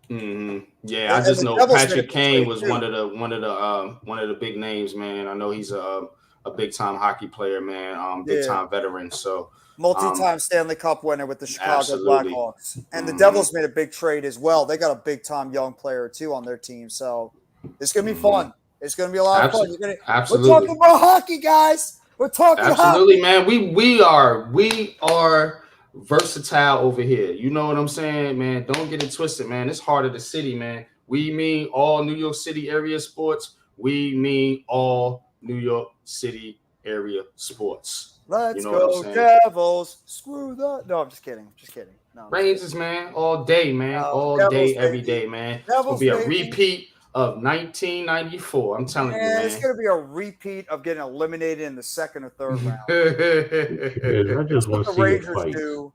Yeah, I just know Patrick Kane was one of the big names, man. I know he's a big-time hockey player, man. Big-time veteran. So multi-time Stanley Cup winner with the Chicago Blackhawks. And the Devils made a big trade as well. They got a big-time young player, too, on their team. So it's going to be fun. It's going to be a lot of fun. Absolutely. We're talking about hockey, guys. We're talking absolutely, hockey. Man. We are versatile over here. You know what I'm saying, man? Don't get it twisted, man. It's heart of the city, man. We mean all New York City area sports. We mean all New York City area sports. Let's go, Devils. Screw that. No, I'm just kidding. No, Rangers, man, all day, man. All day, every day, man. It's going to be a repeat of 1994. I'm telling you, man. It's going to be a repeat of getting eliminated in the second or third round. I just want to see Rangers a fight. Do.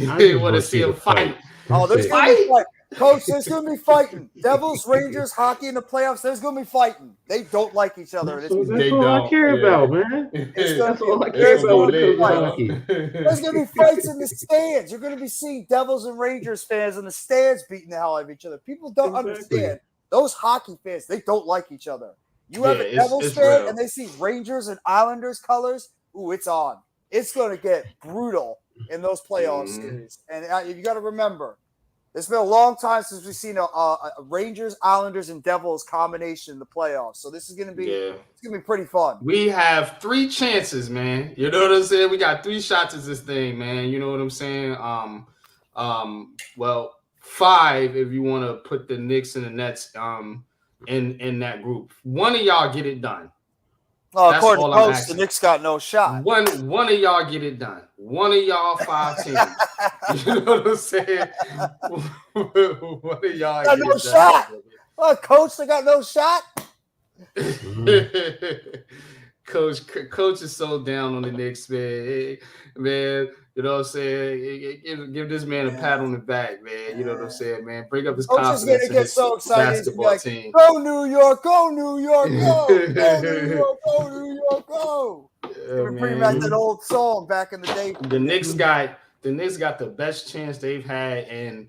I want to see a fight. Oh, there's going to be fight. Coach, there's going to be fighting. Devils, Rangers, hockey in the playoffs, there's going to be fighting. They don't like each other. That's all I care about, man. That's all I care about when it comes to hockey. There's going to be fights in the stands. You're going to be seeing Devils and Rangers fans in the stands beating the hell out of each other. People don't understand. Those hockey fans, they don't like each other. You have a Devils fan and they see Rangers and Islanders colors, ooh, it's on. It's going to get brutal in those playoff series. And you got to remember, It's been a long time since we've seen a Rangers, Islanders, and Devils combination in the playoffs. So this is gonna be it's gonna be pretty fun. We have 3 chances, man. You know what I'm saying? We got 3 shots at this thing, man. You know what I'm saying? Well, 5 if you want to put the Knicks and the Nets in that group. One of y'all get it done. That's according to Coach, the Knicks got no shot. One of y'all get it done. One of y'all 5 teams. You know what I'm saying? One of y'all got no shot. Oh, Coach, they got no shot. Coach is so down on the Knicks, man. You know what I'm saying? Give this man a pat on the back, man. You know what I'm saying, man? Bring up his confidence. Coach is gonna get so excited. Basketball team. Go New York, go New York, go! Go New York, go New York, go! We're pretty much that old song back in the day. The Knicks got the best chance they've had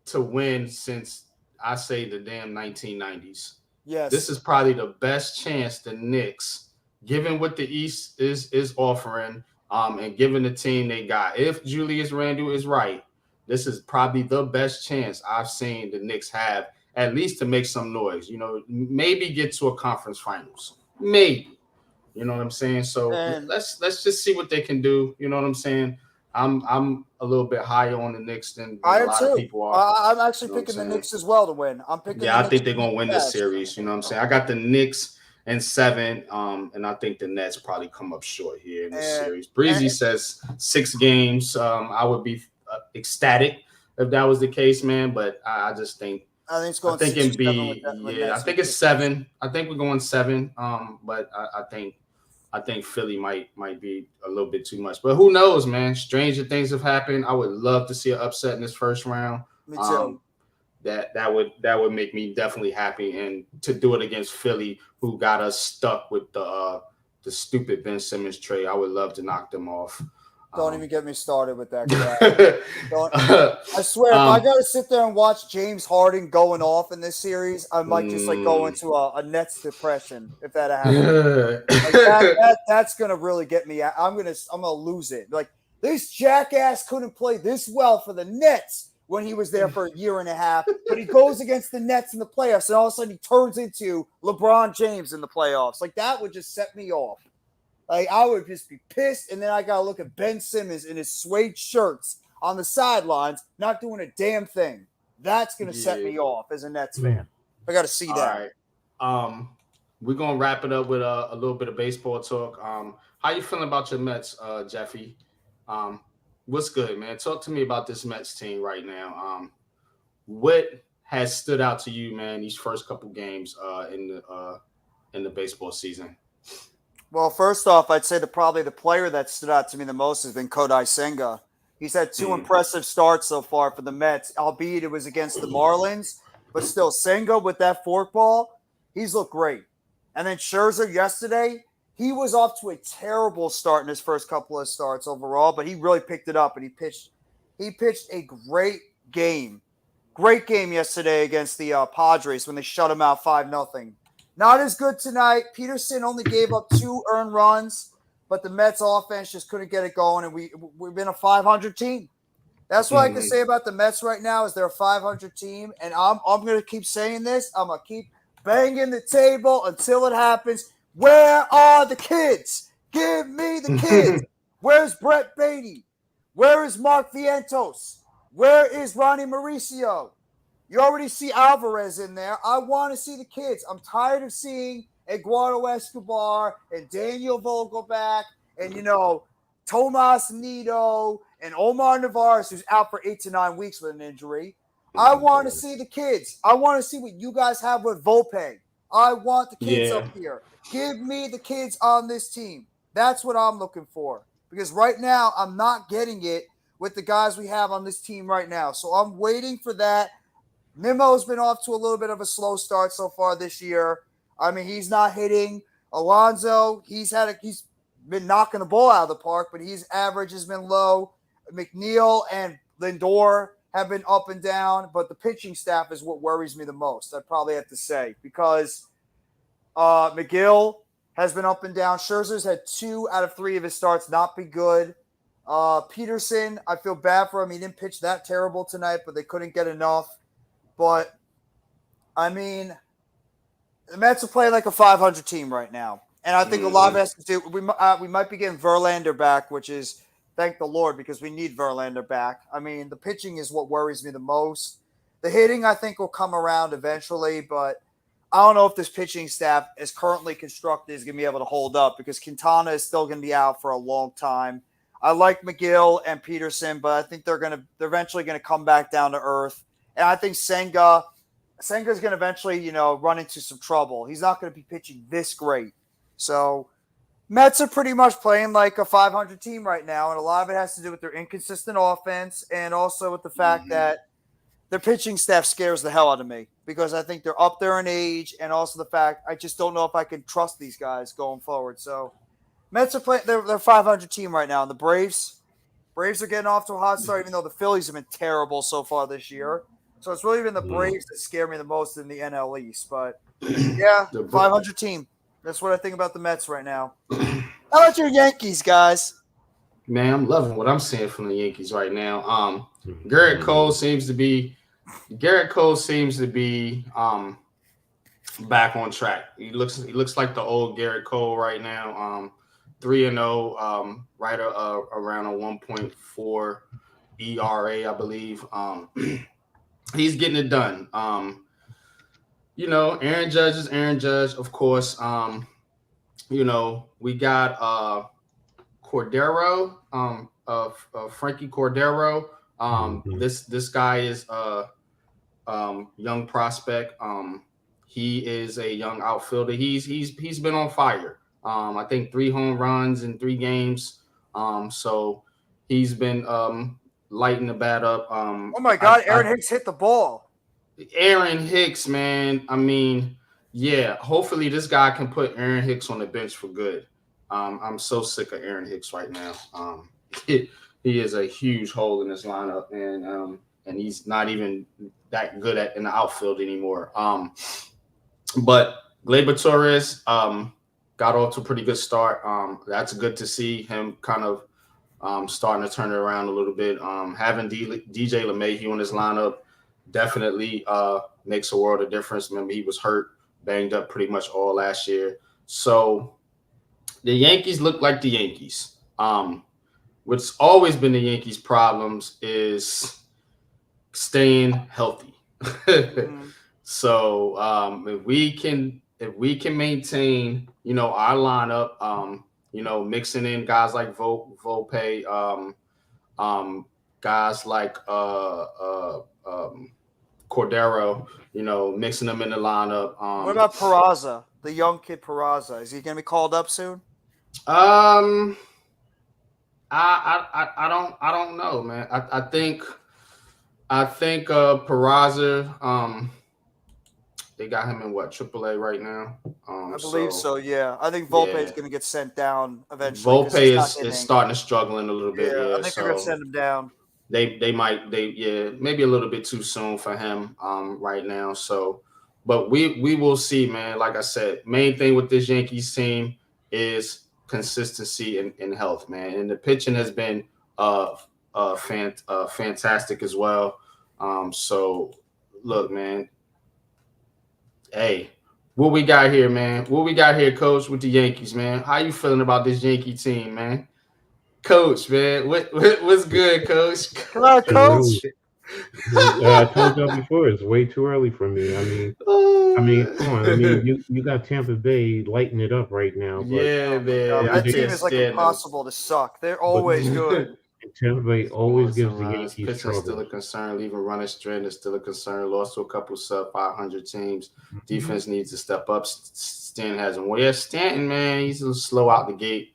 to win since I say the damn 1990s. Yes, this is probably the best chance the Knicks, given what the East is offering, and given the team they got. If Julius Randle is right, this is probably the best chance I've seen the Knicks have, at least to make some noise. You know, maybe get to a conference finals, maybe. You know what I'm saying? So let's just see what they can do. You know what I'm saying? I'm a little bit higher on the Knicks than a lot of people are. I'm actually picking the Knicks as well to win. I'm picking. Yeah, I think they're gonna win this series. You know what I'm saying? I got the Knicks in 7, and I think the Nets probably come up short here in this series. Breezy says 6 games. I would be ecstatic if that was the case, man. But I just think it's going. I think it's 7. I think we're going 7. But I think Philly might be a little bit too much, but who knows, man? Stranger things have happened. I would love to see an upset in this first round. Me too. That would make me definitely happy, and to do it against Philly, who got us stuck with the stupid Ben Simmons trade. I would love to knock them off. Don't even get me started with that guy. I swear, if I got to sit there and watch James Harden going off in this series, I might just go into a Nets depression if that happens. That's gonna really get me. I'm gonna lose it. Like, this jackass couldn't play this well for the Nets when he was there for a year and a half, but he goes against the Nets in the playoffs, and all of a sudden he turns into LeBron James in the playoffs. Like, that would just set me off. Like, I would just be pissed, and then I got to look at Ben Simmons in his suede shirts on the sidelines, not doing a damn thing. That's going to set me off as a Nets fan. I got to see that. All right. We're going to wrap it up with a little bit of baseball talk. How you feeling about your Mets, Jeffy? What's good, man? Talk to me about this Mets team right now. What has stood out to you, man, these first couple games in the baseball season? Well, first off, I'd say probably the player that stood out to me the most has been Kodai Senga. He's had 2 impressive starts so far for the Mets, albeit it was against the Marlins. But still, Senga with that forkball, he's looked great. And then Scherzer yesterday, he was off to a terrible start in his first couple of starts overall, but he really picked it up, and he pitched a great game. Great game yesterday against the Padres when they shut him out 5-0. Not as good tonight. Peterson only gave up 2 earned runs, but the Mets offense just couldn't get it going, and we've been a 500 team. That's what I can say about the Mets right now is they're a 500 team, and I'm going to keep saying this. I'm going to keep banging the table until it happens. Where are the kids? Give me the kids. Where's Brett Beatty? Where is Mark Vientos? Where is Ronnie Mauricio? You already see Alvarez in there. I want to see the kids. I'm tired of seeing Eduardo Escobar and Daniel Vogelback and, Tomas Nido and Omar Narvaez, who's out for 8 to 9 weeks with an injury. I want to see the kids. I want to see what you guys have with Volpe. I want the kids up here. Give me the kids on this team. That's what I'm looking for. Because right now, I'm not getting it with the guys we have on this team right now. So I'm waiting for that. Nimmo's been off to a little bit of a slow start so far this year. I mean, he's not hitting. Alonso, he's been knocking the ball out of the park, but his average has been low. McNeil and Lindor have been up and down, but the pitching staff is what worries me the most, I'd probably have to say, because McGill has been up and down. Scherzer's had 2 out of 3 of his starts not be good. Peterson, I feel bad for him. He didn't pitch that terrible tonight, but they couldn't get enough. But I mean, the Mets are playing like a 500 team right now, and I think a lot of it has to do. We might be getting Verlander back, which is thank the Lord because we need Verlander back. I mean, the pitching is what worries me the most. The hitting, I think, will come around eventually, but I don't know if this pitching staff, as currently constructed, is going to be able to hold up because Quintana is still going to be out for a long time. I like McGill and Peterson, but I think they're eventually going to come back down to earth. And I think Senga's going to eventually, run into some trouble. He's not going to be pitching this great. So Mets are pretty much playing like a 500 team right now, and a lot of it has to do with their inconsistent offense and also with the fact that their pitching staff scares the hell out of me because I think they're up there in age, and also the fact I just don't know if I can trust these guys going forward. So Mets are playing; they're 500 team right now, and the Braves are getting off to a hot start, even though the Phillies have been terrible so far this year. So it's really been the Braves that scare me the most in the NL East. But yeah, 500 team. That's what I think about the Mets right now. How about your Yankees, guys? Man, I'm loving what I'm seeing from the Yankees right now. Garrett Cole seems to be back on track. He looks like the old Garrett Cole right now. 3-0, right around a 1.4 ERA, I believe. He's getting it done. Aaron Judge is Aaron Judge, of course. We got Cordero, Frankie Cordero. This guy is young prospect. He is a young outfielder. He's been on fire. I think 3 home runs in 3 games. So he's been lighting the bat up. Oh my God, Aaron Hicks hit the ball. Aaron Hicks, man. I mean, yeah. Hopefully, this guy can put Aaron Hicks on the bench for good. I'm so sick of Aaron Hicks right now. He is a huge hole in this lineup, and he's not even that good in the outfield anymore. But Gleyber Torres got off to a pretty good start. That's good to see him kind of starting to turn it around a little bit. Having DJ LeMahieu in his lineup definitely makes a world of difference. Remember, he was hurt, banged up pretty much all last year. So the Yankees look like the Yankees. What's always been the Yankees' problems is staying healthy. So if we can maintain, our lineup, mixing in guys like Volpe, guys like Cordero, mixing them in the lineup. What about Peraza, the young kid Peraza? Is he going to be called up soon? I don't know, man. I think Peraza, they got him in AAA right now. I believe so. Yeah, I think Volpe is going to get sent down eventually. Volpe is starting to struggle in a little bit. Yeah, I think they're going to send him down. They might maybe a little bit too soon for him right now. So, but we will see, man. Like I said, main thing with this Yankees team is consistency and health, man. And the pitching has been fantastic as well. So look, man. Hey, what we got here, man? What we got here, Coach, with the Yankees, man? How you feeling about this Yankee team, man? Coach, man, what's good, Coach? Come on, Coach. I told y'all before, it's way too early for me. I mean, come on. I mean, you got Tampa Bay lighting it up right now. But, yeah, man. That team is like impossible to suck. They're always good. Tampa Bay always gives the Yankees trouble. Still a concern. Leaving running strength is still a concern. Lost to a couple sub 500 teams. Defense needs to step up. Stanton hasn't. Well, yeah, Stanton, man, he's a little slow out the gate.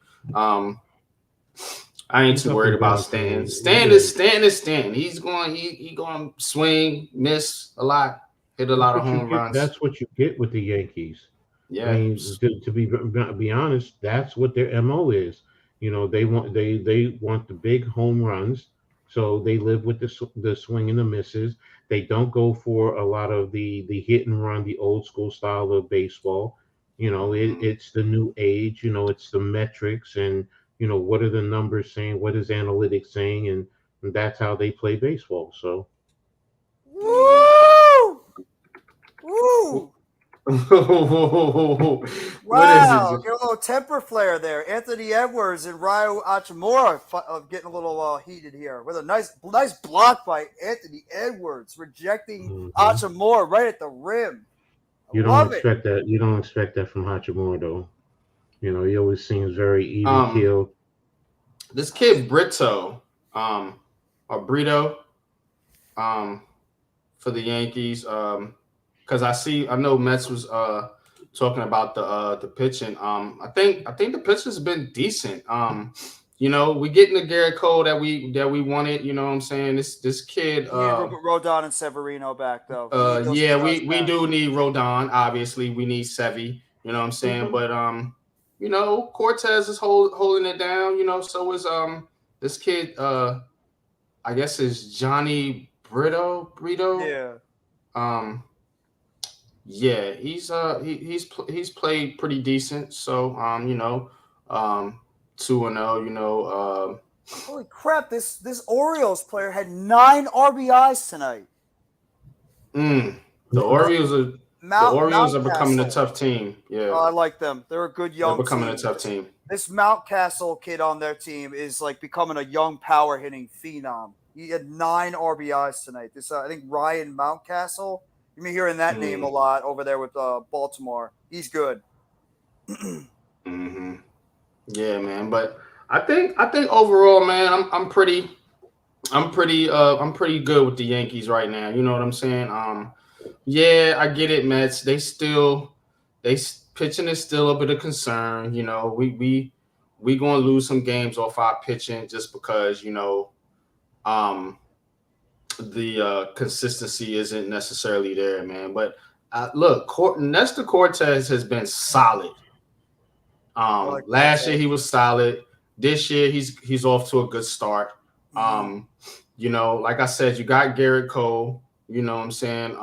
I ain't too worried about Stanton. Stanton is Stanton. He's going to swing, miss a lot, hit a lot of home runs. That's what you get with the Yankees. Yeah. I mean, to be honest, that's what their MO is. They want the big home runs, so they live with the swing and the misses. They don't go for a lot of the hit and run, the old school style of baseball. It's the new age. It's the metrics and what are the numbers saying? What is analytics saying? And that's how they play baseball. So, Woo! Woo! What is Wow, it? get a little temper flare there. Anthony Edwards and Ryo Achimura getting a little heated here with a nice block by Anthony Edwards, rejecting mhm. Achimura right at the rim. I You don't love it. expect that. You don't expect that from Hachimura, though. He always seems very even Um, keeled. this kid Brito, or Brito, um, for the Yankees. Because I know Mets was talking about the pitching. I think the pitching's been decent. We getting the Garrett Cole that we wanted. You know what I'm saying? This kid. You need Rodon and Severino back though. You need those Yeah, two guys we back. do need Rodon. Obviously, we need Sevy. You know what I'm saying? Mhm. But Cortez is holding it down. So is this kid. I guess is Johnny Brito. Yeah. Yeah, he's played pretty decent. So 2-0. Holy crap! This Orioles player had 9 RBIs tonight. The Orioles are becoming a Mountcastle. tough team. Yeah, I like them. They're a good they're young becoming team. a tough team. This Mountcastle kid on their team is like becoming a young power hitting phenom. He had 9 RBIs tonight. This I think Ryan Mountcastle. You've been hearing that name a lot over there with Baltimore. He's good. Mm-hmm. Yeah, man. But I think overall, man, I'm pretty good with the Yankees right now. You know what I'm saying? Yeah, I get it, Mets. Pitching is still a bit of concern. We going to lose some games off our pitching just because the consistency isn't necessarily there, man. But look, Nestor Cortez has been solid. Last year he was solid. This year he's off to a good start. Like I said, you got Garrett Cole. You know what I'm saying?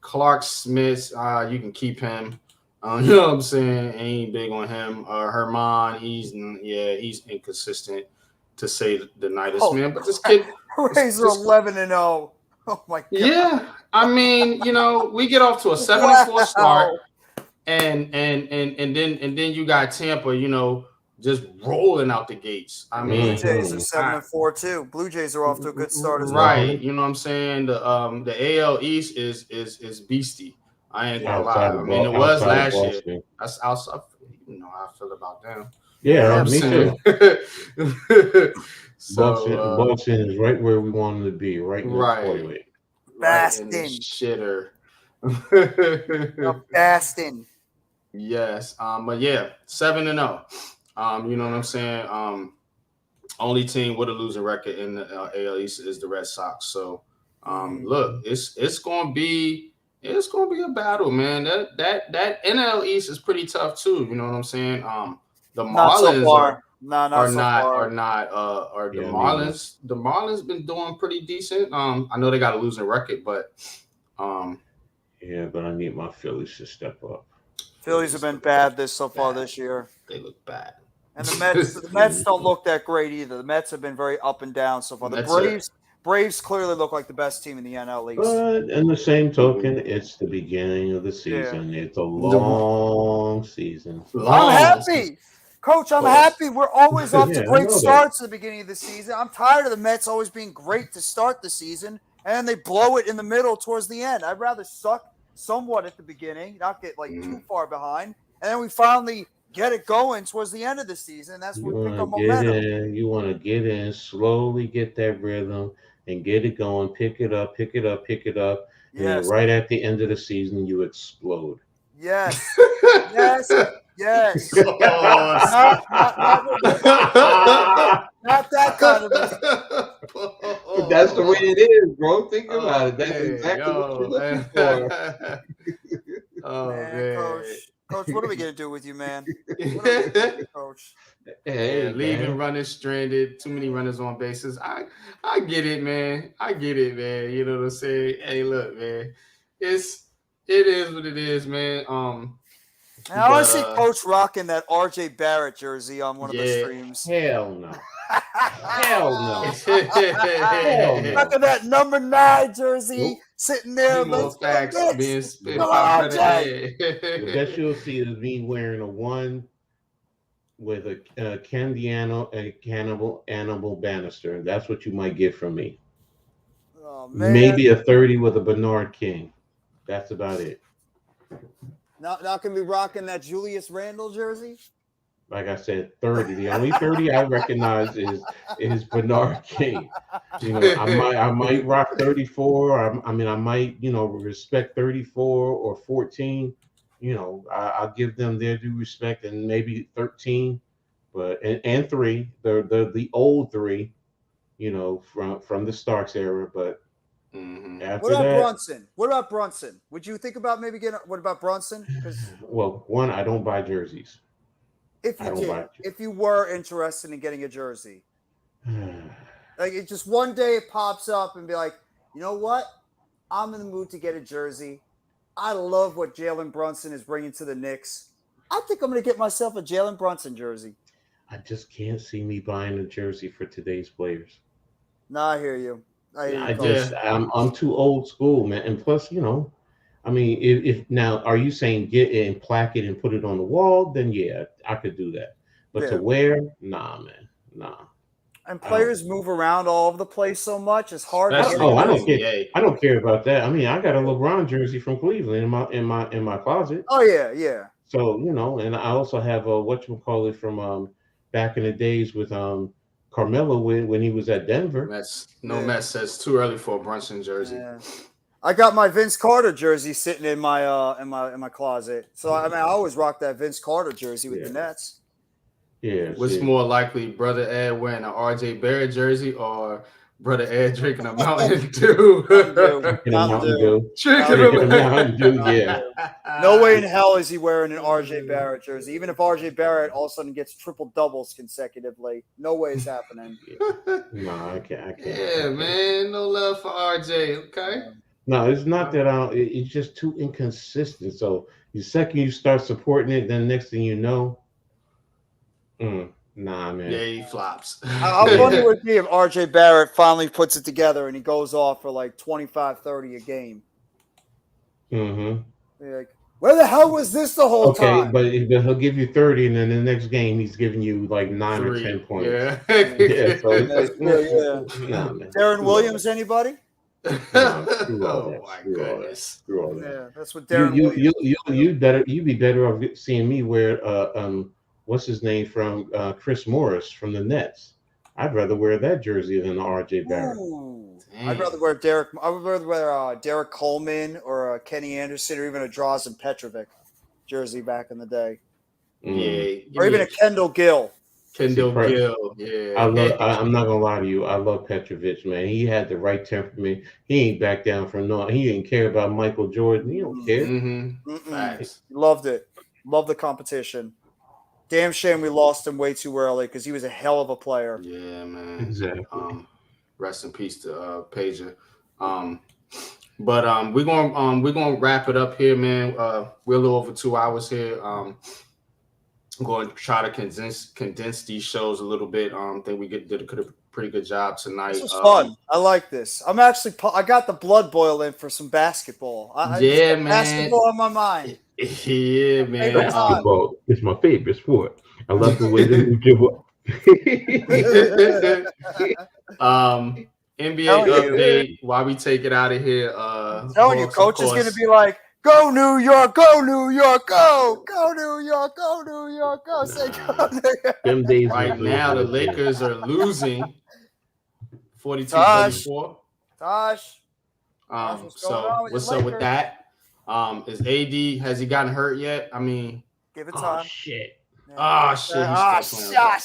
Clark Smith, you can keep him. You know what I'm saying? Ain't big on him. Herman, he's inconsistent to say the nicest, man. But this kid, Rays are 11-0. Oh my god. Yeah, I mean, we get off to a 7-4 start, and then you got Tampa, just rolling out the gates. I mean, Blue Jays are 7-4 too. Blue Jays are off to a good start as well. Right. You know what I'm saying? The AL East is beastie. I ain't gonna lie. I mean, it was last year. That's outside. You know how I feel about them. Yeah, me too. So Boston is right where we want them to be, right in the toilet. Right in the shitter. Bastin. Yes. But yeah, 7-0. You know what I'm saying? Only team with a losing record in the AL East is the Red Sox. So, look, it's gonna be a battle, man. That NL East is pretty tough too. You know what I'm saying? The Marlins the Marlins been doing pretty decent. I know they got a losing record, but but I need my Phillies to step up. Phillies have been bad so far this year. They look bad. And the Mets don't look that great either. The Mets have been very up and down so far. The Braves clearly look like the best team in the NL East. But in the same token, it's the beginning of the season. Yeah. It's a long season. I'm happy. Coach, I'm happy. We're always off to great starts at the beginning of the season. I'm tired of the Mets always being great to start the season, and then they blow it in the middle towards the end. I'd rather suck somewhat at the beginning, not get too far behind, and then we finally get it going towards the end of the season. That's what we pick up momentum. You want to get in, slowly get that rhythm and get it going, pick it up. And then right at the end of the season, you explode. Yes. Yes. Not that kind of it. That's the way it is, bro. Think about it. That's exactly what you're looking for. Man. Coach, what are we gonna do with you, man? Coach? Hey, leaving runners stranded, too many runners on bases. I get it, man. You know what I'm saying? Hey, look, man. It is what it is, man. Man, I want to see But, Coach rocking that RJ Barrett jersey on one of the Yeah. streams. Hell no. Hell no. Look at that number 9 jersey Nope. sitting there. More Let's go facts Knicks. being spit Come by on, Brother Jay. The Ed. best you'll see is me wearing a 1 with a Candiano, a Cannibal Bannister. That's what you might get from me. Oh, man. Maybe a 30 with a Bernard King. That's about it. Now can we rocking that Julius Randle jersey? Like I said, 30. The only 30 I recognize is Bernard King. You know, I might rock 34. I might, respect 34 or 14. I'll give them their due respect, and maybe 13, but and 3, the old 3, from the Starks era. But after What about that, Brunson? What about Brunson? Would you think about maybe getting? What about Brunson? Because well, one, I don't buy jerseys. if I you don't did, buy if you were interested in getting a jersey, like it just one day it pops up and be like, you know what? I'm in the mood to get a jersey. I love what Jalen Brunson is bringing to the Knicks. I think I'm going to get myself a Jalen Brunson jersey. I just can't see me buying a jersey for today's players. No, I hear you. I'm too old school, man. And plus, I mean, if now, are you saying get it and plaque it and put it on the wall? Then yeah, I could do that. But to wear, nah, man, nah. And players move around all over the place so much; it's hard. That's to I don't care. I don't care about that. I mean, I got a LeBron jersey from Cleveland in my closet. Oh yeah. So and I also have a whatchamacallit from back in the days with Carmelo when he was at Denver. Mets says too early for a Brunson jersey. Yeah. I got my Vince Carter jersey sitting in my in my closet. So I mean, I always rock that Vince Carter jersey with the Nets. Yeah. What's more likely, Brother Ed wearing an RJ Barrett jersey or Brother Ed drinking a Mountain Dew? Mountain Dew. Yeah. No way in hell is he wearing an RJ Barrett jersey. Even if RJ Barrett all of a sudden gets triple doubles consecutively, no way is happening. No, I can't. Yeah, man, no love for RJ. Okay. No, it's not that it's just too inconsistent. So the second you start supporting it, then next thing you know, nah, man. Yeah, he flops. How funny would it be if RJ Barrett finally puts it together and he goes off for like 25, 30 a game? Mm-hmm. Like, where the hell was this the whole time? Okay, but he'll give you 30, and then the next game he's giving you like 9 or 10 points. Yeah. So it's like, nah, man. Darren Williams, anybody? No, screw all that. Oh my Screw goodness. all that. Yeah, that's what Darren Williams. You'd be better off seeing me wear what's his name from Chris Morris from the Nets. I'd rather wear that jersey than the RJ Barrett. I'd rather wear Derek Coleman or Kenny Anderson or even a Drazen Petrovic jersey back in the day. Yeah. Or even a Kendall Gill. Kendall Gill, yeah. I'm not gonna lie to you. I love Petrovic, man. He had the right temperament. He ain't back down from no. He didn't care about Michael Jordan. He don't care. Nice. Loved it. Loved the competition. Damn shame we lost him way too early because he was a hell of a player. Yeah, man. Exactly. Rest in peace to Pager. But we're gonna wrap it up here, man. We're a little over 2 hours here. I'm going to try to condense these shows a little bit. I think we did a pretty good job tonight. This was fun. I like this. I'm actually I got the blood boiling for some basketball. Man. Basketball on my mind. Yeah, man. Basketball is my favorite sport. I love the way they dribble. NBA update while we take it out of here. I'm telling you, coach is going to be like, go New York, go New York, go New York, go New York, go. Say go New York. Them days right now, the Lakers are losing 42-34. Tosh. So what's up with that? Is AD, has he gotten hurt yet? I mean, give it time. Oh, shit. Oh, shit.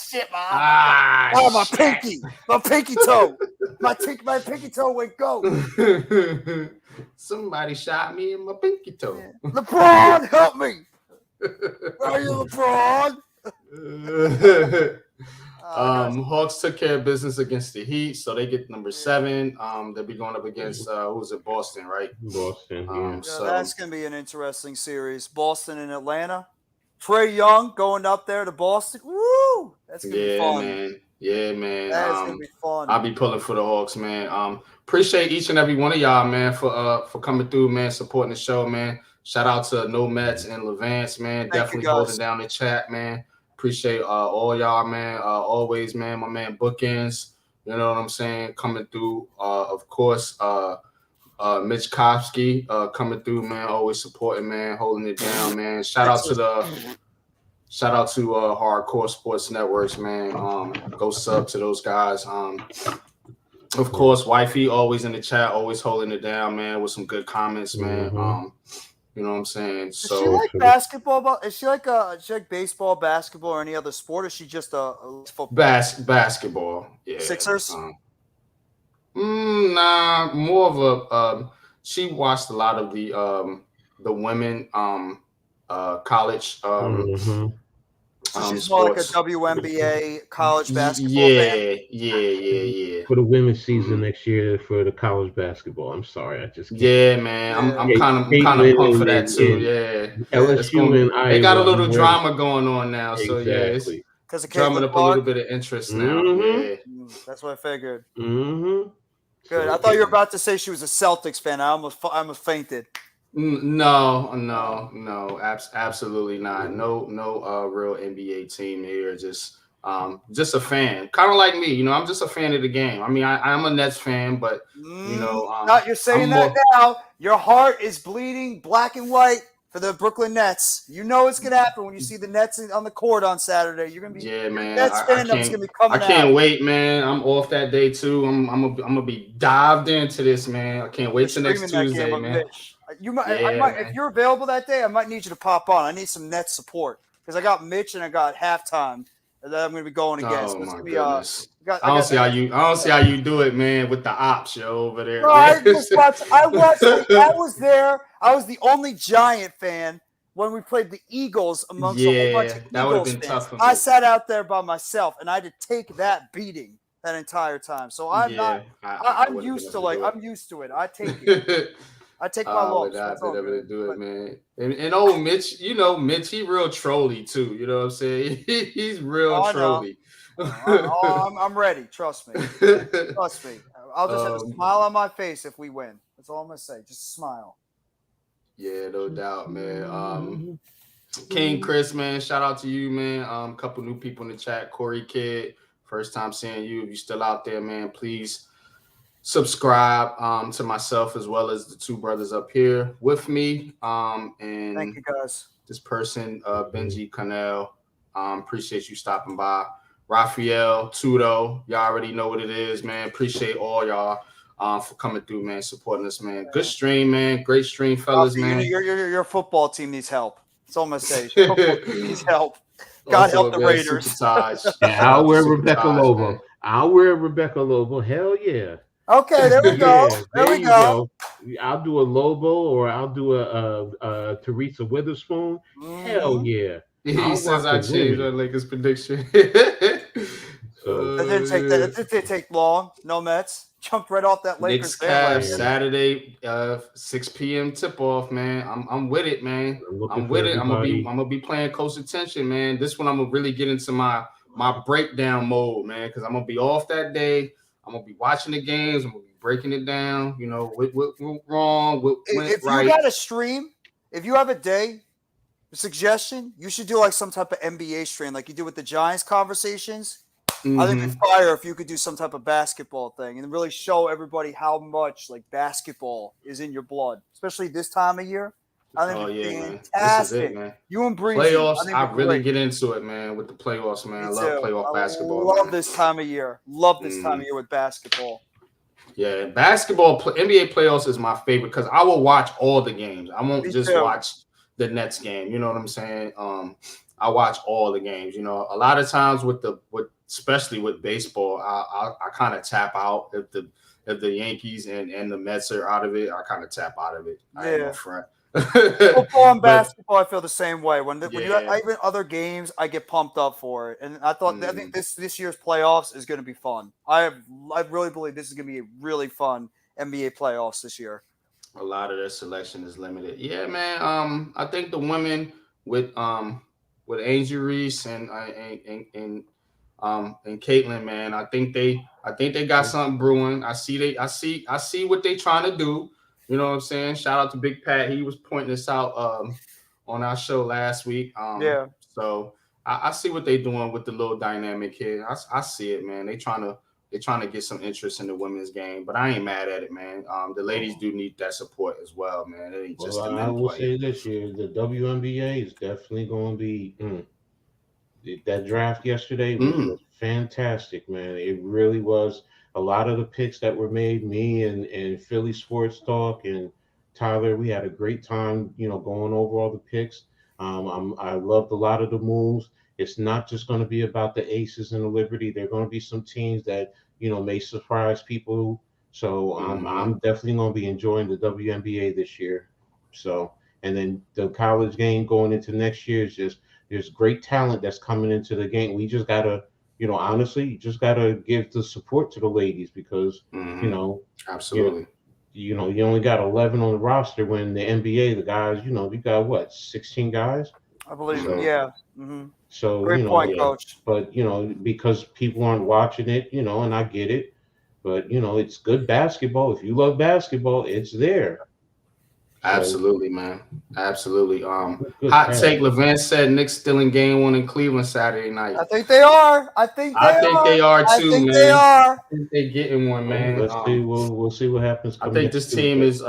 Shit, my pinky. My pinky toe. My pinky toe went go. Somebody shot me in my pinky toe. LeBron, help me. Where are you, LeBron? Hawks took care of business against the Heat, so they get number 7. They'll be going up against who's it? Boston, right? Boston. So that's gonna be an interesting series. Boston and Atlanta. Trae Young going up there to Boston. Woo! That's gonna be fun. Man. Yeah, man. That's gonna be fun. I'll be pulling for the Hawks, man. Appreciate each and every one of y'all, man, for coming through, man, supporting the show, man. Shout out to No Mets and Levance, man. Thank Definitely you, guys. holding down the chat, man. Appreciate all y'all, man. Always, man. My man Bookends, you know what I'm saying, coming through. Of course, Mitch Kopsky coming through, man. Always supporting, man, holding it down, man. Shout out to Hardcore Sports Networks, man. Go sub to those guys. Of course, Wifey always in the chat, always holding it down, man, with some good comments, man. You know what I'm saying? Does she like basketball? Is she like baseball, basketball, or any other sport? Or is she just a football? Basketball, yeah. Sixers? Nah, more of a. She watched a lot of the women college. So she's more like a WNBA college basketball fan? Yeah. For the women's season next year for the college basketball. I'm sorry, I just can't. Yeah, man. I'm kind of pumped for that too. Yeah. LSU and Iowa. They got a little drama going on now, so exactly. It's drumming up a little bit of interest now. Yeah. That's what I figured. Mm-hmm. Good. I thought you were about to say she was a Celtics fan. I almost fainted. No, absolutely not. No, real NBA team here. Just a fan, kind of like me. You know, I'm just a fan of the game. I mean, I'm a Nets fan, but you know, you're saying that now. Your heart is bleeding black and white for the Brooklyn Nets. You know it's gonna happen when you see the Nets on the court on Saturday. You're gonna be man. Nets fan that's gonna be coming. I can't wait, man. I'm off that day too. I'm gonna be dived into this, man. I can't wait till next Tuesday, man. You might, if you're available that day, I might need you to pop on. I need some Nets support because I got Mitch and I got halftime that I'm going to be going against. Oh my goodness! I don't see how you do it, man, with the ops over there. No, I was there. I was the only Giant fan when we played the Eagles amongst a whole bunch of Eagles that would have been fans. tough for me. I sat out there by myself and I had to take that beating that entire time. So I'm used to it. I take it. I take my loss. That's all good. Do it, man. And old Mitch, you know, Mitch, he real trolly too. You know what I'm saying? He's real trolly. I'm ready. Trust me. Trust me. I'll just have a smile on my face if we win. That's all I'm gonna say. Just smile. Yeah, no doubt, man. King Chris, man, shout out to you, man. Couple new people in the chat. Corey Kidd, first time seeing you. If you're still out there, man, please subscribe to myself as well as the two brothers up here with me. And thank you, guys. This person, Benji Connell, appreciate you stopping by. Raphael, Tudo, y'all already know what it is, man. Appreciate all y'all for coming through, man, supporting us, man. Good stream, man. Great stream, fellas, man. Your football team needs help. That's all I'm gonna say. Your football team needs help. God help the Raiders. I'll wear Rebecca Lobo. I'll wear Rebecca Lobo. Hell yeah. Okay, there we go. There we go. I'll do a Lobo or I'll do a Teresa Witherspoon. Hell yeah. He says I changed our Lakers prediction. It didn't take long. No Mets. Jumped right off that Lakers Cavs Saturday, 6 p.m. tip off, man. I'm with it, man. I'm with it. I'm gonna be playing close attention, man. This one I'm gonna really get into my breakdown mode, man, because I'm gonna be off that day. I'm gonna be watching the games. I'm gonna be breaking it down. You know, what went wrong, what went right. If you got a stream, if you have a day, a suggestion, you should do like some type of NBA stream, like you do with the Giants conversations. Mm-hmm. I think it'd be fire if you could do some type of basketball thing and really show everybody how much like basketball is in your blood, especially this time of year. I think it's fantastic. Man. This is it, man. You and Breezy. Playoffs, I really get into it, man, with the playoffs, man. I love playoff basketball. Love this time of year. Love this time of year with basketball. Yeah, basketball, NBA playoffs is my favorite because I will watch all the games. I won't just watch the Nets game. You know what I'm saying? I watch all the games. You know, a lot of times especially with baseball, I kind of tap out if the Yankees and the Mets are out of it. I kind of tap out of it. I ain't no front. Football and basketball, I feel the same way. When you even other games, I get pumped up for it, and I think this year's playoffs is going to be fun. I really believe this is going to be a really fun NBA playoffs this year. A lot of their selection is limited. Yeah, man. I think the women with Angel Reese and Caitlin, man. I think they got something brewing. I see what they trying to do. You know what I'm saying? Shout out to Big Pat. He was pointing this out on our show last week. Yeah. So I see what they doing with the little dynamic here. I see it, man. They're trying to get some interest in the women's game, but I ain't mad at it, man. The ladies do need that support as well, man. It ain't just Well, the I men will play. say this year, the WNBA is definitely going to be. That draft yesterday was fantastic, man. It really was. A lot of the picks that were made, me and Philly Sports Talk and Tyler, we had a great time, going over all the picks. I loved a lot of the moves. It's not just going to be about the Aces and the Liberty. There are going to be some teams that, may surprise people. So I'm definitely going to be enjoying the WNBA this year. So, and then the college game going into next year is just, there's great talent that's coming into the game. We just gotta, honestly, you just gotta give the support to the ladies because, Absolutely. you only got 11 on the roster when the NBA, the guys, you got what, 16 guys? I believe. So, Yeah. Mm-hmm. So, Great point, Coach. But, because people aren't watching it, and I get it, but, it's good basketball. If you love basketball, it's there. Absolutely, man. Absolutely. Hot pass. take. Levan said Knicks still in game 1 in Cleveland Saturday night. I think they are. I think they are too, I think man. they are. I think they're getting one, man. Let's see. We'll see what happens. I think this team is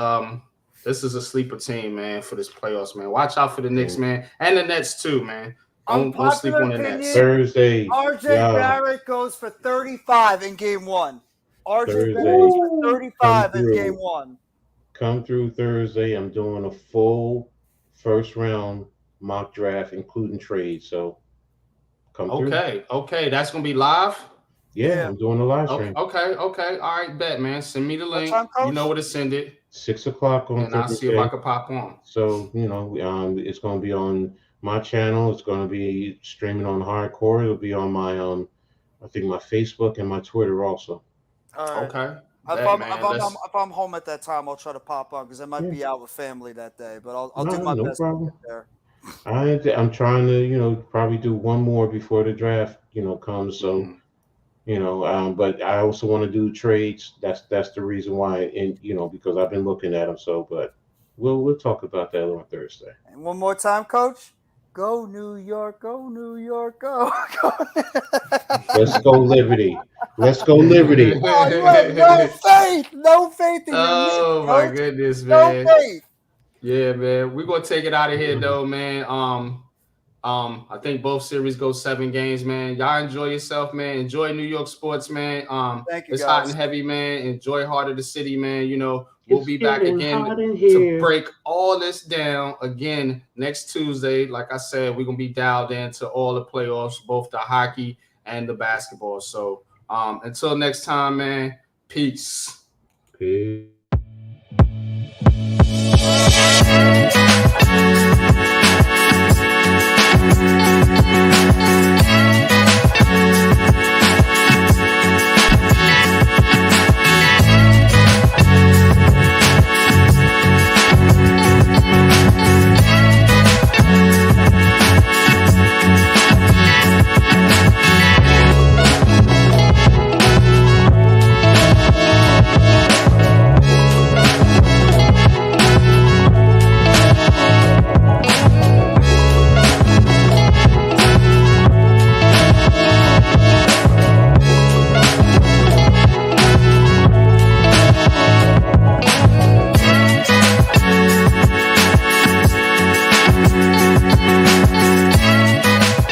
this is a sleeper team, man, for this playoffs, man. Watch out for the Knicks, man, and the Nets too, man. Don't sleep on the Nets. Thursday. RJ Barrett goes for 35 in game 1. RJ Barrett goes for 35 in game 1. Come through Thursday. I'm doing a full first round mock draft, including trades. So come through. Okay. That's gonna be live. Yeah, I'm doing a live stream. Okay. All right, bet, man. Send me the link. You know where to send it. 6 o'clock on Thursday. And I'll see if I can pop on. So it's gonna be on my channel. It's gonna be streaming on Hardcore. It'll be on my I think my Facebook and my Twitter also. All right. Okay. If I'm home at that time, I'll try to pop on because I might be out with family that day. But I'll do my best problem. to get there. I'm trying to probably do one more before the draft comes. So but I also want to do trades. That's the reason why, and because I've been looking at them. So, but we'll talk about that on Thursday. And one more time, Coach. Go New York, go New York, go. Let's go Liberty. Let's go Liberty. Oh, you have no faith in your Oh Knicks, my Coach. goodness, man. No faith. Yeah, man. We're gonna take it out of here though, man. I think both series go 7 games, man. Y'all enjoy yourself, man. Enjoy New York sports, man. Thank you, it's guys. hot and heavy, man. Enjoy Heart of the City, man. We'll be back again to break all this down again next Tuesday. Like I said, we're gonna be dialed into all the playoffs, both the hockey and the basketball. So until next time, man. Peace.